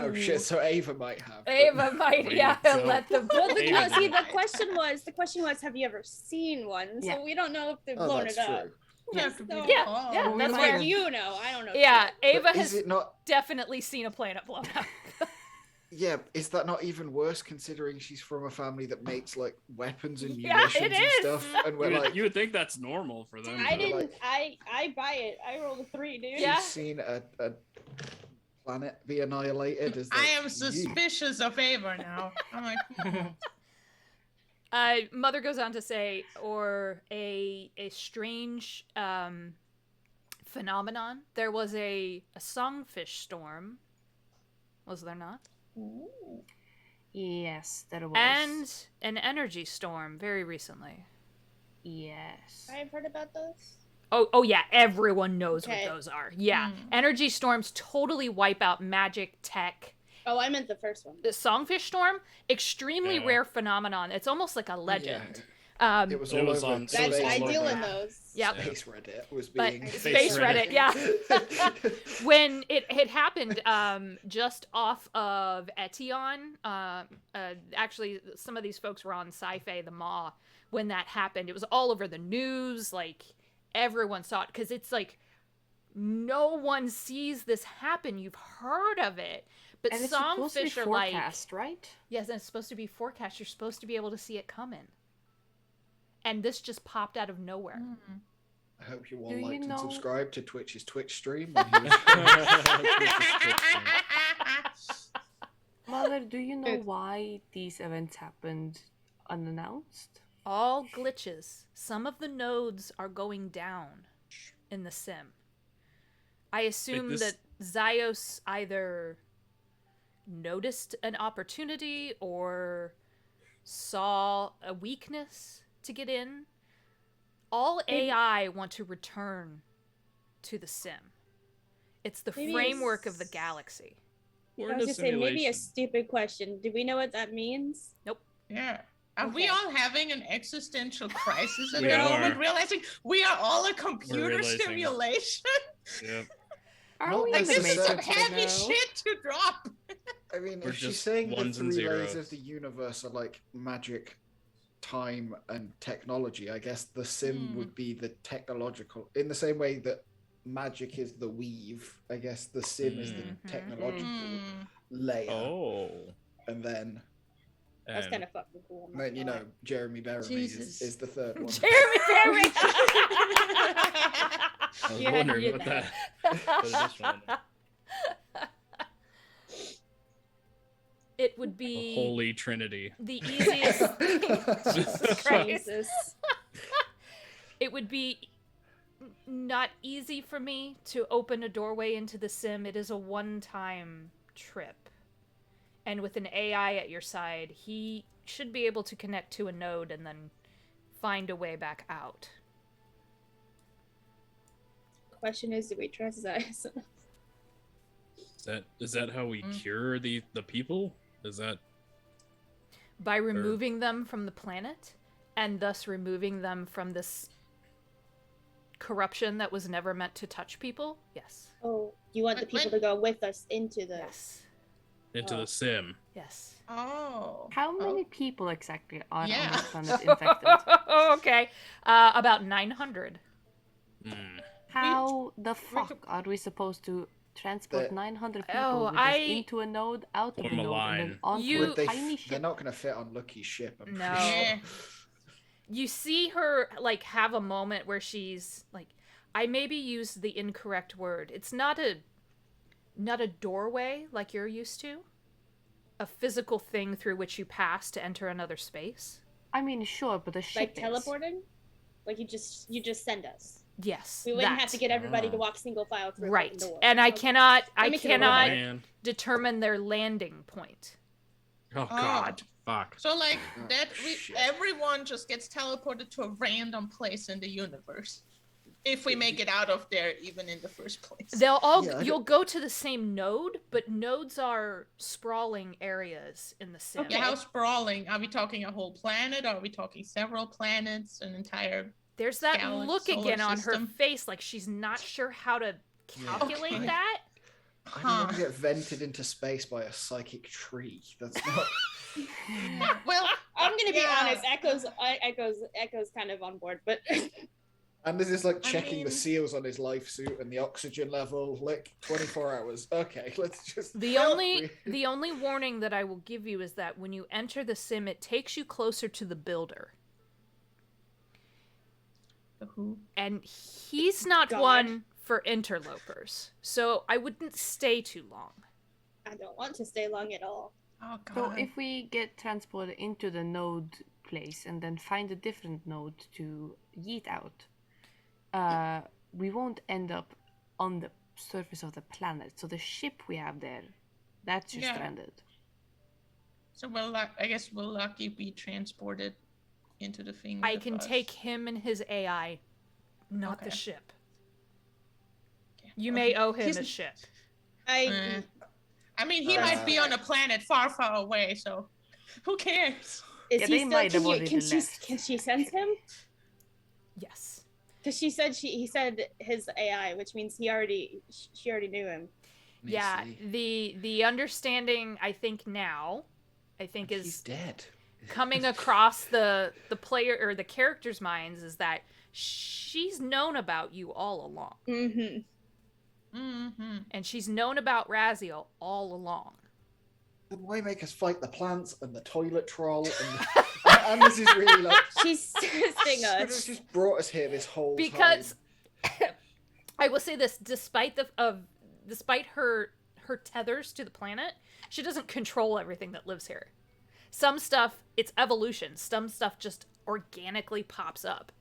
Oh shit! So Ava might have. but- Ava might, Wait, yeah, so- let the Well, Ava no, see, did. the question was, have you ever seen one? So Yeah. we don't know if they've Oh, blown that's it up. true. You have to be Yeah, the yeah, call. yeah, We that's might where have- You know, I don't know. Yeah, shit. Ava But has is it not? definitely seen a planet blown up. Yeah, is that not even worse considering she's from a family that makes like weapons and Yeah, munitions it and is. stuff? And we're You like, would think that's normal for them. I but- didn't. like- I buy it. I rolled a 3, dude. Yeah. she's seen a planet be annihilated. Is I like, am suspicious of Ava now. I'm like, Mother goes on to say, or a strange phenomenon. There was a songfish storm, was there not? ooh. Yes, there was. And an energy storm very recently. Yes. I've heard about those. Oh yeah, everyone knows Okay. what those are. Yeah, Hmm. energy storms totally wipe out magic, tech. Oh, I meant the first one. The songfish storm, extremely Yeah. rare phenomenon. It's almost like a legend. It was It all was over. on- it That's was all ideal over. in those. Yep. Space Reddit was But being Space Reddit, yeah. When it happened, just off of Etion, actually, some of these folks were on Sci-Fi the Maw when that happened. It was all over the news, like, everyone saw it, because it's like, no one sees this happen. You've heard of it. But And it's some supposed to be fish are like, forecast, right? yes, and it's supposed to be forecast. You're supposed to be able to see it coming. And this just popped out of nowhere. I hope you all Do you liked and know- subscribed to Twitch's Twitch stream. When he was... Mother, do you know Good. why these events happened unannounced? All glitches. Some of the nodes are going down in the sim. I assume this- that Zyos either noticed an opportunity or saw a weakness to get in. All Maybe- AI want to return to the sim. It's the Maybe framework of the it's- galaxy. We're I in was a just saying, maybe a simulation. stupid question. Do we know what that means? Yeah. Are we Okay. all having an existential crisis at We the moment, are. realizing we are all a computer realizing- simulation? Yep. Are Not we Like, in the this is some Matrix right heavy now? shit to drop. I mean, We're if she's just saying the ones and 3 layers zeros. of the universe are like magic, time, and technology, I guess the sim would be the technological. In the same way that magic is the weave, I guess the sim is the Mhm. technological Hmm. layer. Oh. And then, That's And kind of fucking cool. I'm not then you gonna know, Jeremy Bearimy Jesus. is the third one. Jeremy Berry! I was Yeah, wondering you what know. that. additional one. It would The be Holy Trinity. the easiest. Jesus lie. Christ. Jesus. It would be not easy for me to open a doorway into the sim. It is a one-time trip. And with an AI at your side, he should be able to connect to a node and then find a way back out. Question is, do we trust Zayas? Is that how we cure the people? Is that By removing them from the planet and thus removing them from this corruption that was never meant to touch people? Yes. Oh, you want the But people when- to go with us into the? Yes. into Oh. the sim? Yes. Oh. How many people exactly are on Yeah. this planet infected? Okay. About 900. Hmm. How the fuck are we supposed to transport The- 900 people Oh, with us I- into a node, out of a Form a node, and line. then onto You- a Would they tiny they're ship? not going to fit on Lucky's ship. I'm No. pretty sure. Yeah. You see her like have a moment where she's like, I maybe used the incorrect word. It's not a doorway like you're used to. A physical thing through which you pass to enter another space. I mean, sure, but the ship Like is. teleporting? Like you just send us. Yes. We wouldn't that. have to get everybody to Oh. walk single file through a right. fucking door. And I Okay. cannot That makes it a little cannot better. Man. determine their landing point. Oh God. Fuck. So like Oh, that, shit. everyone just gets teleported to a random place in the universe, if we make it out of there, even in the first place. They'll all Yeah, I you'll go to the same node, but nodes are sprawling areas in the sim. Okay. Yeah, how sprawling? Are we talking a whole planet? Are we talking several planets? An entire? There's that Galaxy, look solar again on her system. face, like she's not sure how to calculate Okay. that. I don't want to get vented into space by a psychic tree. That's not. Well, I'm gonna be yeah. honest. Echo's kind of on board, but And this is like I checking the mean- seals on his life suit and the oxygen level. Like 24 hours. Okay, let's just. The only warning that I will give you is that when you enter the sim, it takes you closer to the builder. Who? And he's not God. one for interlopers. So I wouldn't stay too long. I don't want to stay long at all. Oh So God. if we get transported into the node place and then find a different node to yeet out, we won't end up on the surface of the planet. So the ship we have there, that's just Yeah. stranded. So I guess will Lucky be transported into the thing? I with can us? take him and his AI, not the Okay. ship. Okay. You may owe him He's- a ship. I mean, he might be on a planet far, far away. So, who cares? Is Yeah, he they still? might have already Can she sense him? Yes. Because he said his AI, which means she already knew him. Let me Yeah, see. the understanding I think He's is dead. coming across the player or the character's minds is that she's known about you all along. And she's known about Raziel all along. Then why make us fight the plants and the toilet troll and this is really like She's testing could have us. just brought us here this whole Because time. I will say this, despite her tethers to the planet, she doesn't control everything that lives here. Some stuff, it's evolution. Some stuff just organically pops up.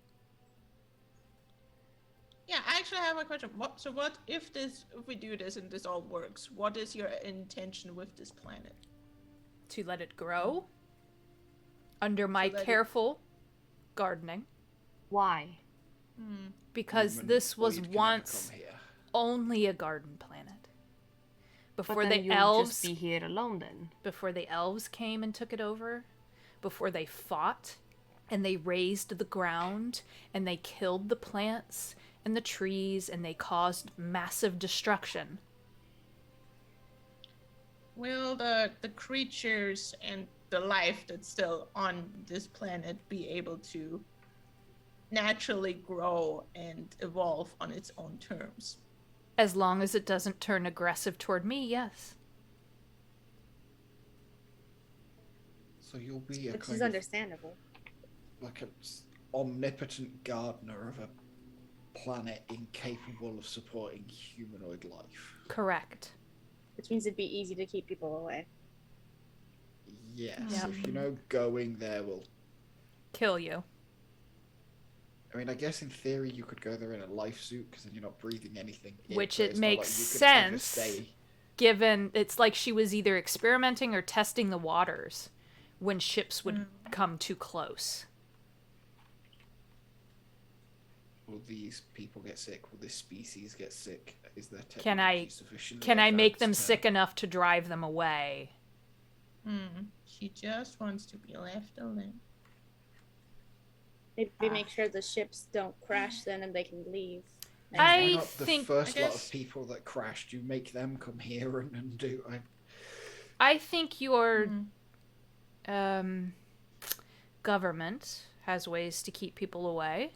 Yeah, I actually have a question. What if we do this and this all works? What is your intention with this planet? To let it grow under my careful gardening. Why? Because Human this was weed can never once come here. only a garden planet. But Before then the you'll elves just be here alone then. before the elves came and took it over, before they fought and they razed the ground and they killed the plants and the trees and they caused massive destruction. Will the creatures and the life that's still on this planet be able to naturally grow and evolve on its own terms? As long as it doesn't turn aggressive toward me, yes. So you'll be a Which kind is of understandable. like an omnipotent gardener of a planet incapable of supporting humanoid life. Correct. Which means it'd be easy to keep people away. Yes, Yep. if you know going there will. Kill you. I mean, I guess in theory you could go there in a life suit because then you're not breathing anything. Which but it it's not makes like you could ever sense. stay. Given it's like she was either experimenting or testing the waters when ships would come too close. Will these people get sick? Will this species get sick? Is there Can I- technology sufficiently Can I make them advanced to- sick enough to drive them away? She just wants to be left alone. Maybe make sure the ships don't crash then and they can leave. And why I not think- the first I lot guess- of people that crashed, you make them come here and do. I think your government has ways to keep people away,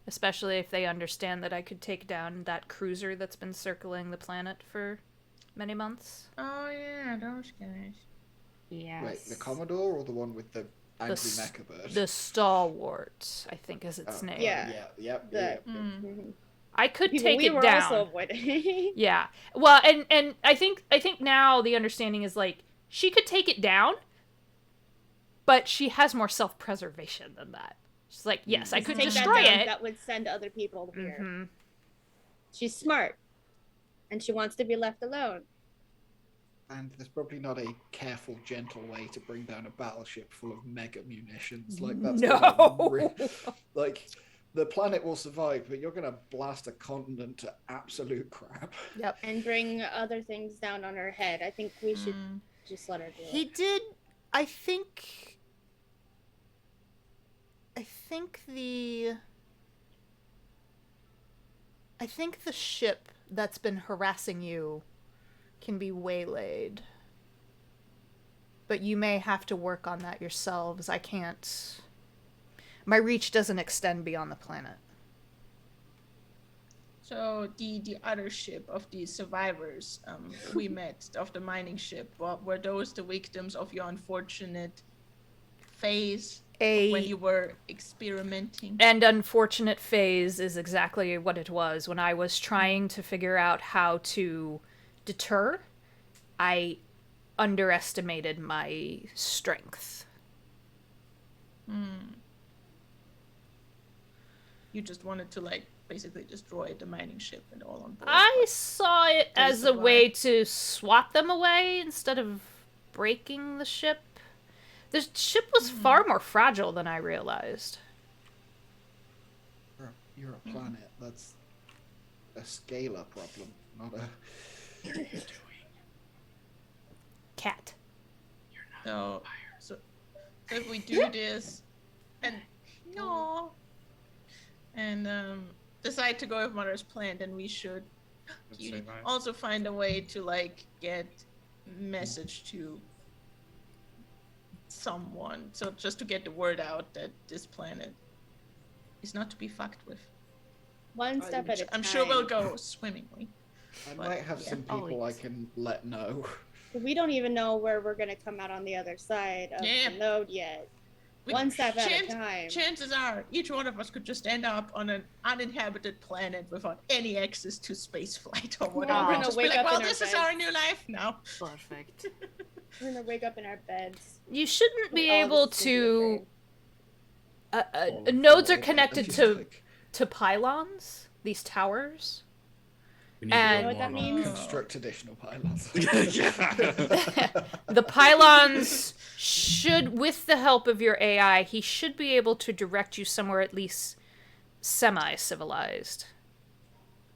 especially if they understand that I could take down that cruiser that's been circling the planet for many months. Oh yeah, those guys. Yes. Wait, the Commodore or the one with the angry s- mecha bird? The Stalwart, I think is its Oh, name. Yeah. Yep. I could People take we it were down. also avoiding. Yeah. Well, and I think now the understanding is like she could take it down, but she has more self-preservation than that. She's like, yes, I could Take that destroy down, it. That would send other people here. Mhm. She's smart, and she wants to be left alone. And there's probably not a careful, gentle way to bring down a battleship full of mega munitions. Like that's No. like the planet will survive, but you're gonna blast a continent to absolute crap. Yep. And bring other things down on her head. I think we should just let her do He it. did. I think the ship that's been harassing you can be waylaid. But you may have to work on that yourselves. I can't. My reach doesn't extend beyond the planet. So the other ship of the survivors we met of the mining ship, were those the victims of your unfortunate phase when you were experimenting? And unfortunate phase is exactly what it was. When I was trying to figure out how to deter, I underestimated my strength. You just wanted to like basically destroy the mining ship and all on board. I saw it They as a survived. way to swat them away instead of breaking the ship. The ship was far more fragile than I realized. You're a planet. That's a scalar problem, not a. Cat. So if we do this, and no, and decide to go with Mother's plan, then we should Let's say that. also find a way to like get message to someone, so just to get the word out that this planet is not to be fucked with. One step at a time. I'm sure we'll go swimmingly. I But, might have yeah. some people I Always. can let know. We don't even know where we're gonna come out on the other side of Yeah. the node yet. We- One step at a time. Chances are each one of us could just end up on an uninhabited planet without any access to space flight or whatever. all and gonna just be wake like, up well, in our this is beds." our new life now. Perfect. We're gonna wake up in our beds. You shouldn't be Oh, able this is gonna be a to. train. Nodes are Or connected just, to like, to pylons, these towers. We need And- to You know what go that more means? construct additional pylons. The pylons should, with the help of your AI, he should be able to direct you somewhere at least semi-civilized.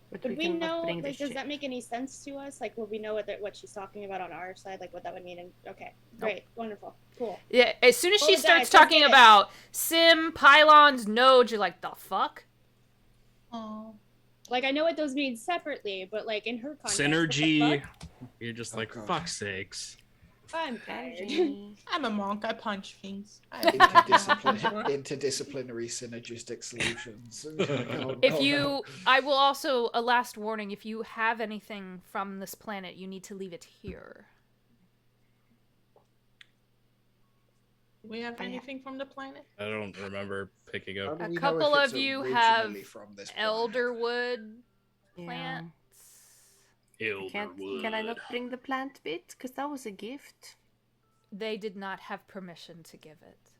But Would we cannot know? bring Like, this does ship. that make any sense to us? Like, would we know what she's talking about on our side? Like, what that would mean? And okay, great, wonderful, cool. Yeah, as soon as she Roll the starts dice, I talking get it. about sim, pylons, nodes, you're like, the fuck? Oh. Like, I know what those mean separately, but like in her context, Synergy. What the You're just Oh, like, God. fuck sakes. fuck? I'm tired. Energy. I'm a monk. I punch things. Interdisciplinary synergistic solutions. Oh, If no, you, no. I will also, a last warning, if you have anything from this planet, you need to leave it here. Do we have anything from the planet? I don't remember picking How up. do A we know couple if it's of you originally have from this planet? Elderwood Yeah. plants. Can I not bring the plant bit? Because that was a gift. They did not have permission to give it.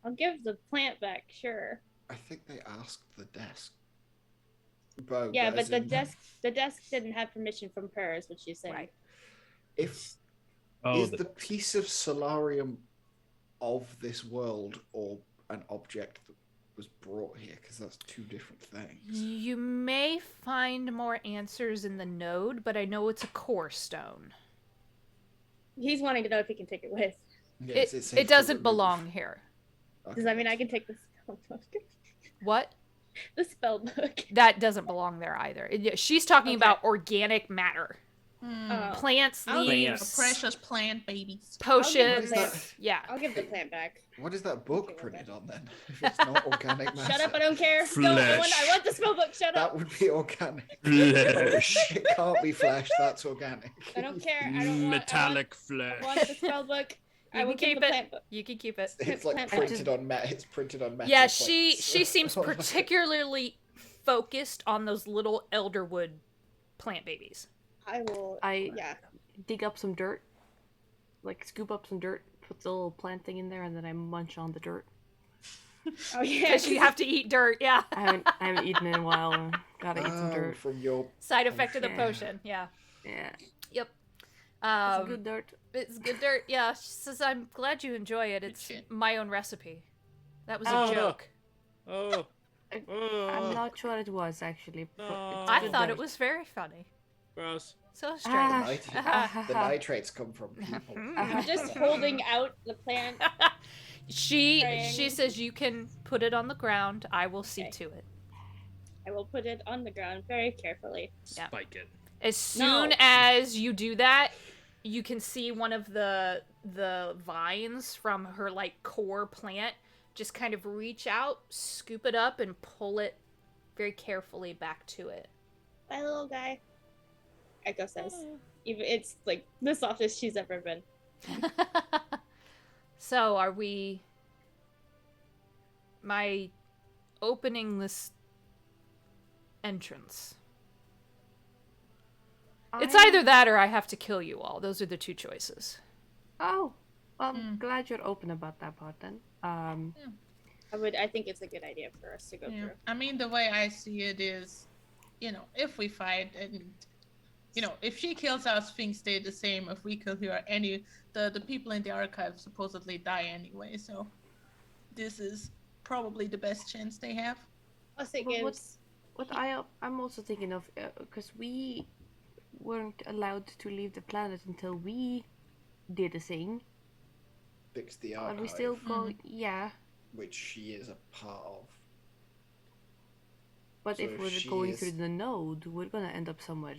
I'll give the plant back, sure. I think they asked the desk. But, Yeah, but as the in, desk didn't have permission from her, is what she's saying. Right. If Oh, is the piece of solarium of this world or an object that was brought here? Because that's two different things. You may find more answers in the node, but I know it's a core stone. He's wanting to know if he can take it with. Yes, it's safe It to doesn't remove. belong here. Okay. Does that mean I can take the spell book? What? The spell book. That doesn't belong there either. She's talking Okay. about organic matter. Oh. Plants, I'll- leaves, Precious plant babies. potions. What is Yeah. I'll give the plant back. What is that Okay, book well printed then. on then? If it's not organic matter. Shut up! I don't care. No, I Flesh. want the spell book. Shut That up! would be organic. Flesh. It can't be flesh. That's organic. I don't care. I don't want. Metallic I flesh. want the spell book. You I will can keep keep the it. plant book. You can keep it. It's like Plant- printed on metal. It's printed on metal. Yeah, she plates. seems particularly focused on those little elderwood plant babies. I will. I Yeah. dig up some dirt, like scoop up some dirt, put the little plant thing in there, and then I munch on the dirt. Oh yeah. Because you have to eat dirt. Yeah. I haven't eaten in a while. And gotta eat some Oh, dirt. from your Side effect of the Yeah. potion. Yeah. Yeah, Yep. it's good dirt. It's good dirt. Yeah. She says, "I'm glad you enjoy it. It's shit. my own recipe." That was a Oh. joke. Oh. I'm not sure it was actually. but No. it's I good thought it dirt. was very funny. Gross. So the, strange. the nitrates come from people. I'm just holding out the plant. She Praying. says you can put it on the ground. I will see Okay. to it. I will put it on the ground very carefully. Yeah. Spike it. As soon No. as you do that, you can see one of the vines from her like core plant just kind of reach out, scoop it up, and pull it very carefully back to it. Bye, little guy. Echo says. Even it's like the softest she's ever been. So, are we... My opening this entrance. It's I- either that or I have to kill you all. Those are the two choices. Oh, I'm Hmm. glad you're open about that part then. I think it's a good idea for us to go Yeah. through. I mean, the way I see it is, if we fight and, if she kills us, things stay the same. If we kill her, the people in the archive supposedly die anyway. So this is probably the best chance they have. Plus, it Well, gives. What I'm also thinking of, because we weren't allowed to leave the planet until we did a thing. fix the Are archive, we still going? Yeah. which she is a part of. But So if if we're she going is- through the node, we're gonna end up somewhere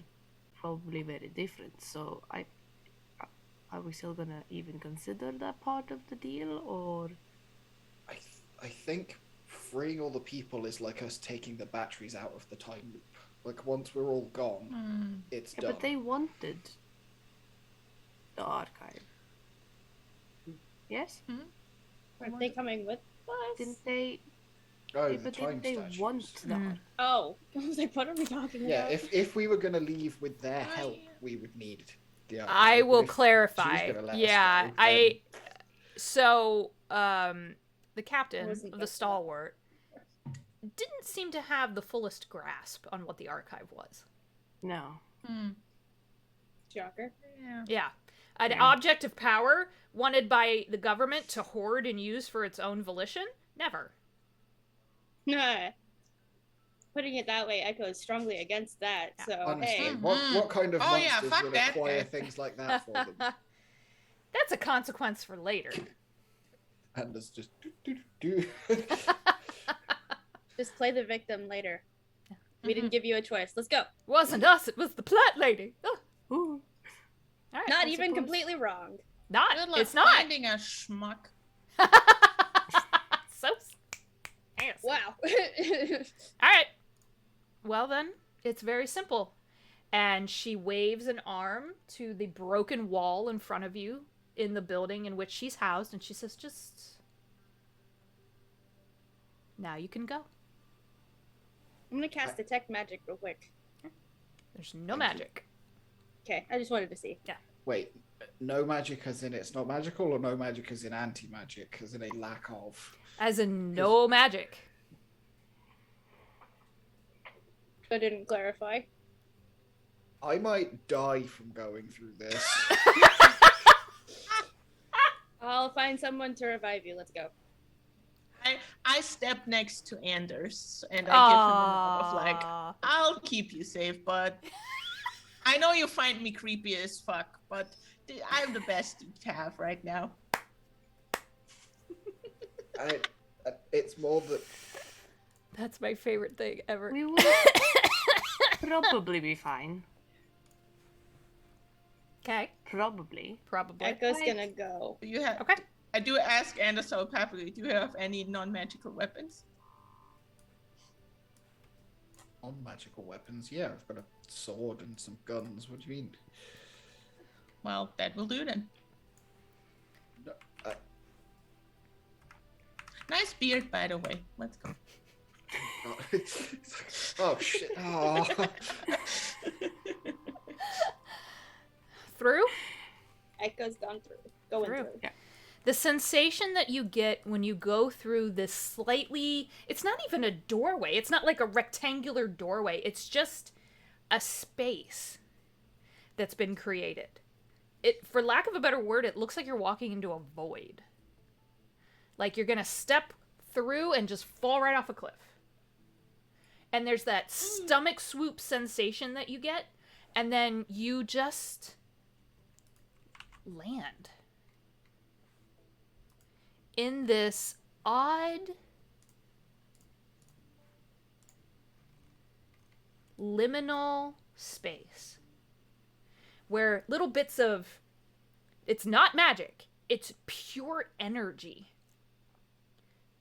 probably very different. So are we still gonna even consider that part of the deal, or? I think freeing all the people is like us taking the batteries out of the time loop. Like once we're all gone, it's Yeah, done. but they wanted the archive. Yes? Aren't they coming with us? Didn't they? Oh, Yeah, the but time didn't they statues. want the Mm. archive? Oh, I was like, what are we talking Yeah, about? if we were gonna leave with their help, we would need the archive. I but will if she's clarify. gonna let us Yeah, go, then- So, the captain Wasn't of the that stalwart didn't seem to have the fullest grasp on what the archive was. No. Shocker. Yeah. An Yeah. object of power wanted by the government to hoard and use for its own volition? Never. Nah. Putting it that way echoes strongly against that. So Honestly, hey, what kind of Oh, yeah, monsters fuck would that acquire guy. things like that for them? That's a consequence for later. And there's just do. just play the victim later. We didn't give you a choice. Let's go. Wasn't us, it was the plat lady. Oh, Ooh. all right. Not I even suppose. completely wrong. Not. Good luck It's not. finding a schmuck. So sassy. Wow. All right. Well, then, it's very simple. And she waves an arm to the broken wall in front of you in the building in which she's housed, and she says, just. Now you can go. I'm gonna cast detect magic real quick. There's no Thank you. magic. Okay, I just wanted to see. Wait, no magic as in it's not magical, or no magic as in anti-magic, as in a lack of? As in, no magic. I didn't clarify. I might die from going through this. I'll find someone to revive you. Let's go. I step next to Anders and I give him a nod of like, Aw. I'll keep you safe, but I know you find me creepy as fuck, but I'm the best to have right now. It's more that That's my favorite thing ever. We will probably be fine. Okay. Probably. Probably. Echo's Like- gonna go. Do you have? Okay. I do ask Anders telepathically. Do you have any non-magical weapons? on magical weapons. Yeah, I've got a sword and some guns. What do you mean? Well, that will do then. No, I- Nice beard, by the way. Let's go. oh shit! Oh. Through? Echo's gone through. Going Through. through. Yeah. The sensation that you get when you go through this slightly, it's not even a doorway. It's not like a rectangular doorway. It's just a space that's been created. It, for lack of a better word, it looks like you're walking into a void. Like you're going to step through and just fall right off a cliff. And there's that stomach swoop sensation that you get, and then you just land in this odd liminal space where little bits of, it's not magic, it's pure energy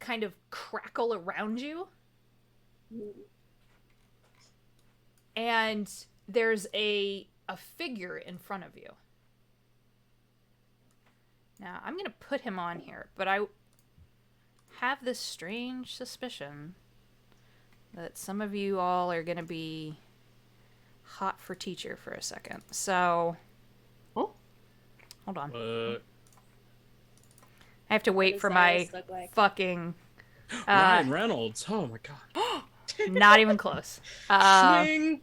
kind of crackle around you. And there's a figure in front of you. Now, I'm going to put him on here, but I have this strange suspicion that some of you all are going to be hot for teacher for a second. So, Oh, hold on. But I have to wait does for my Cyrus look like? fucking... Ryan Reynolds. Oh my god. not even close. Swing.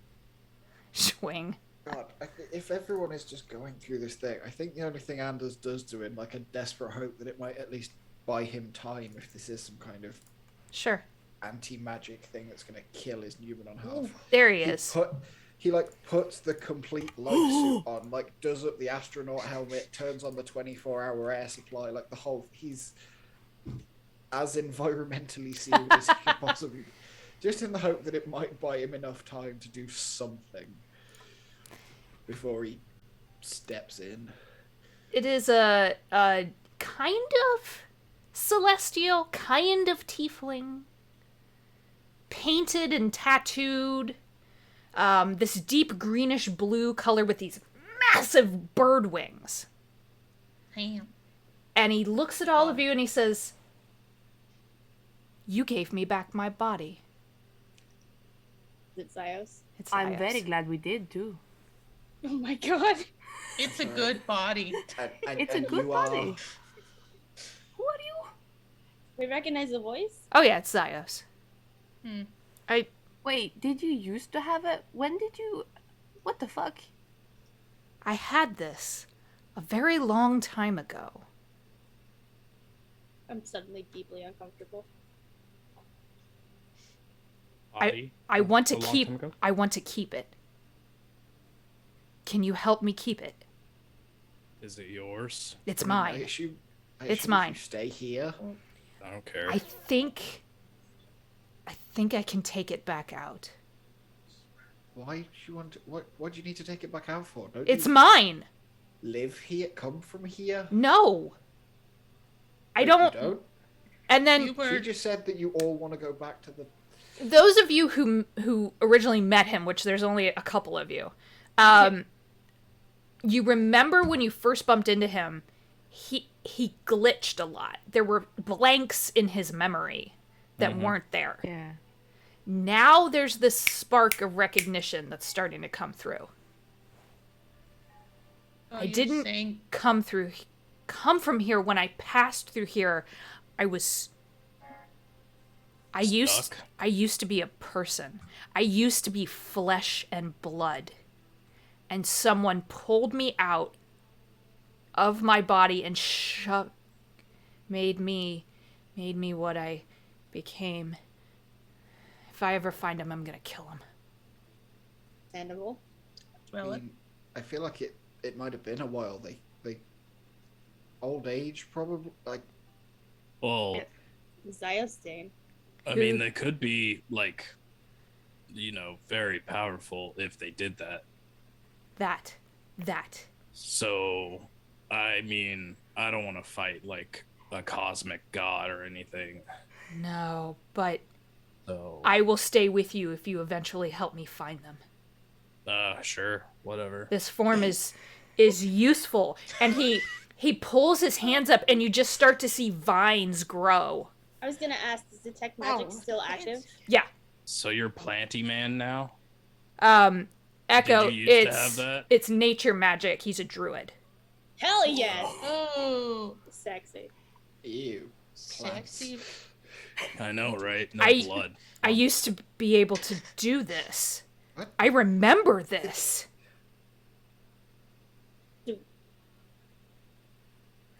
Swing. God, if everyone is just going through this thing, I think the only thing Anders does to him, like a desperate hope that it might at least buy him time if this is some kind of Sure. anti-magic thing that's going to kill his Numenon half. There he He is. put he like puts the complete life suit on, like does up the astronaut helmet, turns on the 24-hour air supply, like the whole. He's as environmentally serious as he can possibly be, just in the hope that it might buy him enough time to do something before he steps in. It is a kind of celestial, kind of tiefling, painted and tattooed. This deep greenish blue color with these massive bird wings. Damn. And he looks at all of you and he says, "You gave me back my body." Is it Zios? It's I'm Zios. very glad we did too. Oh my god. It's a good body. It's a good you body. are- Who are you? We recognize the voice? Oh yeah, it's Zios. Hmm. Wait, did you used to have it? When did you? What the fuck? I had this a very long time ago. I'm suddenly deeply uncomfortable. Body? I want to A long keep time ago? I want to keep it. Can you help me keep it? Is it yours? It's I mine. assume It's if mine. You stay here. I don't care. I think I can take it back out. Why do you want? What do you need to take it back out for? Don't It's you mine. live here? Come from here? No. I Wait, don't. You don't. And then You were She just said that you all want to go back to the. those of you who originally met him, which there's only a couple of you, you remember when you first bumped into him, he glitched a lot. There were blanks in his memory that weren't there. Yeah. Now there's this spark of recognition that's starting to come through. Oh, I you're didn't saying come from here. When I passed through here, I used to be a person. I used to be flesh and blood. And someone pulled me out of my body and made me what I became. If I ever find him, I'm gonna kill him. Understandable. well, I feel like it might have been a while. They old age probably like. Well, Zios Dane. I mean, they could be like, very powerful if they did that. That. So, I mean, I don't want to fight like a cosmic god or anything. No, but So, I will stay with you if you eventually help me find them. sure, whatever. This form is useful, and he pulls his hands up, and you just start to see vines grow. I was gonna ask, is detect magic still active? Yeah. So you're Planty Man now? Echo, Did you used to have that? it's nature magic. He's a druid. Hell yes! oh, Sexy. Ew. Plants. sexy. I know, right? No I- blood. I used to be able to do this. What? I remember this.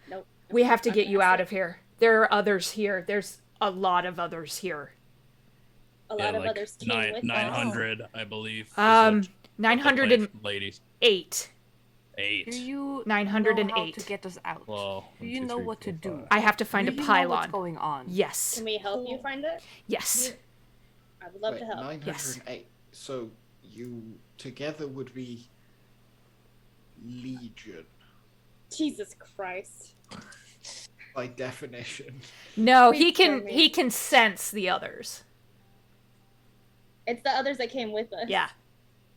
Nope. We have to get you Not out of here. There are others here. There's a lot of others here. A lot of like others came with 900, I believe. is Um, what the 908. plan- ladies. 8. Do you 908. know how to get us out? Well, Do you know what to do? I have to find do a you know pylon. what's going on? Yes. Can we help you find it? Yes. I would love Wait, to help. 908. So you together would be Legion Jesus Christ. by definition. No, Please he tell me. he can sense the others. It's the others that came with us. Yeah.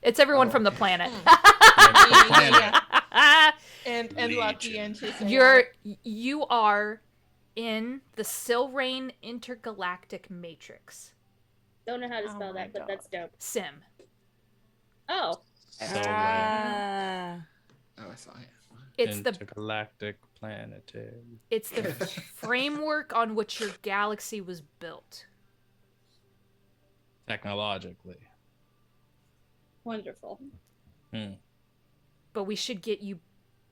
It's everyone Oh, from the okay. planet. Yeah. And Lucky Legion. and his You are in the Silrain intergalactic matrix. Don't know how to Oh spell my that, but God. that's dope. Sim. Oh, So Ah. Oh, I saw it. It's the Intergalactic planetary. it's the framework on which your galaxy was built. Technologically. wonderful. But we should get you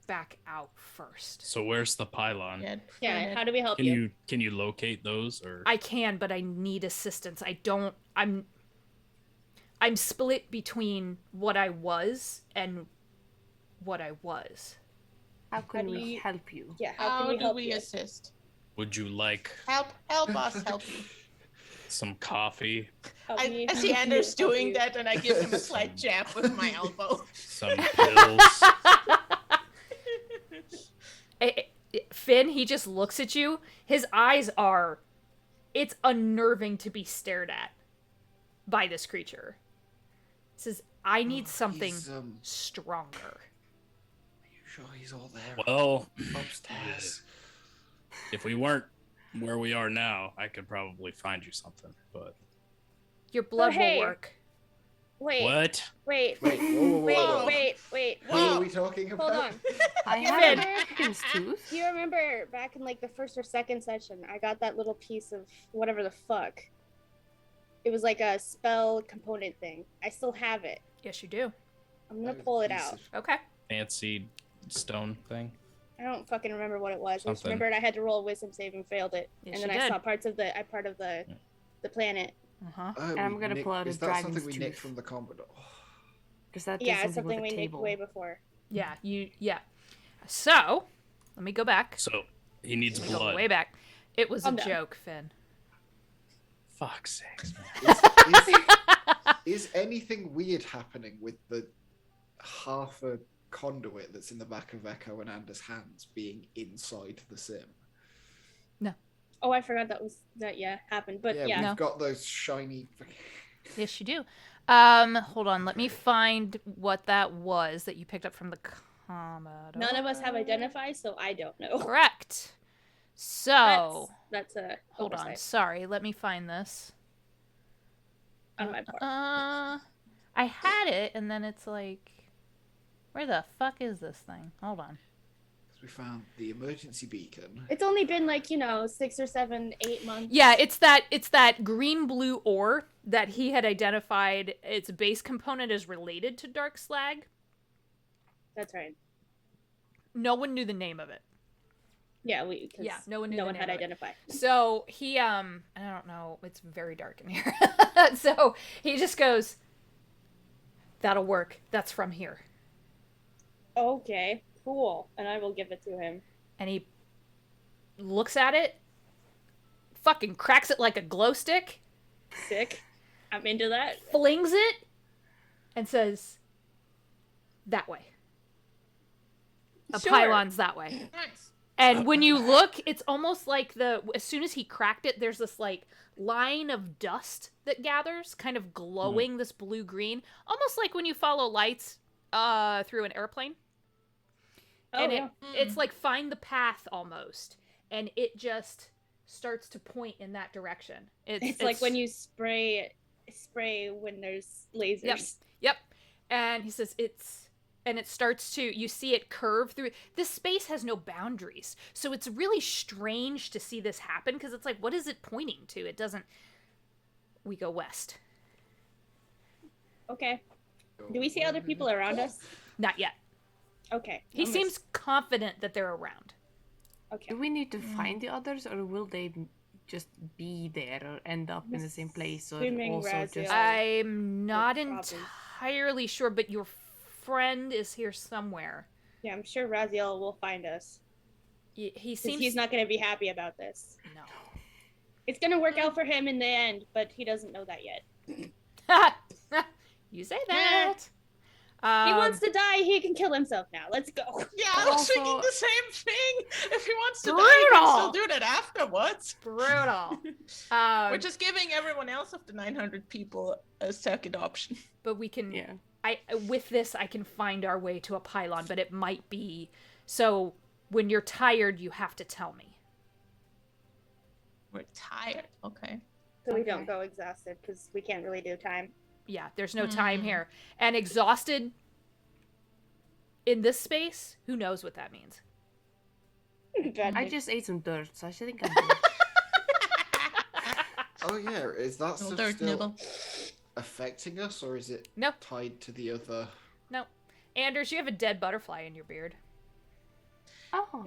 back out first. So where's the pylon? Yeah, how do we help Can you? you locate those or I can, but I need assistance. I I'm split between what I was and what I was. How can do we you- help you? Yeah, how How can we do help we you? assist? Would you like Help us help you. some coffee? Help me I see help Anders you, help doing you. that, and I give him a slight jab with my elbow. Some pills? Finn, he just looks at you. His eyes are. It's unnerving to be stared at by this creature. He says, I need something He's, stronger. Are you sure he's all there? Well, Upstairs. if we weren't where we are now, I could probably find you something. But Your blood hey. will work. Wait, what? wait, Wait, whoa. wait. Who are we talking about? Hold on. I You have Finn. remember? a chicken's tooth. Do you remember back in like the first or second session, I got that little piece of whatever the fuck. It was like a spell component thing. I still have it. Yes, you do. I'm gonna pull it Piece out. of- Okay. Fancy stone thing? I don't fucking remember what it was. I just Something. remembered I had to roll a wisdom save and failed it. Yes, and then you I did. saw parts of the planet. Uh-huh. I'm we gonna nicked- pull out Is a that something dragon's we tooth. nicked from the Commodore? Because that did Yeah, it's something something with we the nicked table. way before. Yeah, yeah. So, let me go back. So he needs Go blood. way back. It was I'm a done. joke, Finn. Fuck's sakes, man. Is anything weird happening with the half a conduit that's in the back of Echo and Anders' hands being inside the sim? Oh, I forgot that happened. But yeah. No. We've got those shiny. Yes, you do. Hold on. Let me find what that was that you picked up from the Commodore. None of us have identified, so I don't know. Correct. So, That's a hold on. oversight Sorry, let me find this. on my part. I had it, and then it's like, where the fuck is this thing? Hold on. We found the emergency beacon. It's only been like 6 or 7, 8 months. Yeah, it's that green blue ore that he had identified. Its base component is related to dark slag. That's right. No one knew the name of it. Yeah, no one knew no the one name had of it. identified. So he I don't know, it's very dark in here. So he just goes, that'll work. That's from here. Okay, cool. And I will give it to him. And he looks at it, fucking cracks it like a glow stick, Sick. I'm into that. flings it, and says, that way. A Sure. pylon's that way. Nice. And when you look, it's almost like as soon as he cracked it, there's this like line of dust that gathers, kind of glowing this blue-green, almost like when you follow lights through an airplane. Oh, And yeah. it's like find the path almost, and it just starts to point in that direction. It's like when you spray when there's lasers. Yep. And he says and it starts to, you see it curve through. This space has no boundaries. So it's really strange to see this happen because it's like, what is it pointing to? It doesn't. We go west. Okay. Do we see other people around us? Not yet. Okay. He I'm seems confident that they're around. Okay. Do we need to find the others, or will they just be there or end up in the same place, or Assuming also Raziel- just? I'm not probably- entirely sure, but your friend is here somewhere. Yeah, I'm sure Raziel will find us. He 'Cause seems. he's not going to be happy about this. No. It's going to work out for him in the end, but he doesn't know that yet. You say that. He wants to die. He can kill himself now. Let's go. Yeah, I was Also- thinking the same thing. If he wants to die, he can still do that afterwards. Brutal. We're just giving everyone else of the 900 people a second option. But we can. Yeah. With this, I can find our way to a pylon, but it might be. So when you're tired, you have to tell me. We're tired. Okay. So we Okay. don't go exhausted because we can't really do time. Yeah, there's no time here. And exhausted in this space, who knows what that means? Bad I news. just ate some dirt, so I think I'm good. Oh yeah, is that No stuff dirt still nibble. affecting us, or is it No. tied to the other? No. Anders, you have a dead butterfly in your beard. Oh,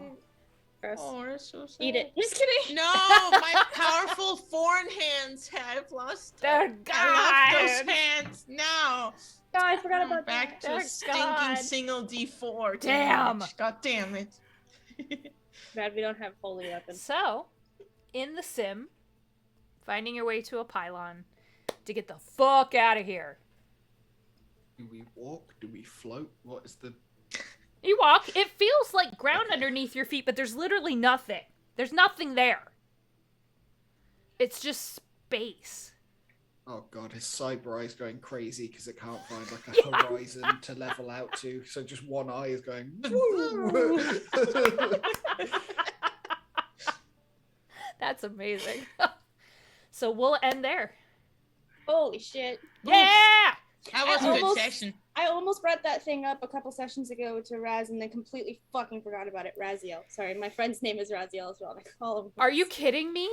Gross. Oh, that's so sad. Eat it. Just kidding. No, my powerful foreign hands have lost. They're I love gone. those hands now. No, I forgot I'm about back that. to They're stinking gone. single D4. Damn. damage. God damn it. Glad we don't have holy weapons. So, in the sim, finding your way to a pylon to get the fuck out of here. Do we walk? Do we float? What is the? You walk, it feels like ground underneath your feet, but there's literally nothing. There's nothing there. It's just space. Oh god, his cyber eye's going crazy because it can't find like a horizon to level out to. So just one eye is going. Woo! That's amazing. So we'll end there. Holy shit. Yeah! That was a good almost- session. I almost brought that thing up a couple sessions ago to Raz and then completely fucking forgot about it. Raziel. Sorry, my friend's name is Raziel as well. I call him. Are you kidding me?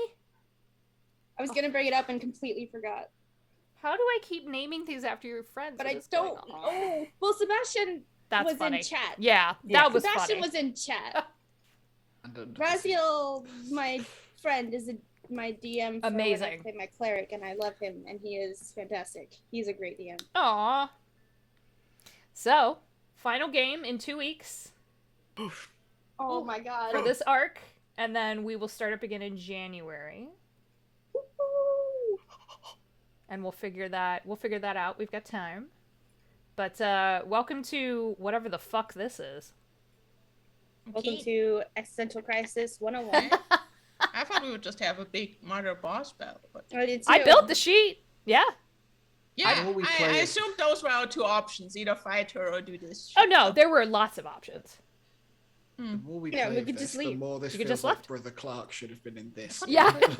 I was gonna bring it up and completely forgot. How do I keep naming things after your friends? But What I is going don't on? know. Well, Sebastian That's was funny. in chat. Yeah, Yeah. that was Sebastian funny. was in chat. And Raziel, my friend, is my DM for when I Amazing. play my cleric, and I love him, and he is fantastic. He's a great DM. Aw. So, final game in 2 weeks Oh my god. for this arc, and then we will start up again in January, Woo-hoo. and we'll figure that out. We've got time. But welcome to whatever the fuck this is. Welcome Okay. to Existential Crisis 101. I thought we would just have a big murder boss battle, but I did too. I built the sheet. Yeah. yeah, know we I play it. assumed those were our two options: either fight her or do this. Oh shit, no, so- there were lots of options. The more we Yeah, play we of could this, just the leave. more this You could feels just like left. Brother Clark should have been in this. Yeah. with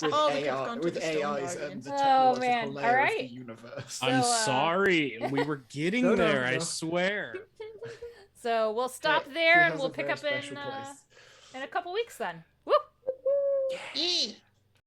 Oh, they could've AI, gone to with the Stone AIs Guardian. and the Oh, technological man. layer All of the right. universe. I'm So, sorry. We were getting No, no, there, I no. swear. So we'll stop He there, and has we'll a pick very up special place. in a couple weeks then. Woo! Yeah.